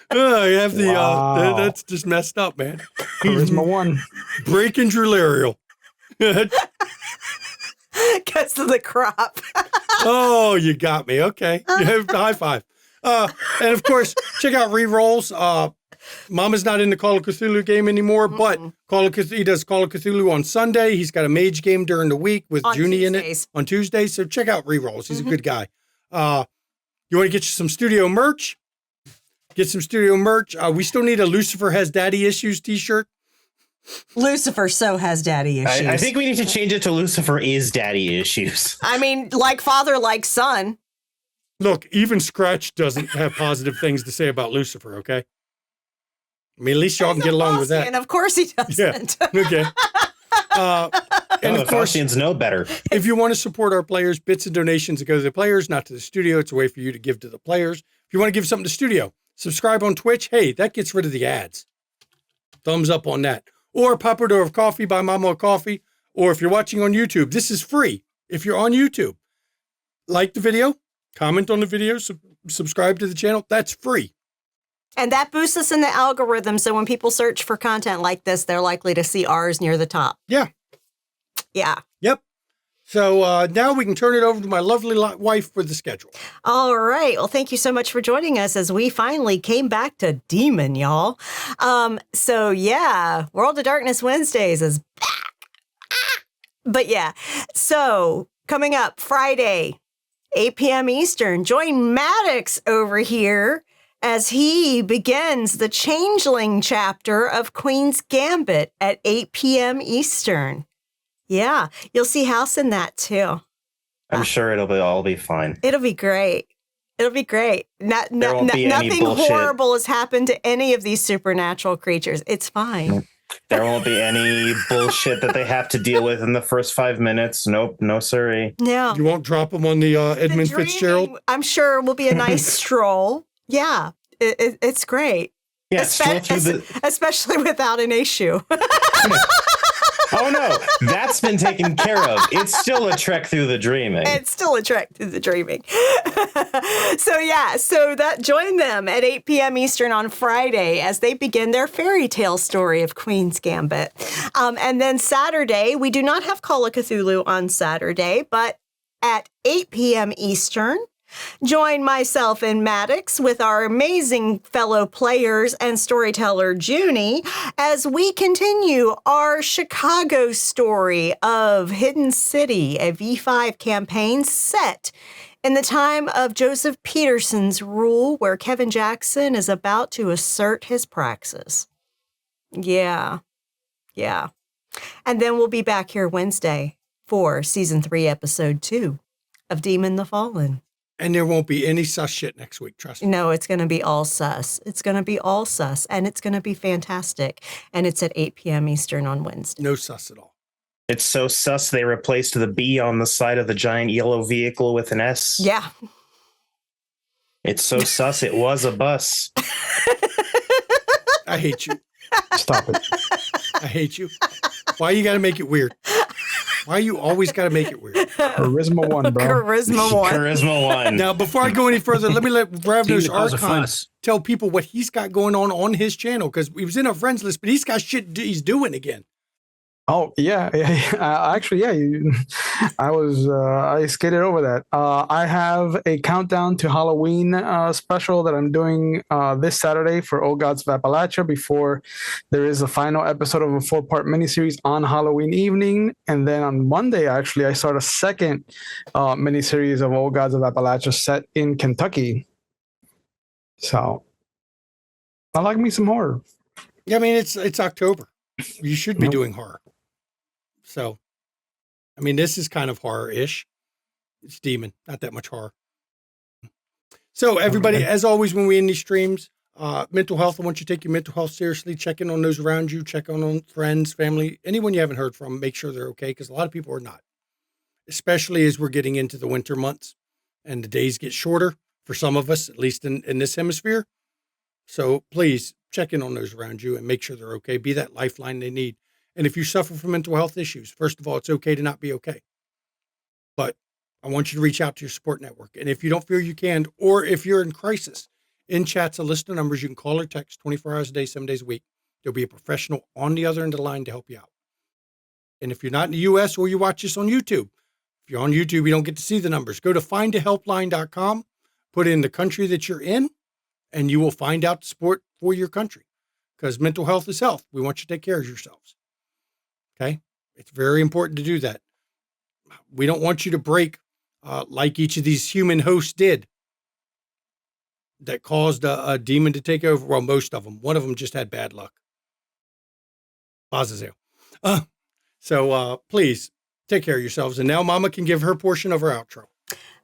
Oh, you have the, Wow. that's just messed up, man. Charisma 1. Breaking Drularial. Because of the crop. Oh, you got me. Okay. High five. And of course, check out re-rolls. Mama's not in the Call of Cthulhu game anymore, but he does Call of Cthulhu on Sunday. He's got a mage game during the week with Junie in it on Tuesdays. So check out re-rolls. He's a good guy. You want to get you some studio merch? Get some studio merch. We still need a Lucifer Has Daddy Issues t-shirt. Lucifer so has daddy issues. I think we need to change it to Lucifer is daddy issues. I mean, like father, like son. Look, even Scratch doesn't have positive things to say about Lucifer, okay? I mean, at least y'all can get along with that. And of course he doesn't. Yeah, okay. And of course, Faustians know better. if you want to support our players, bits and donations that go to the players, not to the studio. It's a way for you to give to the players. If you want to give something to studio, subscribe on Twitch. Hey, that gets rid of the ads. Thumbs up on that. Or pop order of coffee by Mama Coffee. Or if you're watching on YouTube, this is free. If you're on YouTube, like the video, comment on the video, subscribe to the channel. That's free. And that boosts us in the algorithm. So when people search for content like this, they're likely to see ours near the top. Yeah. Yeah. Yep. So now we can turn it over to my lovely wife for the schedule. All right. Well, thank you so much for joining us as we finally came back to Demon, y'all. So yeah, World of Darkness Wednesdays is back. But yeah, so coming up Friday, 8 p.m. Eastern, join Maddox over here as he begins the Changeling chapter of Queen's Gambit at 8 p.m. Eastern. Yeah, you'll see House in that too. I'm sure it'll all be fine. It'll be great. It'll be great. Nothing horrible has happened to any of these supernatural creatures. It's fine. There won't be any bullshit that they have to deal with in the first 5 minutes. Nope, no siree. No. You won't drop them on the Edmund dreaming, Fitzgerald? I'm sure will be a nice stroll. Yeah, it's great. Yeah, stroll through especially without an issue. Oh no, that's been taken care of. It's still a trek through the dreaming. It's still a trek through the dreaming. So join them at 8 p.m. Eastern on Friday as they begin their fairy tale story of Queen's Gambit. And then Saturday, we do not have Call of Cthulhu on Saturday, but at 8 p.m. Eastern, Join myself and Maddox with our amazing fellow players and storyteller Junie as we continue our Chicago story of Hidden City, a V5 campaign set in the time of Joseph Peterson's rule, where Kevin Jackson is about to assert his praxis. Yeah. And then we'll be back here Wednesday for Season 3, Episode 2 of Demon the Fallen. And there won't be any sus shit next week, trust me. No, it's going to be all sus. It's going to be all sus, and it's going to be fantastic. And it's at 8 p.m. Eastern on Wednesday. No sus at all. It's so sus they replaced the B on the side of the giant yellow vehicle with an S. Yeah. It's so sus it was a bus. I hate you. Stop it. I hate you. Why you got to make it weird? Why you always got to make it weird? Charisma 1, bro. Charisma 1. Charisma 1. Now, before I go any further, let me let Ravnos cause a Archon fuss. tell people what he's got going on his channel, because he was in our friends list, but he's got shit he's doing again. Oh yeah. Actually, I skated over that. I have a countdown to Halloween special that I'm doing this Saturday for Old Gods of Appalachia before there is a final episode of a 4-part miniseries on Halloween evening, and then on Monday, actually, I start a second miniseries of Old Gods of Appalachia set in Kentucky. So I like me some horror. Yeah, I mean it's October. You should be doing horror. So, I mean, this is kind of horror-ish. It's demon, not that much horror. So, everybody, as always, when we end these streams, mental health, I want you to take your mental health seriously. Check in on those around you. Check on friends, family, anyone you haven't heard from. Make sure they're okay, because a lot of people are not, especially as we're getting into the winter months and the days get shorter for some of us, at least in this hemisphere. So, please check in on those around you and make sure they're okay. Be that lifeline they need. And if you suffer from mental health issues, first of all, it's okay to not be okay. But I want you to reach out to your support network. And if you don't feel you can, or if you're in crisis, in chat's a list of numbers you can call or text 24 hours a day, 7 days a week. There'll be a professional on the other end of the line to help you out. And if you're not in the U.S. or you watch this on YouTube, if you're on YouTube, you don't get to see the numbers. Go to findahelpline.com, put in the country that you're in, and you will find out the support for your country. Because mental health is health. We want you to take care of yourselves. Okay, it's very important to do that. We don't want you to break like each of these human hosts did that caused a demon to take over. Well, most of them. One of them just had bad luck. Azazel. So please take care of yourselves. And now Mama can give her portion of her outro.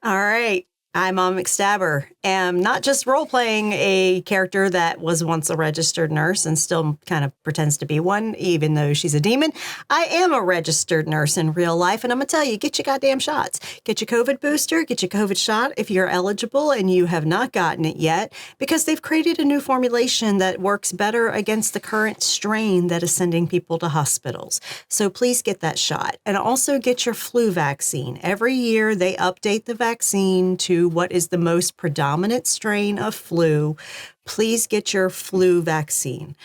All right. I'm Mom McStabber. Am not just role-playing a character that was once a registered nurse and still kind of pretends to be one, even though she's a demon. I am a registered nurse in real life, and I'm going to tell you, get your goddamn shots. Get your COVID booster, get your COVID shot if you're eligible and you have not gotten it yet, because they've created a new formulation that works better against the current strain that is sending people to hospitals. So please get that shot. And also get your flu vaccine. Every year they update the vaccine to what is the most predominant strain of flu. Please get your flu vaccine.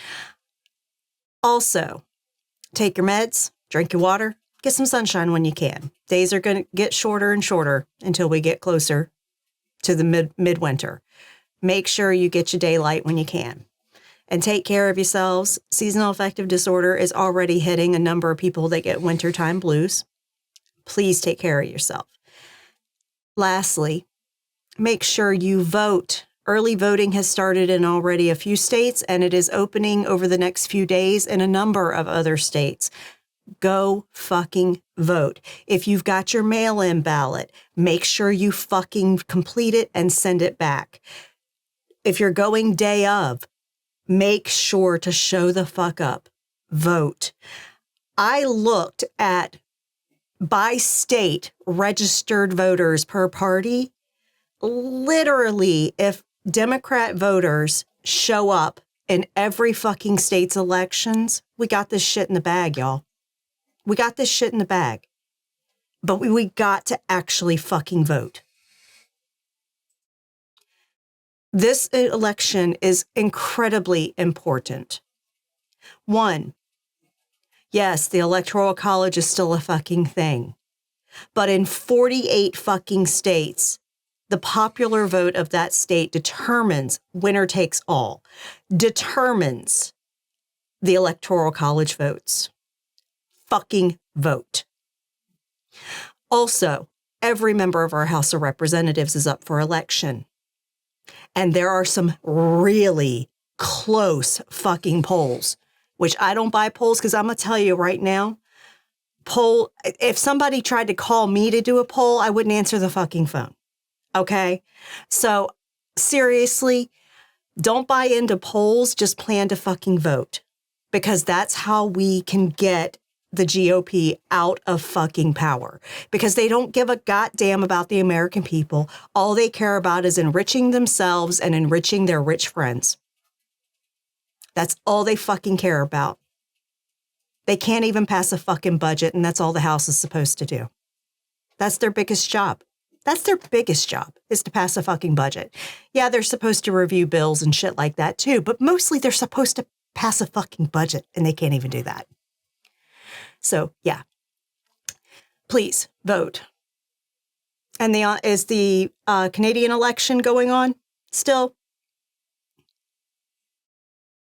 Also, take your meds, drink your water, get some sunshine when you can. Days are going to get shorter and shorter until we get closer to the midwinter. Make sure you get your daylight when you can. And take care of yourselves. Seasonal affective disorder is already hitting a number of people that get wintertime blues. Please take care of yourself. Lastly, make sure you vote. Early voting has started in already a few states, and it is opening over the next few days in a number of other states. Go fucking vote. If you've got your mail-in ballot, make sure you fucking complete it and send it back. If you're going day of, make sure to show the fuck up. Vote. I looked at by state registered voters per party. Literally, if Democrat voters show up in every fucking state's elections, we got this shit in the bag, y'all. We got this shit in the bag. But we got to actually fucking vote. This election is incredibly important. One, yes, the Electoral College is still a fucking thing. But in 48 fucking states, The popular vote of that state determines, winner takes all, determines the electoral college votes. Fucking vote. Also, every member of our House of Representatives is up for election. And there are some really close fucking polls, which I don't buy polls because I'm going to tell you right now, if somebody tried to call me to do a poll, I wouldn't answer the fucking phone. Okay? So seriously, don't buy into polls, just plan to fucking vote. Because that's how we can get the GOP out of fucking power. Because they don't give a goddamn about the American people. All they care about is enriching themselves and enriching their rich friends. That's all they fucking care about. They can't even pass a fucking budget, and that's all the House is supposed to do. That's their biggest job. That's their biggest job, is to pass a fucking budget. Yeah, they're supposed to review bills and shit like that too, but mostly they're supposed to pass a fucking budget, and they can't even do that. So, yeah. Please, vote. And is the Canadian election going on still?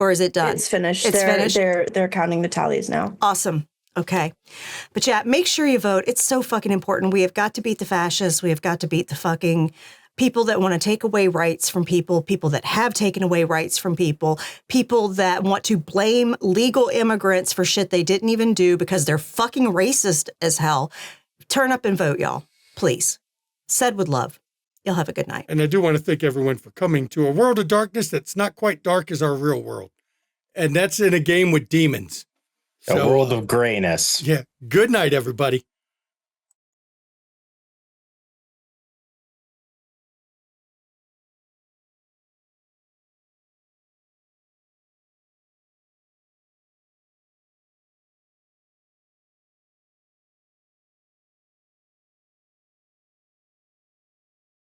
Or is it done? It's finished. It's finished? They're counting the tallies now. Awesome. Okay. But yeah, make sure you vote. It's so fucking important. We have got to beat the fascists. We have got to beat the fucking people that want to take away rights from people that have taken away rights from people that want to blame legal immigrants for shit they didn't even do because they're fucking racist as hell. Turn up and vote, y'all. Please. Said with love. You'll have a good night. And I do want to thank everyone for coming to a world of darkness that's not quite dark as our real world. And that's in a game with demons. A world of grayness. Yeah. Good night, everybody.